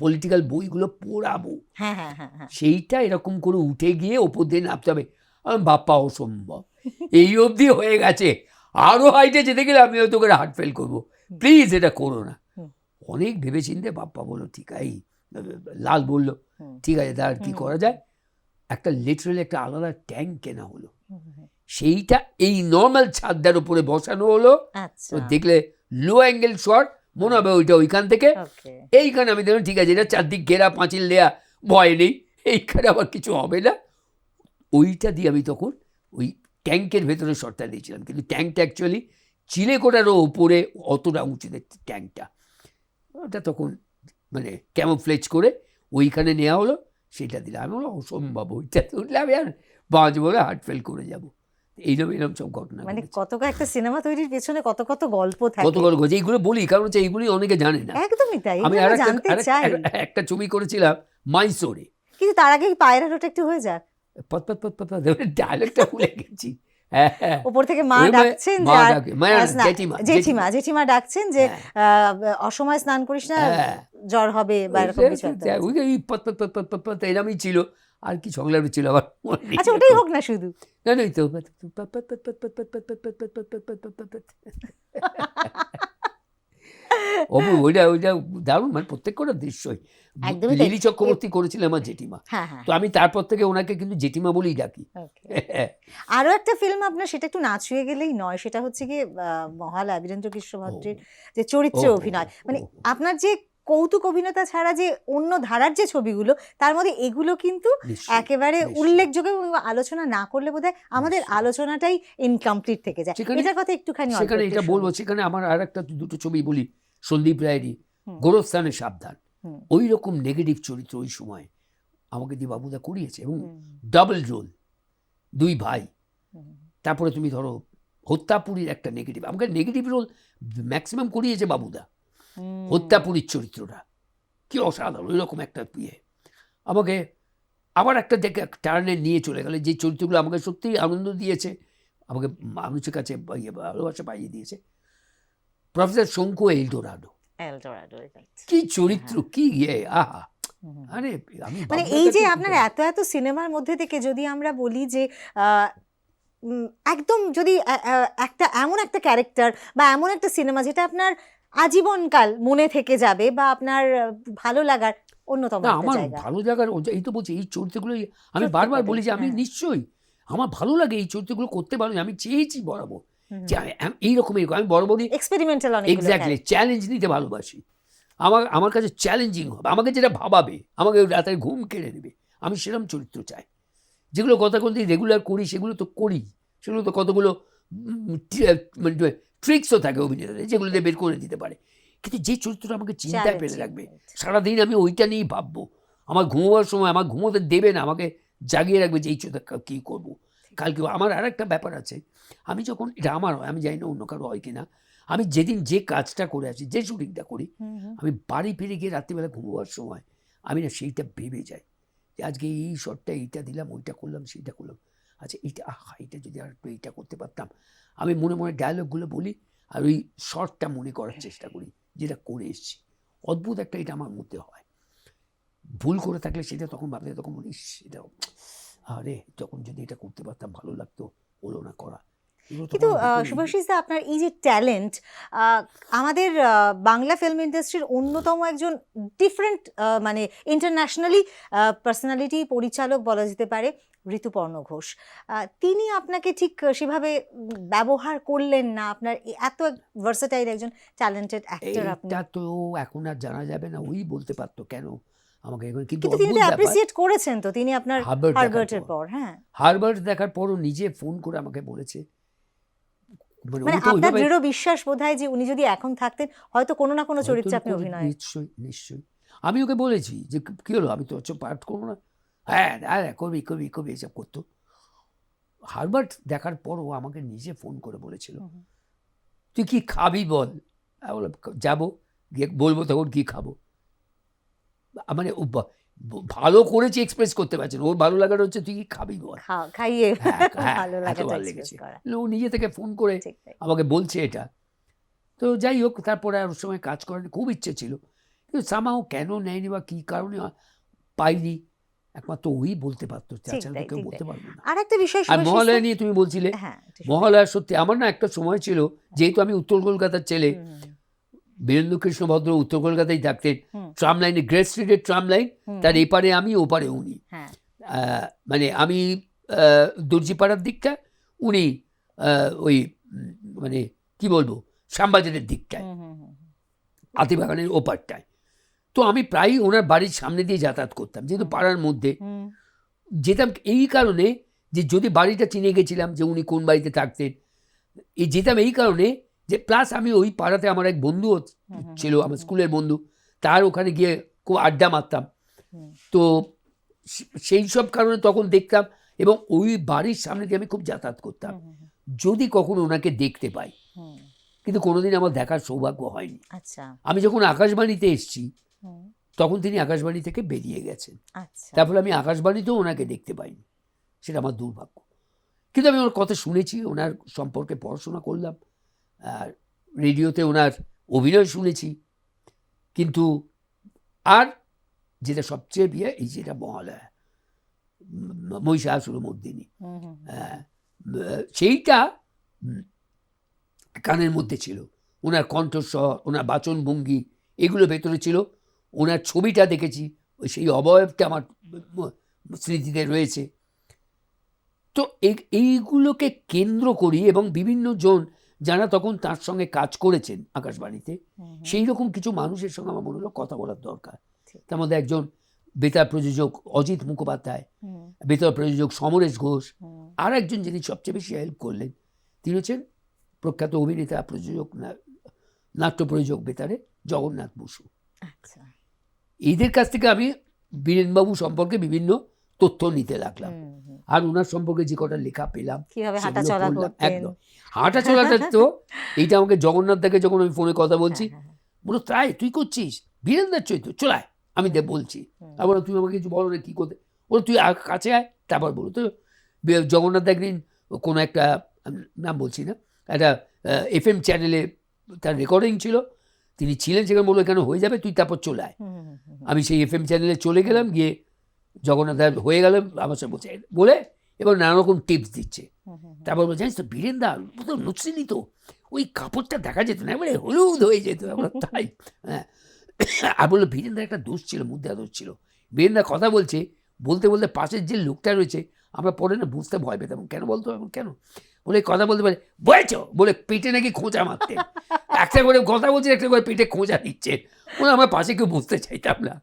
পলিটিক্যাল বইগুলো পড়াবো, সেইটা এরকম করে উঠে গিয়ে ওপর দিয়ে নামতে হবে। আমি বাপ্পা অসম্ভব, এই অবধি হয়ে গেছে, আরও হাইটে যেতে গেলে আমি হয়তো করে হার্ট ফেল করবো, প্লিজ এটা করো না। অনেক ভেবেচিন্তে বাপ্পা বলো ঠিক আছে, লাল বলল হুম। ঠিক আছে তার কি হুম। করা যায়, একটা লিটারালি একটা আলাদা ট্যাঙ্ক কেনা হলো, হুম, হুম, হুম। সেইটা এই নর্মাল ছাদটার উপরে বসানো হলো। আচ্ছা, তো দেখলে লো অ্যাঙ্গেল শট মনে হবে ওইটা ওইখান থেকে, ওকে। এইখানে আমি দেখলাম ঠিক আছে এটা চারদিক ঘেরা পাঁচিল দেয়া, ভয় নেই, এইখানে আবার কিছু হবে না। ওইটা দিয়ে আমি তখন ওই ট্যাঙ্কের ভেতরে শটটা দিয়েছিলাম, কিন্তু ট্যাঙ্কটা অ্যাকচুয়ালি চিলেকোটারও ওপরে অতটা উঁচুতে ট্যাঙ্কটা, ওটা তখন মানে ক্যামোফ্লেজ করে ওইখানে নেওয়া হলো, সেটা দিলাম। আমি বললাম অসম্ভব, ওইটাতে উঠলে আমি আর বাঁচবো না, হার্ট ফেল করে যাবো। এইরকম সব ঘটনা মানে ঘটেছে। কত একটা সিনেমা তৈরির পেছনে কত কত গল্প কত থাকে। গল্প ঘটেছে, এইগুলো বলি কারণ হচ্ছে এইগুলি অনেকে জানে না। একদমই তাই, আমি এগুলো আর আমরা জানতে চাই। একটা ছবি করেছিলাম মাইসোরে, কিন্তু তার আগে পায়রা রোড একটু হয়ে যাক, পত পত পত পত ডায়লগটা ভুলে গেছি। হ্যাঁ হ্যাঁ, উপর থেকে মা ওই ডাকছেন মা যে আর ডাকে, মা না, স্না- জেঠিমা জেঠিমা ডাকছেন যে হ্যাঁ। অসময় স্নান করিস না, হ্যাঁ। জ্বর হবে বা এরকম কিছু একটা আছে। ওই এই পত পত পত পত পত পত এরমই ছিল, আর কি সংলাপ ছিল আবার মনে নেই আচ্ছা, ওটাই এখন। হোক না শুধু। না না, ওই তো পত পত পত পত পত পত পত পত পত পত পত পত পত পত। ওইটা ওইটা দারুণ, মানে প্রত্যেক কটা দৃশ্যই। একদমই তাই। লিলি চক্রবর্তী করেছিলেন আমার জেঠিমা, হ্যাঁ হ্যাঁ, তো আমি তারপর থেকে ওনাকে কিন্তু জেঠিমা বলেই ডাকি। okay. আরো একটা ফিল্ম আপনার, সেটা একটু না ছুঁয়ে গেলেই নয়, সেটা হচ্ছে কি মহালয়া বীরেন্দ্র কৃষ্ণ ভদ্রের যে চরিত্রে ও, অভিনয়, ও, মানে ও। আপনার যে কৌতুক অভিনেতা ছাড়া যে অন্য ধারার যে ছবিগুলো, তার মধ্যে এগুলো কিন্তু নিশ্চয়ই, একেবারে নিশ্চয়ই। উল্লেখযোগ্য, এবং আলোচনা না করলে বোধহয় আমাদের নিশ্চয়ই। আলোচনাটাই ইনকমপ্লিট থেকে যায়। সেখানে- এটার কথা একটুখানি অল্প সেখানে একটু এটা শুনি। বলবো, সেখানে আমার আর একটা দুটো ছবি বলি, সন্দীপ রায়েরই হুম। গোরস্থানের সাবধান, হুম। ওই রকম নেগেটিভ চরিত্র ওই সময় আমাকে দিয়ে বাবুদা করিয়েছে, এবং হুম, ডাবল রোল, দুই ভাই। হুম, তারপরে তুমি ধরো হত্যাপুরীর একটা নেগেটিভ, আমাকে নেগেটিভ রোল ম্যাক্সিমাম করিয়েছে বাবুদা। হুম। হত্যাপুরীর চরিত্রটা কি অসাধারণ, ওই রকম একটা ইয়ে আমাকে আবার একটা দেখে টার্নে নিয়ে চলে গেলে, যে চরিত্রগুলো আমাকে সত্যিই আনন্দ দিয়েছে, আমাকে মানুষের কাছে ভালোবাসা পাইয়ে দিয়েছে। প্রফেসর শঙ্কু এলডোরাডো, এলডোরাডো, right. কি চরিত্র, কি ইয়ে, আহা! হুম। আরে আমি মানে বাবুদার এই যে কাছে আপনার খুব- এত এত সিনেমার মধ্যে থেকে যদি আমরা বলি যে আহ, একদম যদি একটা এমন একটা ক্যারেক্টার বা এমন একটা সিনেমা যেটা আপনার আজীবনকাল মনে থেকে যাবে বা আপনার ভালো লাগার অন্যতম না একটা আমার জায়গা। ভালো জায়গার এই তো বলছি, এই চরিত্রগুলোই আমি সত্যি বারবার কথাই, বলি যে আমি হ্যাঁ। নিশ্চয়ই আমার ভালো লাগে এই চরিত্রগুলো করতে পারি, আমি চেয়েছি বরাবর হুম, যে এইরকম এরকম আমি বরাবরই এক্সপেরিমেন্টাল অনেকগুলো এক্স্যাক্টলি চ্যালেঞ্জ নিতে ভালোবাসি। আমার কাছে চ্যালেঞ্জিং হবে, আমাকে যেটা ভাবাবে, আমাকে রাতের ঘুম কেড়ে নেবে, আমি সেরকম চরিত্র চাই। যেগুলো কথা বলতে রেগুলার করি সেগুলো তো করি, সেগুলো তো কতগুলো মানে ট্রিক্সও থাকে অভিনেতাদের, যেগুলো দিয়ে বের করে দিতে পারে, কিন্তু যে চরিত্রটা আমাকে চিন্তায় ফেলে রাখবে, সারাদিন আমি ওইটা নিয়েই ভাববো, আমার ঘুমোবার সময় আমার ঘুমোতে দেবে না, আমাকে জাগিয়ে রাখবে যে এই চরিত্র কী করবো কালকে। আমার আর একটা ব্যাপার আছে, আমি যখন, এটা আমার হয়, আমি জানি না অন্য কারো হয় কিনা, আমি যেদিন যে কাজটা করে আসি, যে শুটিংটা করি, আমি বাড়ি ফিরে গিয়ে রাত্রিবেলা ঘুমোবার সময় আমি না সেইটা ভেবে যাই যে আজকে এই শটটা এইটা দিলাম, ওইটা করলাম, সেইটা করলাম, আচ্ছা এইটা এইটা যদি আর একটু এইটা করতে পারতাম, আমি মনে মনে ডায়লগগুলো বলি আর ওই শর্টটা মনে করার চেষ্টা করি যেটা করে এসেছি। অদ্ভুত একটা এটা আমার মধ্যে হয়, ভুল করে থাকলে সেটা তখন ভাবতে, তখন বলি সেটা আরে যখন যদি এটা করতে পারতাম ভালো লাগতো, হলো না করা। কিন্তু শুভাশিস দা, আপনার এই যে ট্যালেন্ট, আমাদের বাংলা ফিল্ম ইন্ডাস্ট্রির অন্যতম একজন ডিফারেন্ট মানে ইন্টারন্যাশনালি পার্সোনালিটি পরিচালক বলা যেতে পারে, ঋতুপর্ণ ঘোষ। তিনি আপনাকে ঠিক সেভাবে ব্যবহার করলেন না, আপনার এত ভার্সেটাইল একজন ট্যালেন্টেড অ্যাক্টর আপনি, এটা তো এখন আর জানা যাবে না, ওই বলতে পারতো কেন আমাকে এখন, কিন্তু কিন্তু তিনি তো অ্যাপ্রিসিয়েট করেছেন তো, তিনি আপনার হারবার্টের পর, হ্যাঁ হারবার্ট দেখার পরও নিজে ফোন করে আমাকে বলেছে, মানে আপনার দৃঢ় বিশ্বাস বোধহয় যে উনি যদি এখন থাকতেন হয়তো কোনো না কোনো চরিত্রে আপনি অভিনয়। নিশ্চয়ই নিশ্চয়ই, আমি ওকে বলেছি যে কি হলো আমি তো পাঠ করবো না, হ্যাঁ হ্যাঁ কবি কবি কবি এসব করতো। হারবার্ট দেখার পরও আমাকে নিজে ফোন করে বলেছিল তুই কি খাবি বল, আমি বললাম যাবো গিয়ে বলবো তখন কি খাবো, মানে ভালো করেছি এক্সপ্রেস করতে পারছেন, ওর ভালো লাগাটা হচ্ছে তুই কি খাবি বল, খাইয়ে ভালো এত ভালো লাগাটা লেগেছে, করা, ও নিজে থেকে ফোন করে ঠিক তাই। আমাকে বলছে এটা। তো যাই হোক, তারপরে আর ওর সময় কাজ করার খুব ইচ্ছে ছিল, কিন্তু সামাও কেন নেয়নি বা কী কারণে পাইনি, একমাত্র ওই বলতে পারতো, তাছাড়া তো কেউ বলতে পারবো না। আর একটা বিষয় আর মহালয়া নিয়ে তুমি বলছিলে, হ্যাঁ মহালয়া সত্যি আমার না একটা সময় ছিল, যেহেতু আমি উত্তর কলকাতার ছেলে, বীরেন্দ্রকৃষ্ণ ভদ্র উত্তর কলকাতায় থাকতেন, হুম। ট্রাম লাইনে, গ্রেট স্ট্রিটের ট্রাম লাইন, হুম। তার এপারে আমি ওপারে উনি। হ্যাঁ। মানে আমি দর্জিপাড়ার দিকটা, উনি ওই মানে কি বলবো শ্যামবাজারের দিকটায়, হুম, হুম, হুম, হাতিবাগানের ওপারটায়। তো আমি প্রায়ই ওনার বাড়ির সামনে দিয়ে যাতায়াত করতাম, যেহেতু পাড়ার মধ্যে হুম, যেতাম এই কারণে যে যদি বাড়িটা চিনে গেছিলাম যে উনি কোন বাড়িতে থাকতেন, যেতাম এই কারণে যে প্লাস আমি ওই পাড়াতে আমার এক বন্ধু ছিল, আমার স্কুলের বন্ধু, তার ওখানে গিয়ে খুব আড্ডা মারতাম। হুম, তো সেই সব কারণে তখন দেখতাম, এবং ওই বাড়ির সামনে দিয়ে আমি খুব যাতায়াত করতাম হুম, হুম, যদি কখনো ওনাকে দেখতে পাই, হুম। কিন্তু কোনোদিন আমার দেখার সৌভাগ্য হয়নি। আচ্ছা। আমি যখন আকাশবাণীতে এসেছি হুম, তখন তিনি আকাশবাণী থেকে বেরিয়ে গেছেন, আচ্ছা। তার ফলে আমি আকাশবাণীতেও ওনাকে দেখতে পাইনি, সেটা আমার দুর্ভাগ্য। কিন্তু আমি ওনার কথা শুনেছি, ওনার সম্পর্কে পড়াশোনা করলাম, আর রেডিওতে ওনার অভিনয় শুনেছি। কিন্তু আর যেটা সবচেয়ে বিয়ে, এই যেটা মহালয়া, মহিষাসুরমর্দিনী, হুম, হুম, সেইটা কানের মধ্যে ছিল, ওনার কণ্ঠস্বর, ওনার বাচনভঙ্গি, এগুলো ভেতরে ছিল। ওনার ছবিটা দেখেছি, ওই সেই অবয়বটা আমার স্মৃতিতে রয়েছে। তো এইগুলোকে কেন্দ্র করি, এবং বিভিন্ন জন যারা তখন তার সঙ্গে কাজ করেছেন আকাশবাণীতে, হুম, হুম। সেই রকম কিছু মানুষের সঙ্গে আমার মনে হলো কথা বলার দরকার। ঠিক। তার মধ্যে একজন বেতার প্রযোজক অজিত মুখোপাধ্যায়, হুম, বেতার প্রযোজক সমরেশ ঘোষ, হুম, আর একজন যিনি সবচেয়ে বেশি হেল্প করলেন তিনি হচ্ছেন প্রখ্যাত অভিনেতা, প্রযোজক, নাট্য প্রযোজক বেতারে জগন্নাথ বসু। আচ্ছা। এদের কাছ থেকে আমি বীরেনবাবু সম্পর্কে বিভিন্ন তথ্য নিতে লাগলাম, হুম, হুম। আর ওনার সম্পর্কে যে কটা লেখা পেলাম কিভাবে সেগুলো হাঁটাচলা পড়লাম। করতেন। একদম হাঁটা চলাটা তো এইটা আমাকে জগন্নাথ দাকে যখন আমি ফোনে কথা বলছি, হ্যাঁ, হ্যাঁ, বলো তাই তুই করছিস, বীরেন্দার চৈত্র চলায়, আমি বলছি। হুম। তারপর তুমি আমাকে কিছু বলো না, কী করতে, বলো তুই কাছে আয়, তারপর বলো। তো জগন্নাথ দা একদিন কোনো একটা, নাম বলছি না, একটা FM চ্যানেলে তার রেকর্ডিং ছিল, তিনি ছিলেন সেখানে, বললো এখানে হয়ে যাবে, তুই তারপর চলে আয়। হুম, হুম, হুম, হুম। আমি সেই FM চ্যানেলে চলে গেলাম, গিয়ে জগন্নাথ দা হয়ে গেল আমার সাথে বলছে, বলে এবার নানা রকম টিপস দিচ্ছে। হুম, হুম, হুম। তারপর বলছে জানিস তো বীরেন্দা তো নচ্ছিলি তো, ওই কাপড়টা দেখা যেত না, এবারে হলুদ হয়ে যেত। আমরা তাই, হ্যাঁ। আর বললো বীরেন্দার একটা দোষ ছিল, মুদ্রা দোষ ছিল। বীরেন্দা কথা বলছে, বলতে বলতে পাশের যে লোকটা রয়েছে, আমরা পরে না বুঝতে ভয় পেতাম, কেন বলতো এখন কেন, বলে কথা বলতে পারে বয়েছ, বলে পেটে নাকি খোঁচা মারতে, একটা করে কথা বলছে, একটা করে পেটে খোঁচা দিচ্ছে, বলে আমার পাশে কেউ বুঝতে চাইতাম না।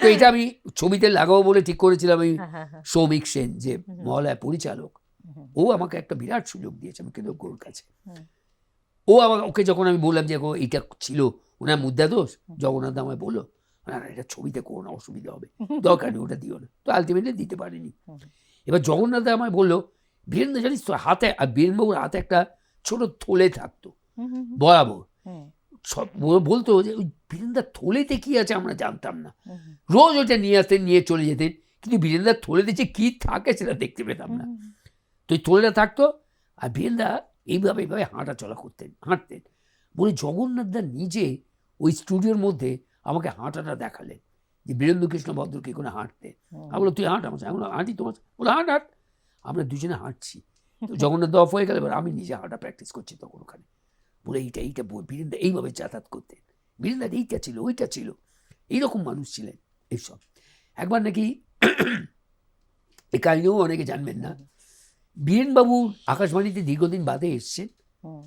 তো এটা আমি ছবিতে লাগাবো বলে ঠিক করেছিলাম। এই হ্যাঁ, হ্যাঁ, হ্যাঁ। সৌমিক সেন যে মহালয়া পরিচালক, হুম, ও আমাকে একটা বিরাট সুযোগ দিয়েছে, আমি কৃতজ্ঞ ওর কাছে। হুম। ও ওকে যখন আমি বললাম যে এইটা ছিল ওনার মুদ্রা দোষ, জগন্নাথ আমায় বললো না না এটা ছবিতে কোনো না, অসুবিধা হবে, দরকার নেই, ওটা দিও না। তো আলটিমেটলি দিতে পারিনি। এবার জগন্নাথ আমায় বললো বীরেন্দ্র জানিস তো হাতে, আর বীরেনবাবুর হাতে একটা ছোট থলে থাকতো হুম, হুম, হুম। বরাবর, হুম, সব বলতো যে ওই বীরেন্দ্রার থলেতে কি আছে আমরা জানতাম না, হুম, হুম। রোজ ওটা নিয়ে আসতেন, নিয়ে চলে যেতেন, কিন্তু বীরেন্দ্রার থলেতে যে কী থাকে সেটা দেখতে পেতাম না। তো এই থলেটা থাকতো, আর বীরেন্দা এইভাবে এইভাবে হাঁটা চলা করতেন, হাঁটতেন। বলে জগন্নাথদা নিজে ওই স্টুডিওর মধ্যে আমাকে হাঁটাটা দেখালেন, যে বীরেন্দ্রকৃষ্ণ ভদ্র কী করে হাঁটতেন। আমি বললো তুই হাঁট আমার সাথে, হাঁটি তোমার, বলে হাঁট হাঁট। আমরা দুজনে হাঁটছি, তো জগন্নাথ অফ হয়ে গেল, এবার আমি নিজে হাঁটা প্র্যাকটিস করছি তখন ওখানে। বলে এইটা বীরেন্দা এইভাবে যাতায়াত করতেন, বীরেন্দার এইটা ছিল ওইটা ছিল, এইরকম মানুষ ছিলেন। এইসব একবার নাকি এই কাহিনিও অনেকে জানবেন না, বীরেনবাবু আকাশবাণীতে দীর্ঘদিন বাদে এসছেন, হুম,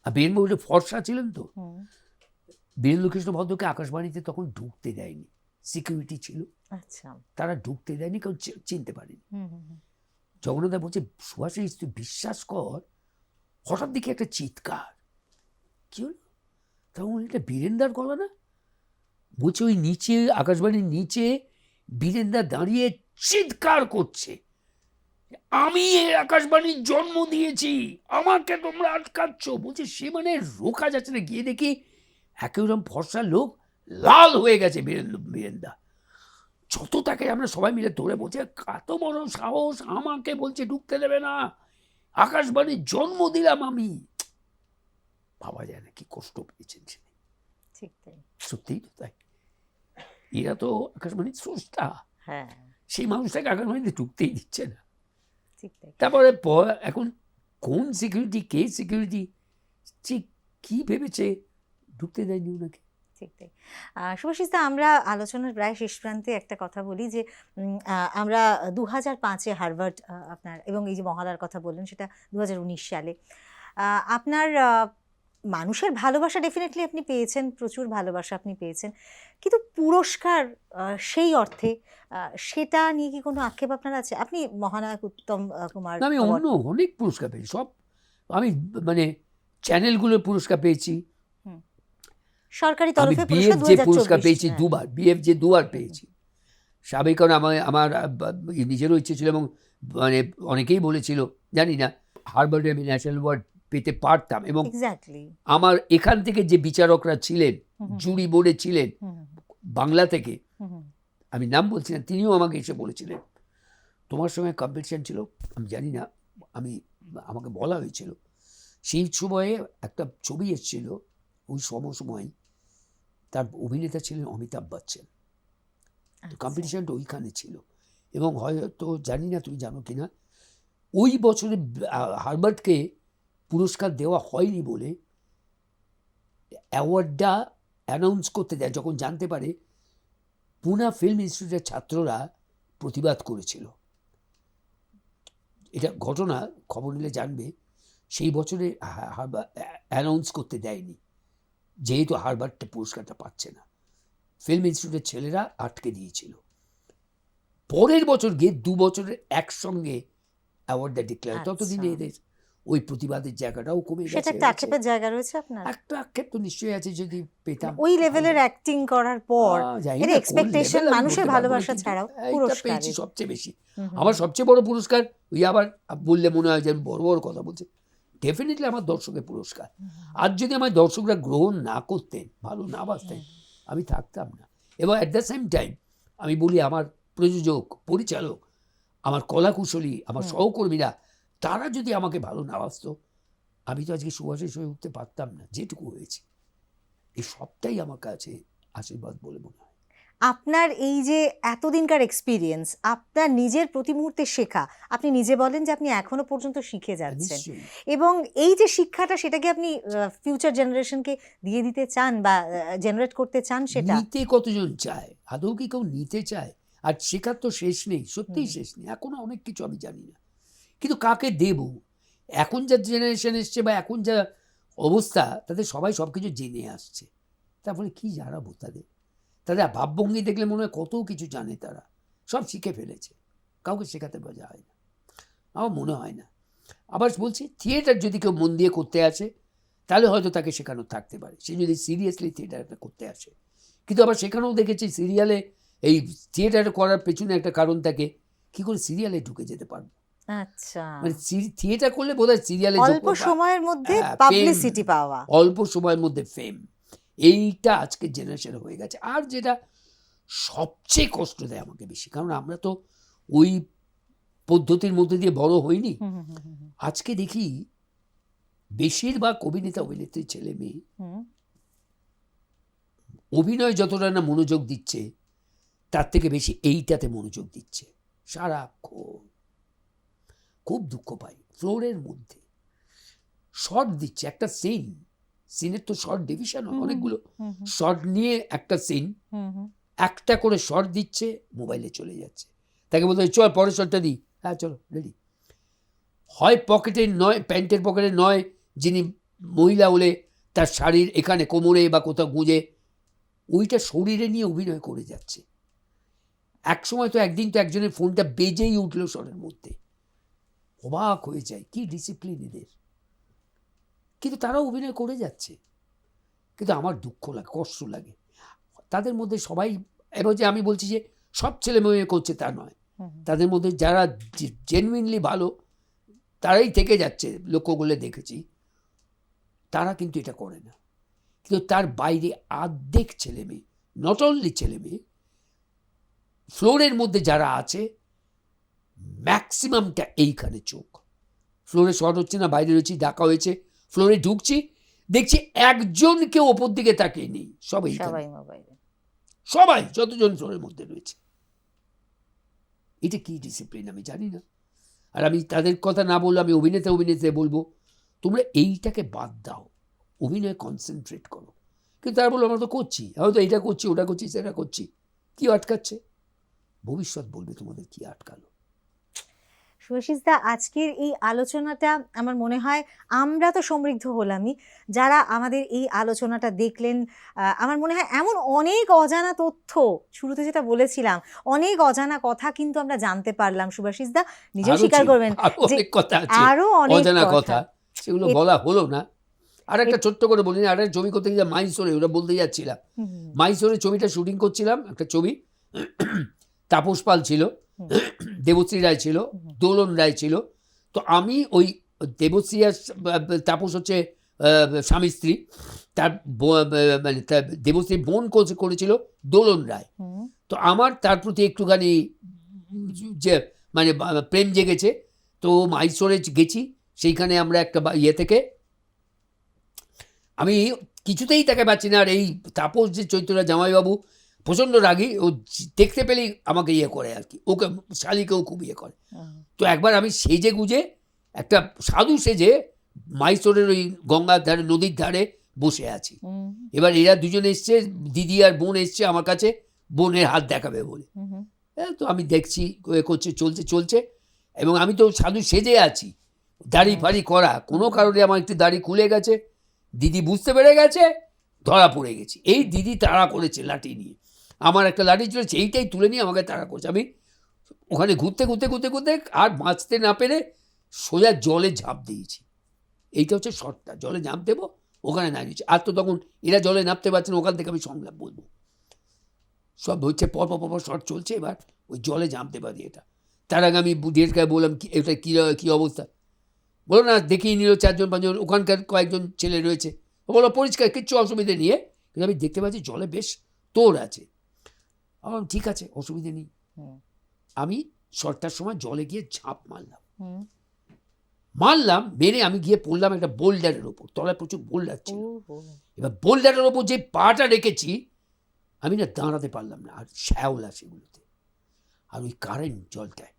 আর বীরেনবাবু যে ফর্সা ছিলেন, তো হুম। বীরেন্দ্রকৃষ্ণ ভদ্রকে আকাশবাণীতে তখন ঢুকতে দেয়নি, সিকিউরিটি ছিল, আচ্ছা। তারা ঢুকতে দেয়নি, কারণ চিনতে পারেনি। হুম, হুম, হুম। জগন্নাথ বলছে সুভাষিস তুই বিশ্বাস কর, হঠাৎ দেখি একটা চিৎকার, কি হলো, তখন এটা বীরেন্দার গলা না, বলছে ওই নিচে আকাশবাণীর নিচে বীরেন্দা দাঁড়িয়ে চিৎকার করছে, আমি এই আকাশবাণীর জন্ম দিয়েছি, আমাকে তোমরা আটকাচ্ছ। বলছে সে মানে রোকা যাচ্ছে না, গিয়ে দেখি একেবারে ফর্সা লোক লাল হয়ে গেছে বীরেন্দা। যত তাকে আমরা সবাই মিলে ধরে বলছে কত বড় সাহস, আমাকে বলছে ঢুকতে দেবে না, আকাশবাণীর জন্ম দিলাম আমি। ভাবা যায় না কি কষ্ট পেয়েছেন সে। ঠিক তাই। সত্যিই তো তাই, এরা তো আকাশবাণীর স্রষ্টা, হ্যাঁ, সেই মানুষটাকে আকাশবাণীতে ঢুকতেই দিচ্ছে না। ঠিক তাই। তারপরে এখন কোন সিকিউরিটি, কে সিকিউরিটি, ঠিক কী ভেবেছে ঢুকতে দেয়নি ওনাকে। ঠিক তাই। শুভাশিসদা, আমরা আলোচনার প্রায় শেষ প্রান্তে একটা কথা বলি যে আমরা 2005-এ হার্ভার্ড আপনার, এবং এই যে মহালার কথা বললেন সেটা 2019 সালে। আপনার মানুষের ভালোবাসা ডেফিনেটলি আপনি পেয়েছেন, প্রচুর ভালোবাসা আপনি পেয়েছেন, কিন্তু পুরস্কার সেই অর্থে সেটা নিয়ে কি কোনো আক্ষেপ আপনার আছে? আপনি মহানায়ক উত্তম কুমার না, আমি award- অন্য অনেক পুরস্কার পেয়েছি, সব আমি মানে চ্যানেলগুলোর পুরস্কার পেয়েছি, সরকারি আমি তরফে বিএফ পুরস্কার যে পুরস্কার 2024 পেয়েছি হ্যাঁ। দুবার, বিএফ যে দুবার পেয়েছি। সাবেক কারণ আমার নিজেরও ইচ্ছে ছিল, এবং মানে অনেকেই বলেছিল, জানি না, হার্ভার্ডে আমি ন্যাশনাল অ্যাওয়ার্ড পেতে পারতাম, এবং এক্স্যাক্টলি। আমার এখান থেকে যে বিচারকরা ছিলেন, জুরি বোর্ডে ছিলেন বাংলা থেকে, আমি নাম বলছি না, তিনিও আমাকে এসে বলেছিলেন তোমার সঙ্গে কম্পিটিশন ছিল, আমি জানি না, আমাকে বলা হয়েছিল। সেই সময়ে একটা ছবি এসেছিল, ওই সময় তার অভিনেতা ছিলেন অমিতাভ বচ্চন। কম্পিটিশনটা ওইখানে ছিল, এবং হয়তো জানি না তুমি জানো কিনা, ওই বছরে হার্ভার্ডকে পুরস্কার দেওয়া হয়নি বলে অ্যাওয়ার্ডটা অ্যানাউন্স করতে দেয় যখন জানতে পারে, পুনা ফিল্ম ইনস্টিটিউটের ছাত্ররা প্রতিবাদ করেছিল। এটা ঘটনা, খবর নিলে জানবে। সেই বছরে অ্যানাউন্স করতে দেয়নি, যেহেতু হার্ভার্ডটা পুরস্কারটা পাচ্ছে না, ফিল্ম ইনস্টিটিউটের ছেলেরা আটকে দিয়েছিল। পরের বছর গিয়ে 2 বছরের একসঙ্গে অ্যাওয়ার্ডটা ডিক্লেয়ার, ততদিনে এদের ওই প্রতিবাদের জায়গাটাও কমে সেটা গেছে। একটা আক্ষেপের জায়গা রয়েছে আপনার? একটা আক্ষেপ তো নিশ্চয়ই আছে, যদি পেতাম। ওই লেভেলের অ্যাক্টিং করার পর জানি এর না কোন এক্সপেকটেশন, level আমি মানুষের বলতে পারবো না, ভালোবাসা কিন্তু ছাড়াও এইটা পুরস্কার। পেয়েছি সবচেয়ে বেশি। আমার সবচেয়ে বড় পুরস্কার, ওই আবার বললে মনে হয় যে আমি বড় বড় কথা বলছি, ডেফিনেটলি আমার দর্শকের পুরস্কার। আর যদি আমার দর্শকরা গ্রহণ না করতেন, ভালো না বাসতেন, আমি থাকতাম না। এবং অ্যাট দ্য সেম টাইম আমি বলি, আমার প্রযোজক, পরিচালক, আমার কলাকুশলী, আমার সহকর্মীরা, তারা যদি আমাকে ভালো না বাসত, আমি তো আজকে সুভাষিস হয়ে উঠতে পারতাম না, যেটুকু হয়েছে। এই সবটাই আমার কাছে আশীর্বাদ বলে মনে হয়। আপনার এই যে এতদিনকার এক্সপিরিয়েন্স, আপনার নিজের প্রতি মুহূর্তে শেখা, আপনি নিজে বলেন যে আপনি এখনো পর্যন্ত শিখে যাচ্ছেন, নিশ্চয়ই। এবং এই যে শিক্ষাটা, সেটাকে আপনি ফিউচার জেনারেশনকে দিয়ে দিতে চান বা জেনারেট করতে চান, সেটা নিতে কতজন চায়? আদৌ কি কেউ নিতে চায়? আর শেখার তো শেষ নেই, সত্যিই শেষ নেই, এখনো অনেক কিছু আমি জানি না, কিন্তু কাকে দেব? এখন যা জেনারেশন এসছে বা এখন যা অবস্থা, তাদের সবাই সব কিছু জেনে আসছে, তারপরে কি জানাবো তাদের? তাদের ভাবভঙ্গি দেখলে মনে হয় কত কিছু জানে, তারা সব শিখে ফেলেছে, কাউকে শেখাতে বোঝা হয় না, আমার মনে হয় না। আবার বলছি, থিয়েটার যদি কেউ মন দিয়ে করতে আসে, তাহলে হয়তো তাকে শেখানো থাকতে পারে, সে যদি সিরিয়াসলি থিয়েটারটা করতে আসে। কিন্তু আবার সেখানেও দেখেছি, সিরিয়ালে এই থিয়েটার করার পেছনে একটা কারণ থাকে, কি করে সিরিয়ালে ঢুকে যেতে পারবো। আচ্ছা, মানে থিয়েটার করলে বোধহয় সিরিয়ালে অল্প সময়ের মধ্যে হ্যাঁ, পাবলিসিটি পাওয়া, অল্প সময়ের মধ্যে ফেম, এইটা আজকে জেনারেশন হয়ে গেছে। আর যেটা সবচেয়ে কষ্ট দেয় আমাকে বেশি, কারণ আমরা তো ওই পদ্ধতির মধ্যে দিয়ে বড় হইনি। আজকে দেখি বেশিরভাগ অভিনেতা অভিনেত্রী ছেলে মেয়ে অভিনয় যতটা না মনোযোগ দিচ্ছে, তার থেকে বেশি এইটাতে মনোযোগ দিচ্ছে সারাক্ষণ। খুব দুঃখ পাই। ফ্লোরের মধ্যে শর্ট দিচ্ছে, একটা সিনের তো শর্ট ডিভিশন, অনেকগুলো শর্ট নিয়ে একটা সিন, একটা করে শর্ট দিচ্ছে, মোবাইলে চলে যাচ্ছে, তাকে বলতে চল পরের শর্টটা দিই, হ্যাঁ চলো রেডি। হয় পকেটে নয়, প্যান্টের পকেটে নয়, যিনি মহিলা হলে তার শাড়ির এখানে কোমরে বা কোথাও গুঁজে, ওইটা শরীরে নিয়ে অভিনয় করে যাচ্ছে। এক সময় তো একদিন তো একজনের ফোনটা বেজেই উঠলো শর্টের মধ্যে, অবাক হয়ে যায়, কি ডিসিপ্লিন এদের, কিন্তু তারা অভিনয় করে যাচ্ছে। কিন্তু আমার দুঃখ লাগে, কষ্ট লাগে তাদের মধ্যে সবাই। এবার যে আমি বলছি যে সব ছেলে মেয়ে করছে তা নয়, তাদের মধ্যে যারা জেনুইনলি ভালো তারাই থেকে যাচ্ছে, লক্ষ্য করলে দেখেছি, তারা কিন্তু এটা করে না। কিন্তু তার বাইরে অর্ধেক ছেলে মেয়ে, নট অনলি ছেলে মেয়ে, ফ্লোরের মধ্যে যারা আছে ম্যাক্সিমামটা এইখানে চোখ। ফ্লোরে শর্ট হচ্ছে না, বাইরে রয়েছি, ডাকা হয়েছে, ফ্লোরে ঢুকছি, দেখছি একজন কেউ ওপর দিকে তাকিয়ে নেই, সবাই মোবাইলে, সবাই যতজন ফ্লোরের মধ্যে রয়েছে। এটা কি ডিসিপ্লিন আমি জানি না। আর আমি তাদের কথা না বললে, আমি অভিনেতা বলবো, তোমরা এইটাকে বাদ দাও, অভিনয়ে কনসেন্ট্রেট করো। কিন্তু তারা বললো আমরা তো করছি, হয়তো এটা করছি, ওটা করছি, সেটা করছি, কি আটকাচ্ছে? ভবিষ্যৎ বলবে তোমাদের কি আটকালো। শুভাশিস দা, আজকের এই আলোচনাটা আমার মনে হয় আমরা তো সমৃদ্ধ হলামই, যারা আমাদের এই আলোচনাটা দেখলেন আমার মনে হয় এমন অনেক অজানা তথ্য, শুরুতে যেটা বলেছিলাম অনেক অজানা কথা কিন্তু আমরা জানতে পারলাম। শুভাশিস দা নিজেও স্বীকার করবেন যে অনেক কথা আছে, আরো অনেক অজানা কথা, কথা, সেগুলো বলা হলো না। আর একটা ছোট্ট করে বলিনি, আর একটা ছবি করতে গিয়ে মাইসোরে, ওটা বলতে যাচ্ছিলাম, মাইসোরে ছবিটা শুটিং করছিলাম, একটা ছবি, তাপস পাল ছিল, দেবশ্রী রায় ছিল, দোলন রায় ছিল। তো আমি ওই দেবশ্রী আর তাপস হচ্ছে স্বামী স্ত্রী, তার মানে দেবশ্রী বোন করেছিল দোলন রায়। তো আমার তার প্রতি একটুখানি যে মানে প্রেম জেগেছে, তো মাইসোরে গেছি, সেইখানে আমরা একটা ইয়ে থেকে, আমি কিছুতেই তাকে পাচ্ছি না। আর এই তাপস যে চৈত্রা জামাইবাবু প্রচণ্ড রাগী, ও দেখতে পেলেই আমাকে ইয়ে করে আর কি, ওকে শালিকেও খুব ইয়ে করে। তো একবার আমি সেজে গুজে একটা সাধু সেজে মাইসোরের ওই গঙ্গার ধারে, নদীর ধারে বসে আছি। এবার এরা দুজন এসছে, দিদি আর বোন এসছে আমার কাছে, বোনের হাত দেখাবে বলে। তো আমি দেখছি করছে, চলছে, এবং আমি তো সাধু সেজে আছি, দাড়ি ফাড়ি করা, কোনো কারণে আমার একটু দাড়ি খুলে গেছে, দিদি বুঝতে পেরে গেছে, ধরা পড়ে গেছি। এই দিদি তাড়া করেছে লাঠি নিয়ে, আমার একটা লাঠি ছিল, সেইটাই তুলে নিয়ে আমাকে তাড়া করেছে। আমি ওখানে ঘুরতে আর বাঁচতে না পেরে সোজা জলে ঝাঁপ দিয়েছি। এইটা হচ্ছে শর্টটা, জলে ঝাঁপ দেবো, ওখানে নামিয়েছি। আর তো তখন এরা জলে নামতে পারছে না, ওখান থেকে আমি সংলাপ বলবো, সব হচ্ছে পর শর্ট চলছে। এবার ওই জলে ঝাঁপ দেবা দিয়ে, এটা তার আগে আমি ডিরেক্টরকে বললাম এটা কী অবস্থা, বলো না দেখিয়ে নিল 4-5জন, ওখানকার কয়েকজন ছেলে রয়েছে, বলো পরিষ্কার, কিচ্ছু অসুবিধে নিয়ে। কিন্তু আমি দেখতে পাচ্ছি জলে বেশ তোর আছে, আমার ঠিক আছে, অসুবিধে নেই। আমি শর্টটার সময় জলে গিয়ে ঝাঁপ মারলাম, মেরে আমি গিয়ে পড়লাম একটা বোল্ডারের ওপর, তলায় প্রচুর বোল্ডার ছিল। এবার বোল্ডারের ওপর যে পাটা রেখেছি, আমি না দাঁড়াতে পারলাম না, আর শ্যাওলা সেগুলোতে, আর ওই কারেন্ট জলটায়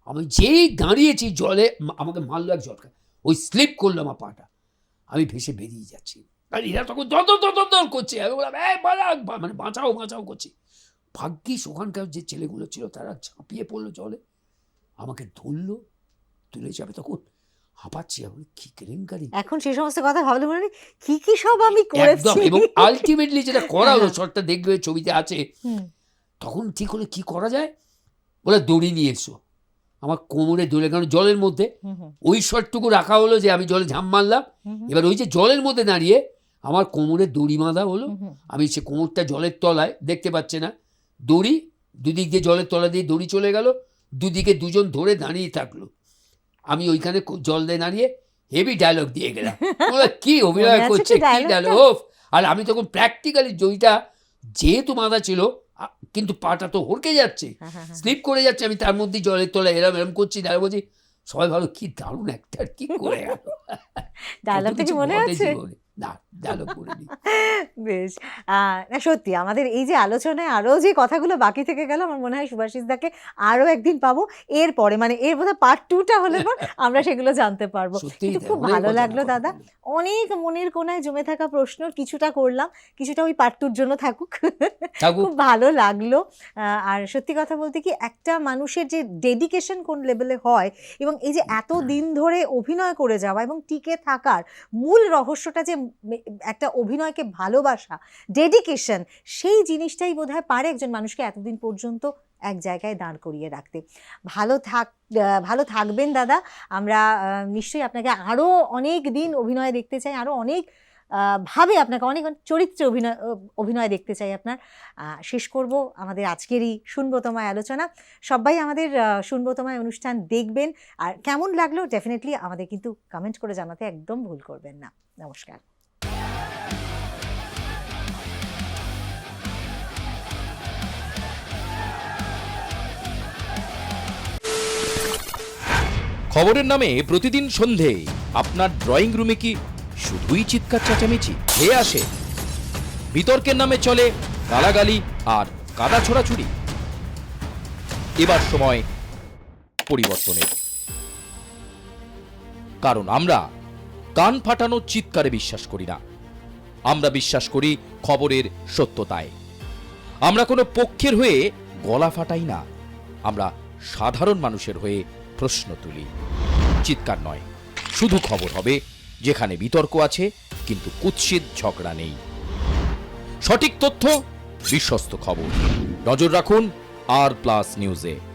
আমি যেই দাঁড়িয়েছি জলে, আমাকে মারলো এক ঝটকা, ওই স্লিপ করলো আমার পাটা, আমি ভেসে বেরিয়ে যাচ্ছি। আর এরা তখন দর করছে, আমি বললাম মানে বাঁচাও করছি। ভাগ্যিস ওখানকার যে ছেলেগুলো ছিল তারা ঝাঁপিয়ে পড়লো জলে, আমাকে ধরলো, তুলে যাবে, তখন হাঁপাচ্ছি, আমি কি কেলেঙ্কারি। এখন সেই সমস্ত কথা ভাবলে মনে হয় কি সব আমি করেছি। এবং আলটিমেটলি যেটা করা হলো, শর্টটা দেখবে ছবিতে আছে, তখন ঠিক হলো কি করা যায়, বলে দড়ি নিয়ে এসো, আমার কোমরে দড়ি, কারণ জলের মধ্যে ওই শর্টটুকু রাখা হলো যে আমি জলে ঝাঁপ মারলাম। এবার ওই যে জলের মধ্যে দাঁড়িয়ে আমার কোমরে দড়ি বাঁধা হলো, আমি সে কোমরটা জলের তলায়, দেখতে পাচ্ছে না, দড়ি দুদিক দিয়ে জলের তলা দিয়ে দড়ি চলে গেল, দুদিকে দুজন ধরে দাঁড়িয়ে থাকলো, আমি ওইখানে জল দিয়ে দাঁড়িয়ে হেভি ডায়লগ দিয়ে গেলাম, কি অভিনয় করছে, কি ডায়লগ। আর আমি তখন প্র্যাকটিক্যালি জয়টা যেহেতু বাঁধা ছিল, কিন্তু পাটা তো হড়কে যাচ্ছে, স্লিপ করে যাচ্ছে, আমি তার মধ্যে জলের তলায় এরম করছি, ডায়লগ বলছি, সবাই ভালো, কি দারুণ একটা, কি করে গেল। ডায়লগটা কি মনে আছে? না, ডায়লগ বলিনি। বেশ, না সত্যি আমাদের এই যে আলোচনায় আরো যে কথাগুলো বাকি থেকে গেল, আমার মনে হয় শুভাশিস দাকে আরো একদিন পাবো, এরপরে মানে এর বোধহয় পার্ট 2টা হলে পর আমরা সেগুলো জানতে পারবো। কিন্তু খুব ভালো লাগলো দাদা, অনেক মনের কোণায় জমে থাকা প্রশ্ন কিছুটা করলাম, কিছুটা ওই পার্ট 2র জন্য থাকুক। খুব ভালো লাগলো। আর সত্যি কথা বলতে কি, একটা মানুষের যে ডেডিকেশন কোন লেভেলে হয়, এবং এই যে এত দিন ধরে অভিনয় করে যাওয়া এবং টিকে থাকার মূল রহস্যটা যে একটা অভিনয়কে ভালোবাসা, ডেডিকেশন, সেই জিনিসটাই বোধহয় পারে একজন মানুষকে এতদিন পর্যন্ত এক জায়গায় দাঁড় করিয়ে রাখতে। ভালো থাকবেন দাদা, আমরা নিশ্চয়ই আপনাকে আরও অনেক দিন অভিনয় দেখতে চাই, আরও অনেক ভাবে আপনাকে অনেক চরিত্রে অভিনয় দেখতে চাই আপনার। শেষ করব আমাদের আজকেরই শুনবো তোমায় আলোচনা। সবাই আমাদের শুনবো তোমায় অনুষ্ঠান দেখবেন, আর কেমন লাগলো ডেফিনেটলি আমাদের কিন্তু কমেন্ট করে জানাতে একদম ভুল করবেন না। নমস্কার। খবরের নামে প্রতিদিন সন্ধে আপনার ড্রয়িং রুমে কি শুধুই চিৎকার চেঁচামেচি খেয়ে আসে? বিতর্কের নামে চলে গালাগালি আর কাদা ছোড়াছুড়ি। এবার সময় পরিবর্তনের, কারণ আমরা কান ফাটানো চিৎকারে বিশ্বাস করি না, আমরা বিশ্বাস করি খবরের সত্যতায়। আমরা কোনো পক্ষের হয়ে গলা ফাটাই না, আমরা সাধারণ মানুষের হয়ে প্রশ্ন তুলি। চিৎকার নয়, শুধু খবর হবে যেখানে বিতর্ক আছে কিন্তু কুৎসিত ঝগড়া নেই। সঠিক তথ্য, বিশ্বস্ত খবর। নজর রাখুন আর প্লাস নিউজে।